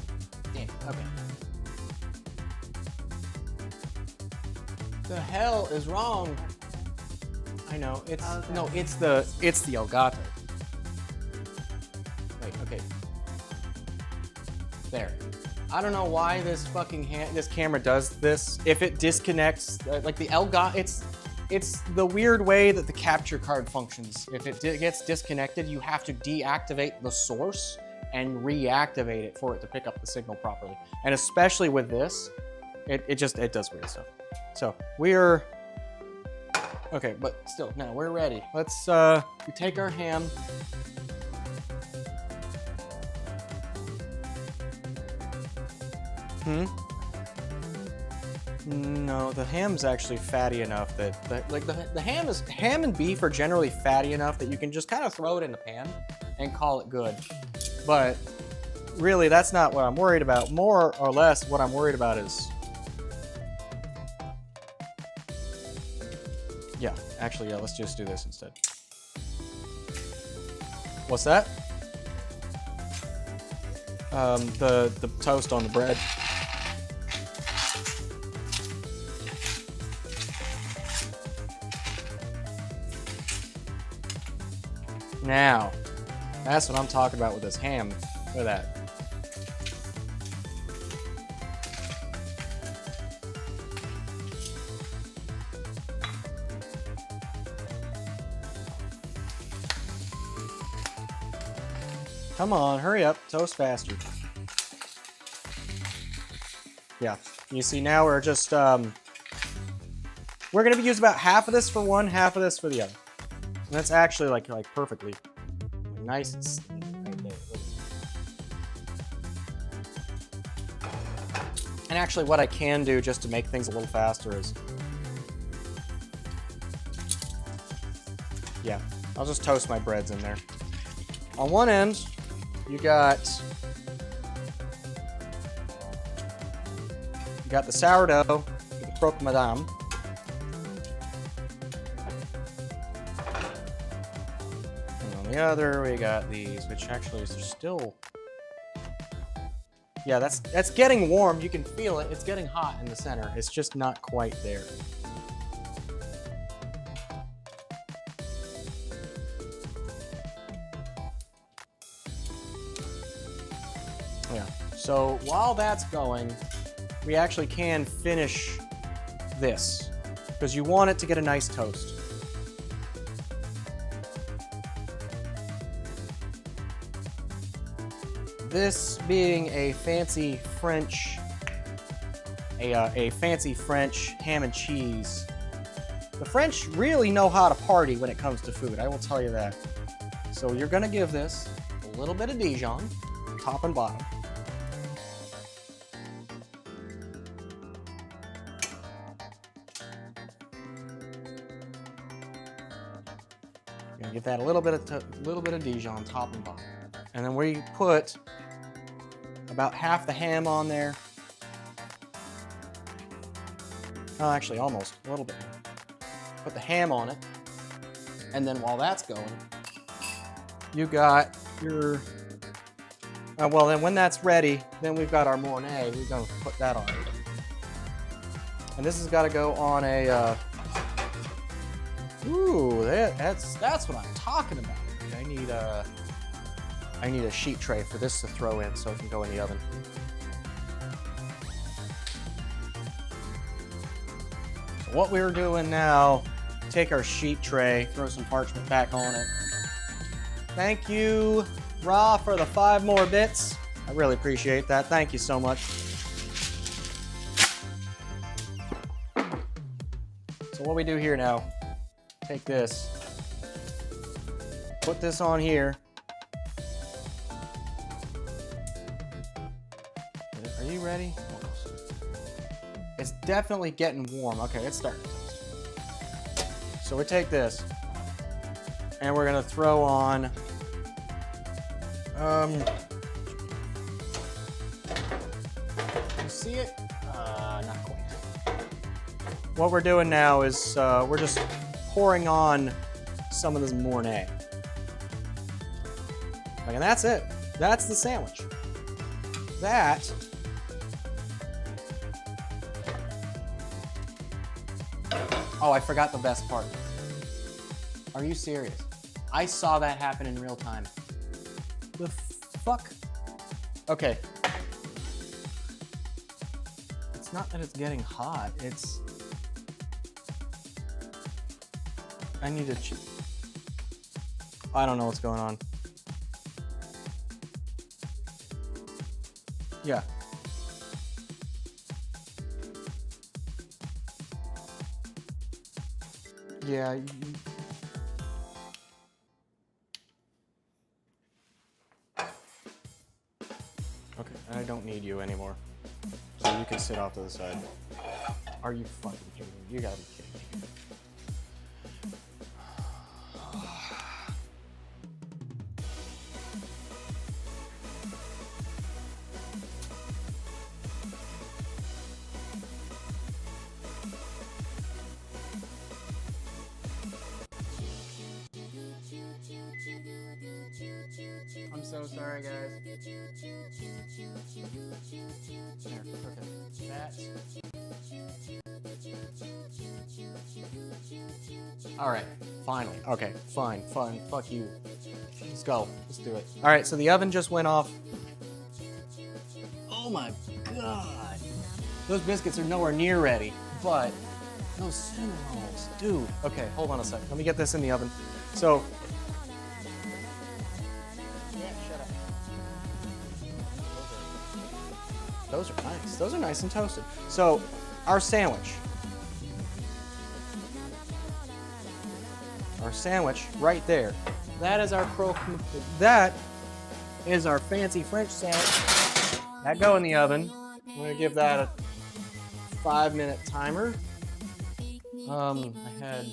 damn. Okay. The hell is wrong? I know. It's Okay. no. It's the Elgato. Wait. Okay. There. I don't know why this fucking this camera does this. If it disconnects, like the Elgato, it's the weird way that the capture card functions. If it gets disconnected, you have to deactivate the source and reactivate it for it to pick up the signal properly. And especially with this, it does weird stuff. So we're okay, but still, now we're ready. Let's we take our ham. No, the ham's actually fatty enough that the ham and beef are generally fatty enough that you can just kind of throw it in the pan and call it good. But really, that's not what I'm worried about. More or less, what I'm worried about is, yeah, actually, yeah, let's just do this instead. What's that? The toast on the bread. Now, that's what I'm talking about with this ham. Look at that. Come on, hurry up, toast faster. Yeah, you see now we're just, we're gonna use about half of this for one, half of this for the other. And that's actually like perfectly nice and steamy right there. And actually what I can do just to make things a little faster is, yeah, I'll just toast my breads in there. On one end, you got the sourdough with the croque madame. The other, we got these, which actually is still, yeah, that's getting warm. You can feel it. It's getting hot in the center. It's just not quite there. Yeah. So while that's going, we actually can finish this because you want it to get a nice toast. This being a fancy French, a fancy French ham and cheese. The French really know how to party when it comes to food, I will tell you that. So you're gonna give this a little bit of Dijon, top and bottom. You're gonna give that a little bit of Dijon, top and bottom. And then we put about half the ham on there. Oh, actually, almost a little bit more. Put the ham on it. And then while that's going, you got your, well, then when that's ready, then we've got our Mornay. We're gonna put that on. And this has got to go on a, ooh, that's what I'm talking about. I need a sheet tray for this to throw in so it can go in the oven. So what we're doing now, take our sheet tray, throw some parchment back on it. Thank you, Ra, for the 5 more bits. I really appreciate that. Thank you so much. So what we do here now, take this, put this on here. Are you ready? Almost. It's definitely getting warm. Okay, it's starting to toast. So we take this, and we're gonna throw on, you see it? Not quite. What we're doing now is we're just pouring on some of this Mornay. Like, and that's it. That's the sandwich. That oh, I forgot the best part. Are you serious? I saw that happen in real time. The fuck? Okay. It's not that it's getting hot. It's... I need to... I don't know what's going on. Yeah. Yeah. Okay, I don't need you anymore. So you can sit off to the side. Are you fucking kidding me? You gotta be kidding me. I'm so sorry, guys. There, okay. Alright, finally. Okay, fine, fuck you. Let's go. Let's do it. Alright, so the oven just went off. Oh my god. Those biscuits are nowhere near ready, but those cinnamon rolls, dude. Okay, hold on a second. Let me get this in the oven. So, those are nice. Those are nice and toasted. So, our sandwich. Our sandwich right there. That is our that is our fancy French sandwich. That go in the oven. I'm gonna give that a 5-minute timer. I had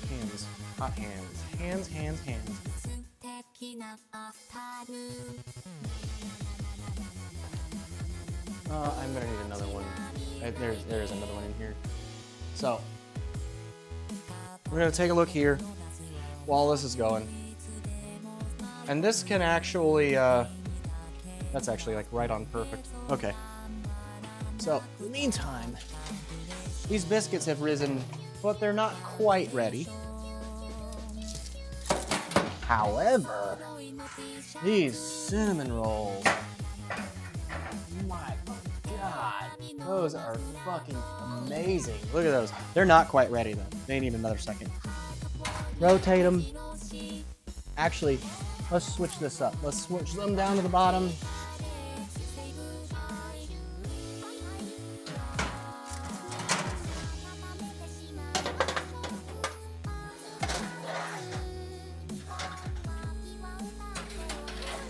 hands, hot hands, hands. I'm gonna need another one. There's another one in here. So, we're gonna take a look here while this is going. And this can actually, that's actually like right on perfect. Okay. So, in the meantime, these biscuits have risen, but they're not quite ready. However, these cinnamon rolls, my God, those are fucking amazing. Look at those. They're not quite ready though. They need another second. Rotate them. Actually, let's switch this up. Let's switch them down to the bottom.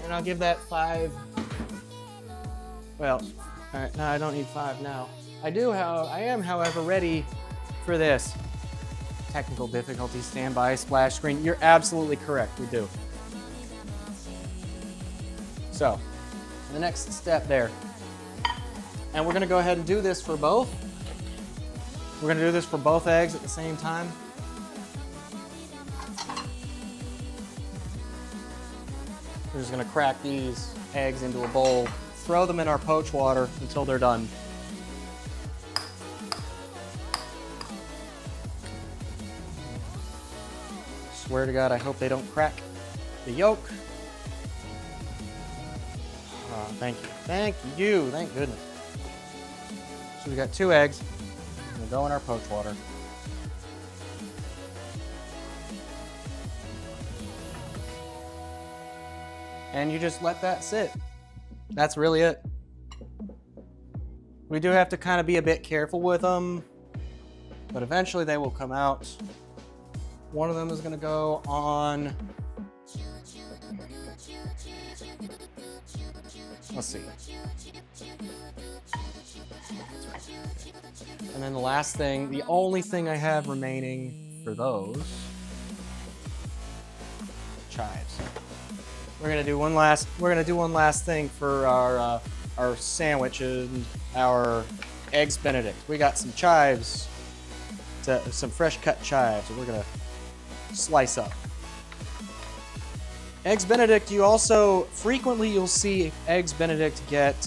And I'll give that 5. Well, all right, no, I don't need 5 now. I am, however, ready for this. Technical difficulty, standby, splash screen. You're absolutely correct, we do. So, the next step there. And we're gonna go ahead and do this for both. We're gonna do this for both eggs at the same time. We're just gonna crack these eggs into a bowl, throw them in our poach water until they're done. Swear to God, I hope they don't crack the yolk. Thank you. Thank you. Thank goodness. So we got 2 eggs. We'll go in our poach water. And you just let that sit. That's really it. We do have to kind of be a bit careful with them, but eventually they will come out. One of them is gonna go on, let's see. And then the last thing, the only thing I have remaining for those, chives. We're gonna do one last thing for our sandwich and our eggs Benedict. We got some chives, some fresh cut chives that we're gonna slice up. Eggs Benedict, you'll see eggs Benedict get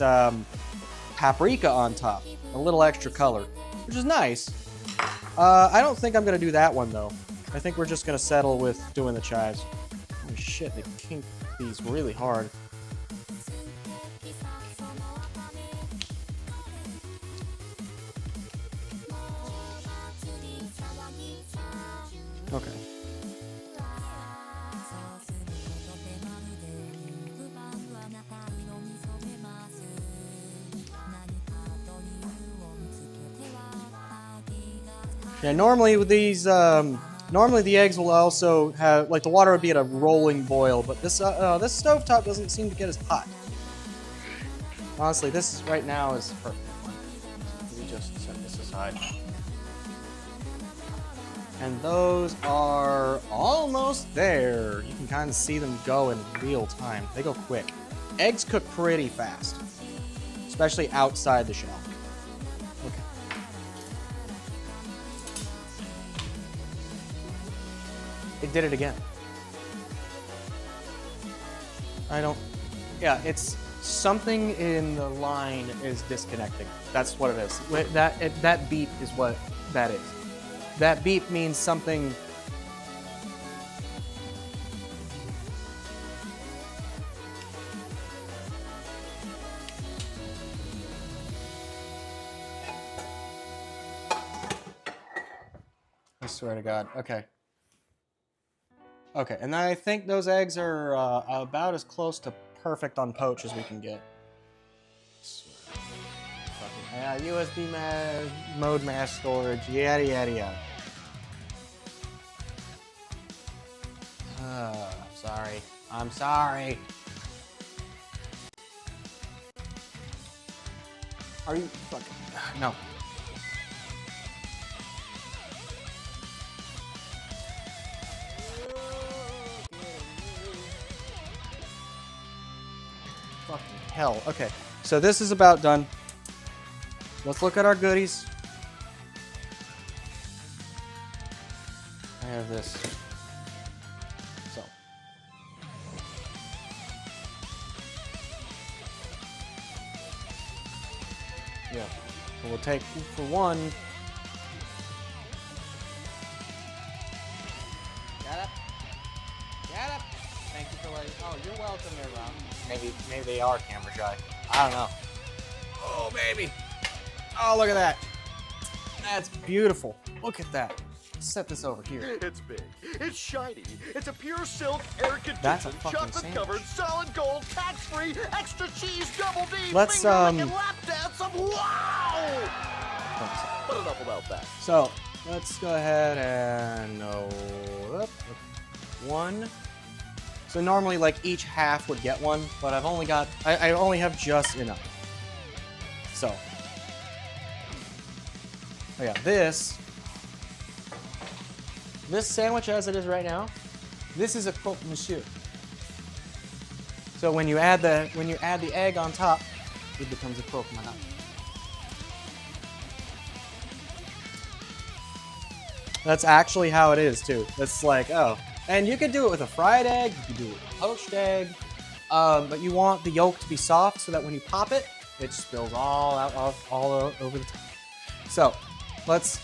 paprika on top, a little extra color, which is nice. I don't think I'm gonna do that one though. I think we're just gonna settle with doing the chives. Oh shit, they kinked these really hard. Okay. Yeah, normally with these, normally the eggs will also have, like the water would be at a rolling boil, but this this stovetop doesn't seem to get as hot. Honestly, this right now is perfect. Let me just set this aside. And those are almost there. You can kind of see them go in real time. They go quick. Eggs cook pretty fast, especially outside the shell. Okay. It did it again. I don't... Yeah, it's... Something in the line is disconnecting. That's what it is. That beep is what that is. That beep means something... I swear to God. Okay. Okay, and I think those eggs are about as close to perfect on poach as we can get. Yeah, USB mode mass storage, yada yada yada. I'm sorry. I'm sorry. Are you fucking... No. Fucking hell. Okay, so this is about done. Let's look at our goodies. I have this. So. Yeah. So we'll take for one. Get up. Get up. Thank you for letting. Oh, you're welcome, everyone. Maybe they are camera shy. I don't know. Oh, baby. Oh, look at that. That's beautiful. Look at that. Set this over here. It's big. It's shiny. It's a pure silk, air-conditioned, That's a fucking chocolate-covered, solid gold, tax-free, extra cheese, double D, Let's, finger-licking lap dance of wow! But enough about that. So, let's go ahead and one. So normally, like, each half would get one, but I've only got, I only have just enough. So, oh yeah, this sandwich as it is right now, this is a croque monsieur. So when you add the egg on top, it becomes a croque madame. That's actually how it is too. It's like, oh, and you could do it with a fried egg, you could do it with a poached egg, but you want the yolk to be soft so that when you pop it, it spills all out, all over the top. So, let's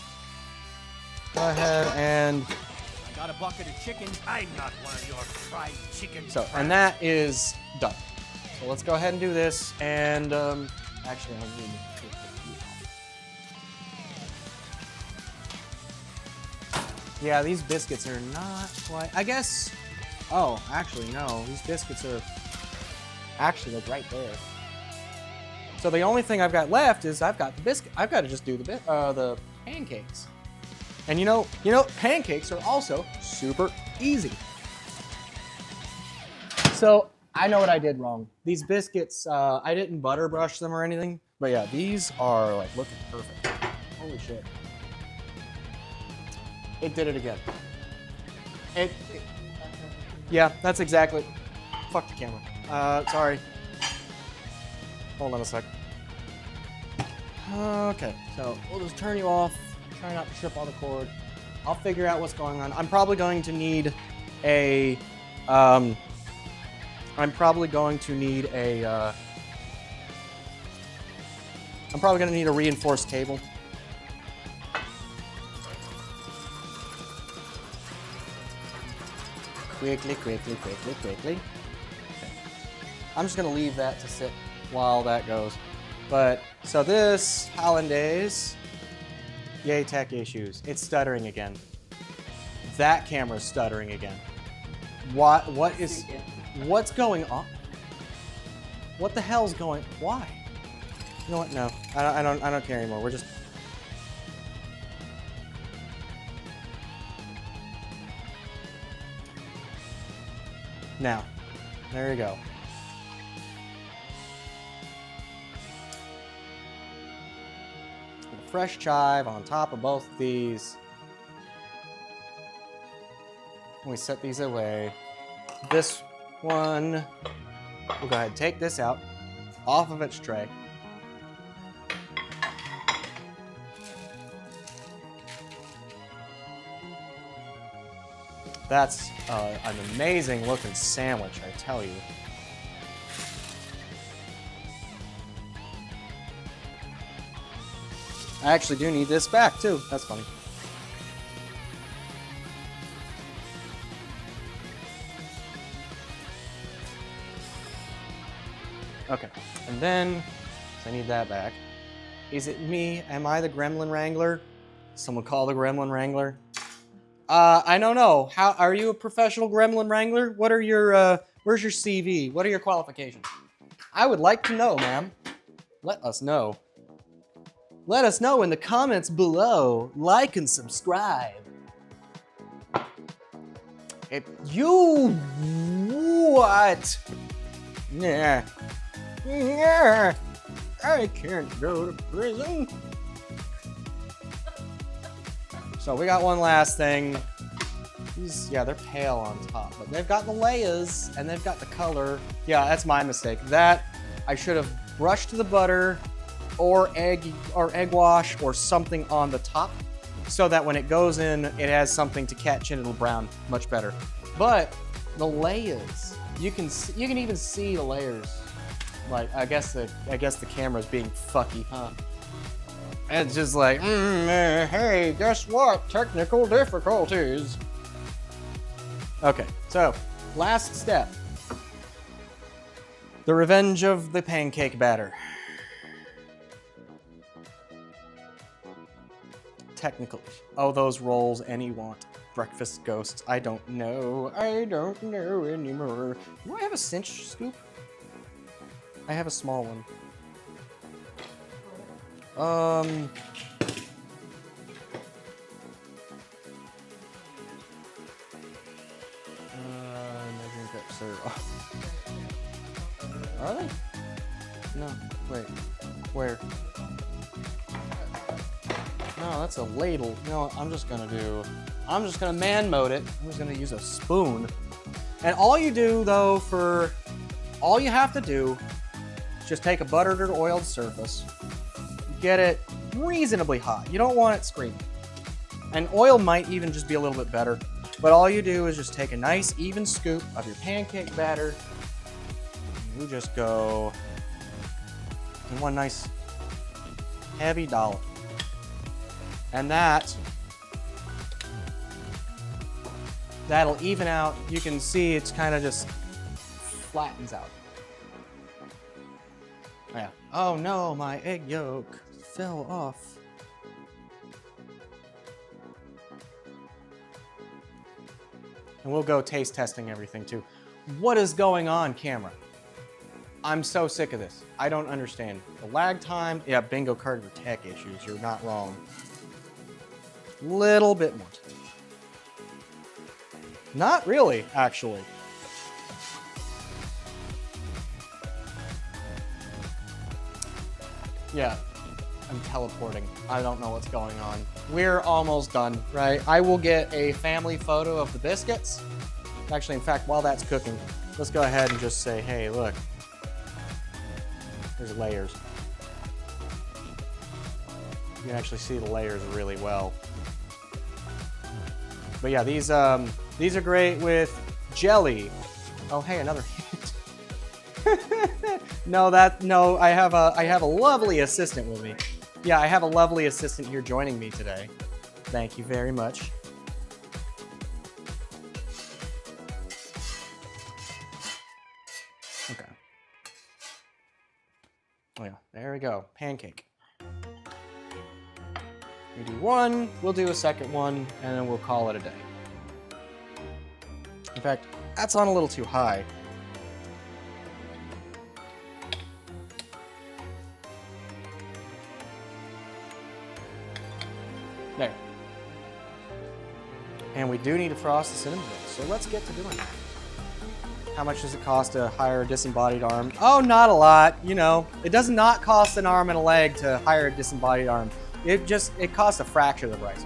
go ahead and... I got a bucket of chicken. I'm not one of your fried chicken. So, and that is done. So let's go ahead and do this, and actually, I need to take the heat off. Yeah, these biscuits are not quite, I guess, oh, actually, no, these biscuits are actually like right there. So the only thing I've got left is I've got the biscuit. I've got to just do the pancakes. And you know, pancakes are also super easy. So I know what I did wrong. These biscuits, I didn't butter brush them or anything, but yeah, these are like looking perfect. Holy shit. It did it again. Yeah, that's exactly, fuck the camera. Sorry. Hold on a sec. Okay, so we'll just turn you off. Try not to trip on the cord. I'll figure out what's going on. I'm probably going to need a reinforced cable. Quickly. Okay. I'm just gonna leave that to sit while that goes. But, so this hollandaise, yay tech issues. It's stuttering again. That camera's stuttering again. What's going on? What the hell's going? Why? You know what? No, I don't care anymore. We're just. Now, there you go. Fresh chive on top of both of these. We set these away. This one, we'll go ahead and take this out off of its tray. That's an amazing looking sandwich, I tell you. I actually do need this back too. That's funny. Okay, and then so I need that back. Is it me? Am I the Gremlin Wrangler? Someone call the Gremlin Wrangler. I don't know. How are you a professional Gremlin Wrangler? What are your where's your CV? What are your qualifications? I would like to know, ma'am. Let us know. Let us know in the comments below. Like and subscribe. If you what? Yeah. Yeah. I can't go to prison. So we got one last thing. These, yeah, they're pale on top, but they've got the layers and they've got the color. Yeah, that's my mistake. That I should have brushed the butter or egg wash or something on the top so that when it goes in, it has something to catch and it'll brown much better. But the layers, you can even see the layers. Like I guess the camera's being fucky, huh? It's just like, hey, guess what? Technical difficulties. Okay, so last step. The revenge of the pancake batter. Technical. Oh, those rolls any want. Breakfast ghosts. I don't know. I don't know anymore. Do I have a cinch scoop? I have a small one. Measuring cup, sir. Are they? No, wait. Where? No, that's a ladle. You know what I'm just gonna man mode it. I'm just gonna use a spoon. And all you do though all you have to do is just take a buttered or oiled surface, get it reasonably hot. You don't want it screaming. And oil might even just be a little bit better. But all you do is just take a nice even scoop of your pancake batter. And you just go in one nice heavy dollop. And that'll even out. You can see it's kind of just flattens out. Yeah. Oh no, my egg yolk fell off. And we'll go taste testing everything too. What is going on, camera? I'm so sick of this. I don't understand. The lag time, yeah, bingo Carter tech issues. You're not wrong. Little bit more. Not really, actually. Yeah, I'm teleporting. I don't know what's going on. We're almost done, right? I will get a family photo of the biscuits. Actually, in fact, while that's cooking, let's go ahead and just say, hey, look. There's layers. You can actually see the layers really well. But yeah, these are great with jelly. Oh, hey, another hint. No, I have a lovely assistant with me. Yeah, I have a lovely assistant here joining me today. Thank you very much. Okay. Oh yeah, there we go. Pancake. We do one, we'll do a second one, and then we'll call it a day. In fact, that's on a little too high. There. And we do need to frost the cinnamon rolls, so let's get to doing that. How much does it cost to hire a disembodied arm? Oh, not a lot. You know, it does not cost an arm and a leg to hire a disembodied arm. It costs a fraction of the price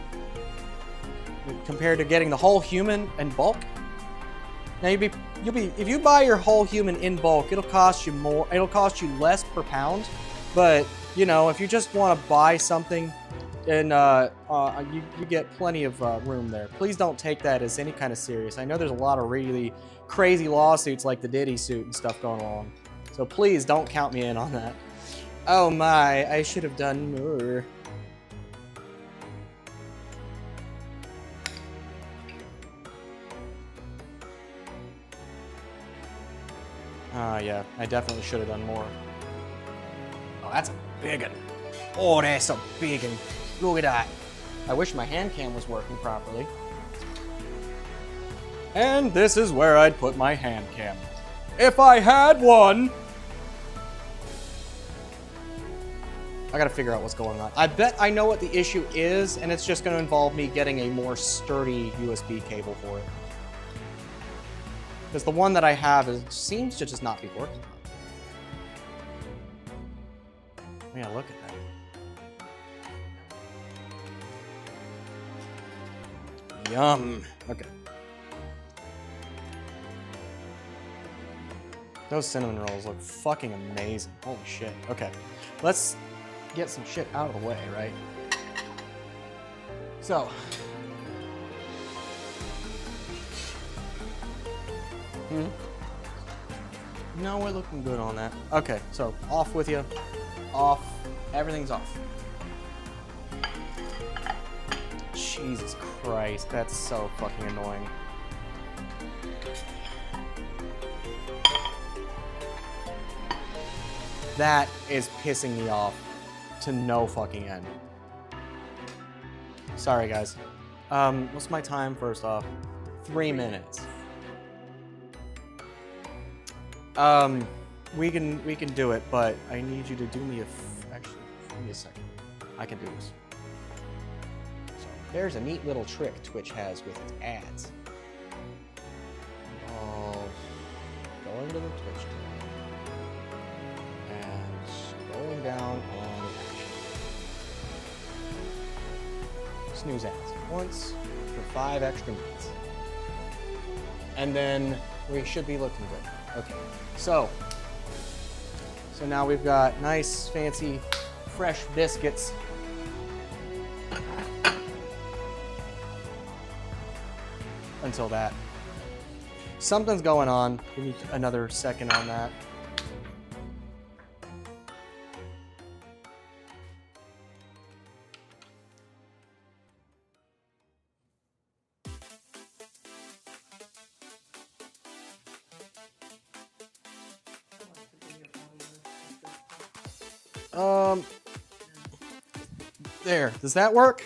compared to getting the whole human in bulk. Now if you buy your whole human in bulk, it'll cost you more. It'll cost you less per pound. But you know, if you just want to buy something, and you get plenty of room there. Please don't take that as any kind of serious. I know there's a lot of really crazy lawsuits like the Diddy suit and stuff going along. So please don't count me in on that. Oh my, I should have done more. Yeah, I definitely should have done more. Oh, that's a big one. Oh, that's a big one. Look at that. I wish my hand cam was working properly. And this is where I'd put my hand cam. If I had one! I gotta figure out what's going on. I bet I know what the issue is, and it's just gonna involve me getting a more sturdy USB cable for it. Because the one that I have seems to just not be working. Yeah, look at that. Yum. Okay. Those cinnamon rolls look fucking amazing. Holy shit. Okay. Let's get some shit out of the way, right? So. No, we're looking good on that. Okay, so off with you. Off. Everything's off. Jesus Christ, that's so fucking annoying. That is pissing me off to no fucking end. Sorry, guys. What's my time first off? 3 minutes. We can do it, but I need you to do me actually, give me a second. I can do this. So, there's a neat little trick Twitch has with its ads. Going to the Twitch tab and scrolling down on action. Snooze ads once for 5 extra minutes. And then we should be looking good. Okay, so now we've got nice, fancy, fresh biscuits. Until that. Something's going on. Give me another second on that. There. Does that work?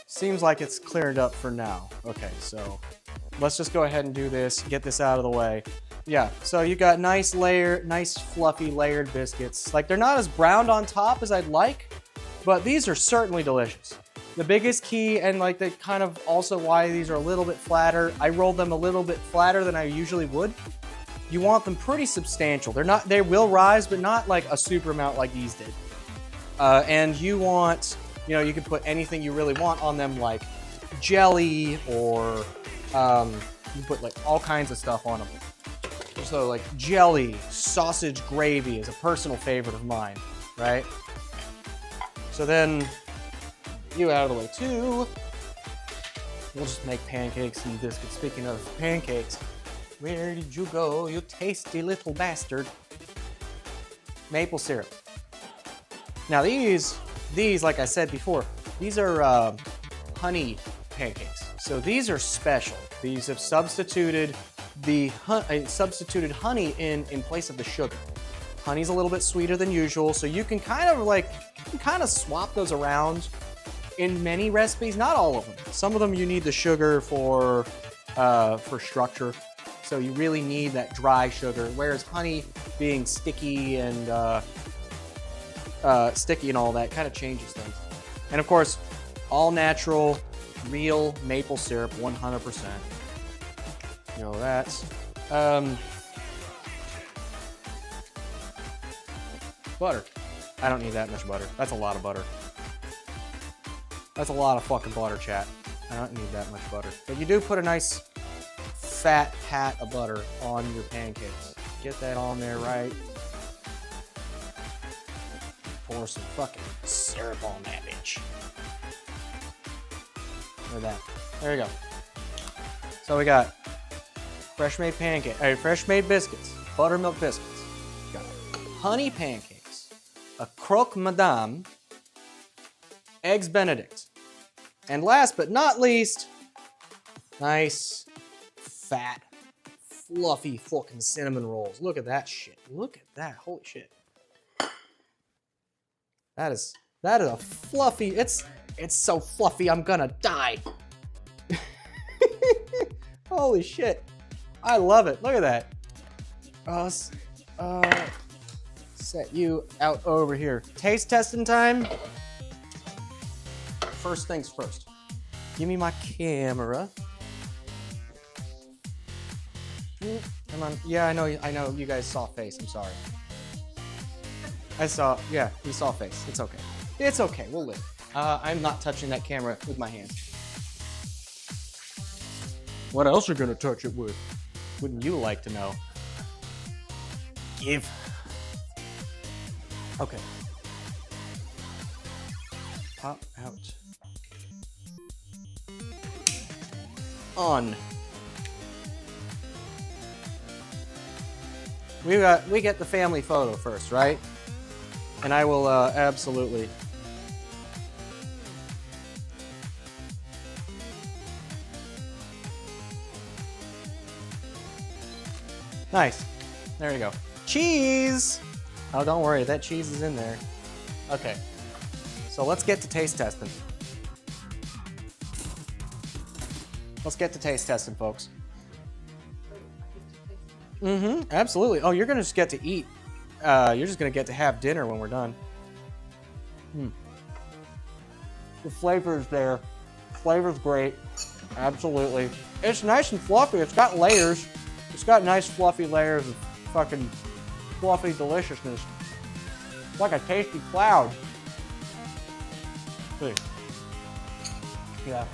Seems like it's cleared up for now. Okay, so let's just go ahead and do this, get this out of the way. Yeah, so you got nice fluffy layered biscuits. Like, they're not as browned on top as I'd like, but these are certainly delicious. The biggest key, and like the kind of also why these are a little bit flatter, I rolled them a little bit flatter than I usually would. You want them pretty substantial. They will rise, but not like a super amount like these did. And you want, you know, you can put anything you really want on them, like jelly, or you can put like all kinds of stuff on them. So like jelly, sausage gravy is a personal favorite of mine, right? So then you out of the way too. We'll just make pancakes and biscuits. Speaking of pancakes, where did you go, you tasty little bastard? Maple syrup. Now these, like I said before, these are honey pancakes. So these are special. These have substituted honey in place of the sugar. Honey's a little bit sweeter than usual, so you can kind of swap those around in many recipes, not all of them. Some of them you need the sugar for structure. So you really need that dry sugar, whereas honey being sticky and all that kind of changes things. And of course, all natural, real maple syrup, 100%. You know that's butter. I don't need that much butter. That's a lot of butter. That's a lot of fucking butter, chat. I don't need that much butter. But you do put a nice fat pat of butter on your pancakes. Get that on there right. Pour some fucking syrup on that bitch. Look at that. There you go. So we got fresh made fresh made biscuits, buttermilk biscuits. We got honey pancakes, a croque madame, eggs Benedict, and last but not least, nice, fat, fluffy fucking cinnamon rolls. Look at that shit. Look at that. Holy shit. That is a fluffy. It's so fluffy. I'm gonna die. Holy shit. I love it. Look at that. Set you out over here. Taste testing time. First things first. Give me my camera. Come on. Yeah, I know you guys saw face. I'm sorry. You saw face. It's okay. It's okay. We'll live. I'm not touching that camera with my hands. What else are you gonna touch it with? Wouldn't you like to know? Give. Okay. Pop out. On. We get the family photo first, right? And I will absolutely. Nice. There you go. Cheese! Oh, don't worry, that cheese is in there. Okay. So let's get to taste testing. Let's get to taste testing, folks. Mm-hmm, absolutely. Oh, you're gonna just get to eat. You're just gonna get to have dinner when we're done. The flavor's there. Flavor's great. Absolutely. It's nice and fluffy. It's got layers. It's got nice fluffy layers of fucking fluffy deliciousness. It's like a tasty cloud. See. Yeah.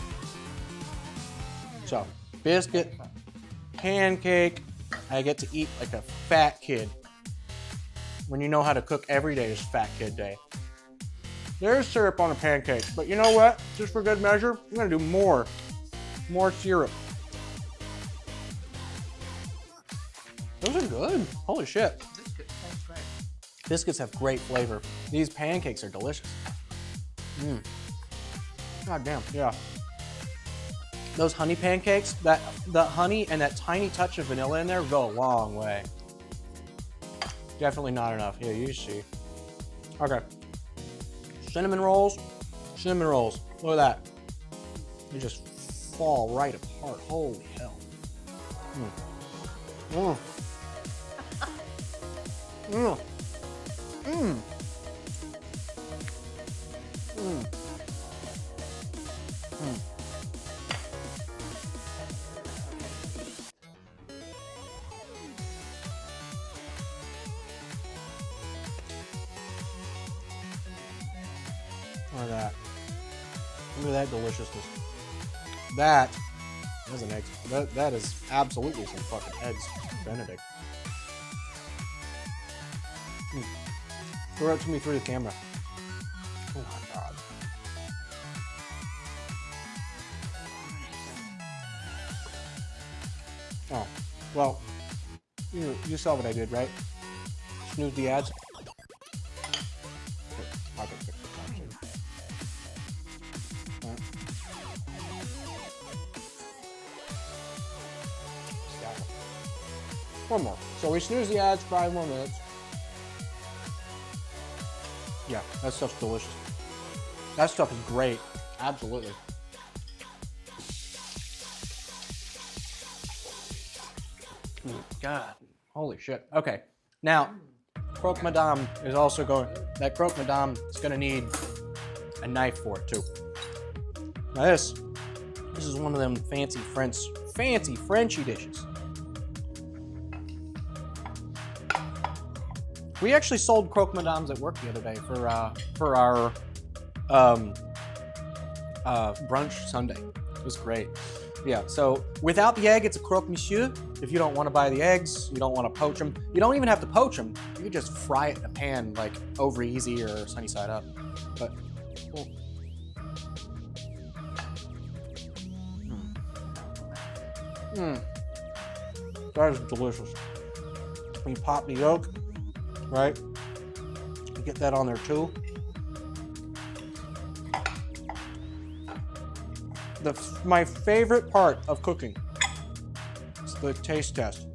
So, biscuit, pancake. I get to eat like a fat kid. When you know how to cook every day is fat kid day. There's syrup on a pancake, but you know what? Just for good measure, I'm gonna do more. More syrup. Those are good. Holy shit. Biscuits taste great. Biscuits have great flavor. These pancakes are delicious. God damn, yeah. Those honey pancakes, the honey and that tiny touch of vanilla in there go a long way. Definitely not enough. Here, you see. Okay. Cinnamon rolls. Cinnamon rolls. Look at that. They just fall right apart. Holy hell. Mm. Mm. Mm. Mm. Mm. Look at that. Look at that deliciousness. That is an egg. That is absolutely some fucking eggs Benedict. Throw it to me through the camera. Oh my god. Oh, well, you saw what I did, right? Snooze the ads. I can fix it, actually. Alright. Scatter. One more. So we snooze the ads 5 more minutes. Yeah, that stuff's delicious. That stuff is great. Absolutely. God, holy shit. Okay, now, croque madame is also going, that croque madame is gonna need a knife for it too. Now this is one of them fancy Frenchy dishes. We actually sold croque madames at work the other day for our brunch Sunday. It was great. Yeah, so without the egg, it's a croque monsieur. If you don't want to buy the eggs, you don't want to poach them. You don't even have to poach them. You can just fry it in a pan, like over easy or sunny side up. But cool. That is delicious. When you pop the yolk, right? You get that on there too. My favorite part of cooking is the taste test.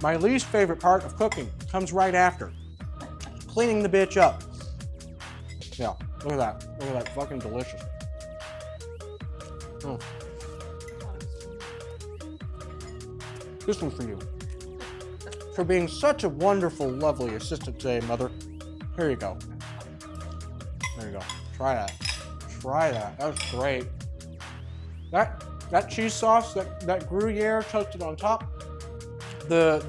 My least favorite part of cooking comes right after. Cleaning the bitch up. Yeah, look at that. Look at that, fucking delicious. Mm. This one's for you. For being such a wonderful, lovely assistant today, Mother. Here you go. There you go. Try that. Try that. That was great. That cheese sauce, that Gruyere toasted on top, the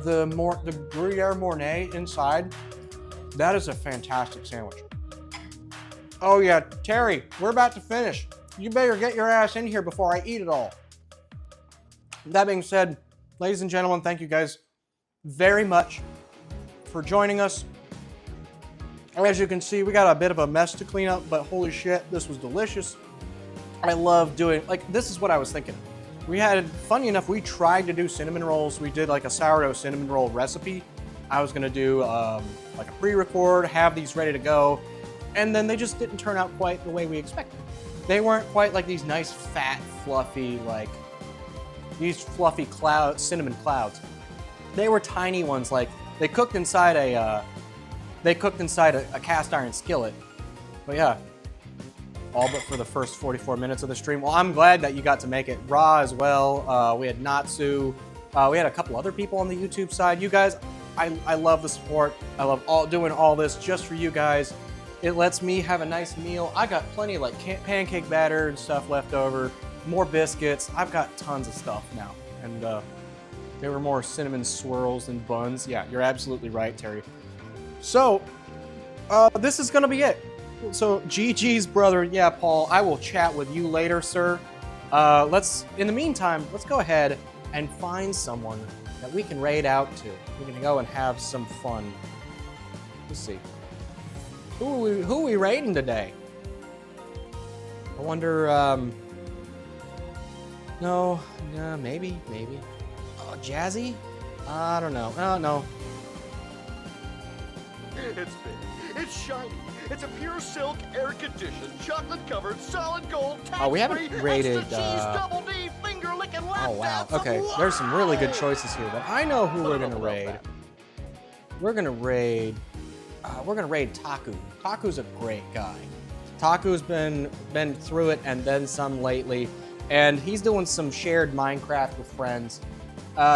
Gruyere Mornay inside, that is a fantastic sandwich. Oh yeah, Terry, we're about to finish. You better get your ass in here before I eat it all. That being said, ladies and gentlemen, thank you guys very much for joining us. As you can see, we got a bit of a mess to clean up, but holy shit, this was delicious. I love doing, like, this is what I was thinking. We had, funny enough, we tried to do cinnamon rolls. We did like a sourdough cinnamon roll recipe. I was gonna do like a pre-record, have these ready to go, and then they just didn't turn out quite the way we expected. They weren't quite like these nice, fat, fluffy, like, these fluffy cinnamon clouds. They were tiny ones, like, they cooked inside a cast iron skillet. But yeah, all but for the first 44 minutes of the stream. Well, I'm glad that you got to make it raw as well. We had Natsu. We had a couple other people on the YouTube side. You guys, I love the support. I love doing all this just for you guys. It lets me have a nice meal. I got plenty of like pancake batter and stuff left over, more biscuits. I've got tons of stuff now. And there were more cinnamon swirls and buns. Yeah, you're absolutely right, Terry. So, this is gonna be it. So, GG's brother, yeah, Paul, I will chat with you later, sir. In the meantime, let's go ahead and find someone that we can raid out to. We're gonna go and have some fun. Let's see. Who are we raiding today? I wonder, no, maybe. Oh, Jazzy? I don't know. No. It's big. It's shiny. It's a pure silk, air-conditioned, chocolate-covered, solid gold, tax-free, we haven't rated, extra cheese, double D, finger-licking lap Oh, wow. dance. Okay, there's some really good choices here, but I know who we're gonna raid. We're gonna raid Taku. Taku's a great guy. Taku's been through it and then some lately, and he's doing some shared Minecraft with friends.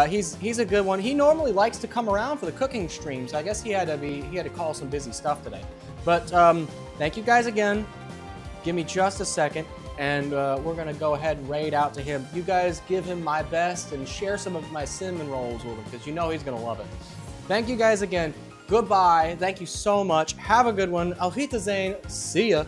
He's a good one. He normally likes to come around for the cooking streams. I guess he had to call some busy stuff today. But thank you guys again. Give me just a second, and we're gonna go ahead and raid out to him. You guys give him my best and share some of my cinnamon rolls with him, because you know he's gonna love it. Thank you guys again. Goodbye. Thank you so much. Have a good one. Auf Wiedersehen. See ya.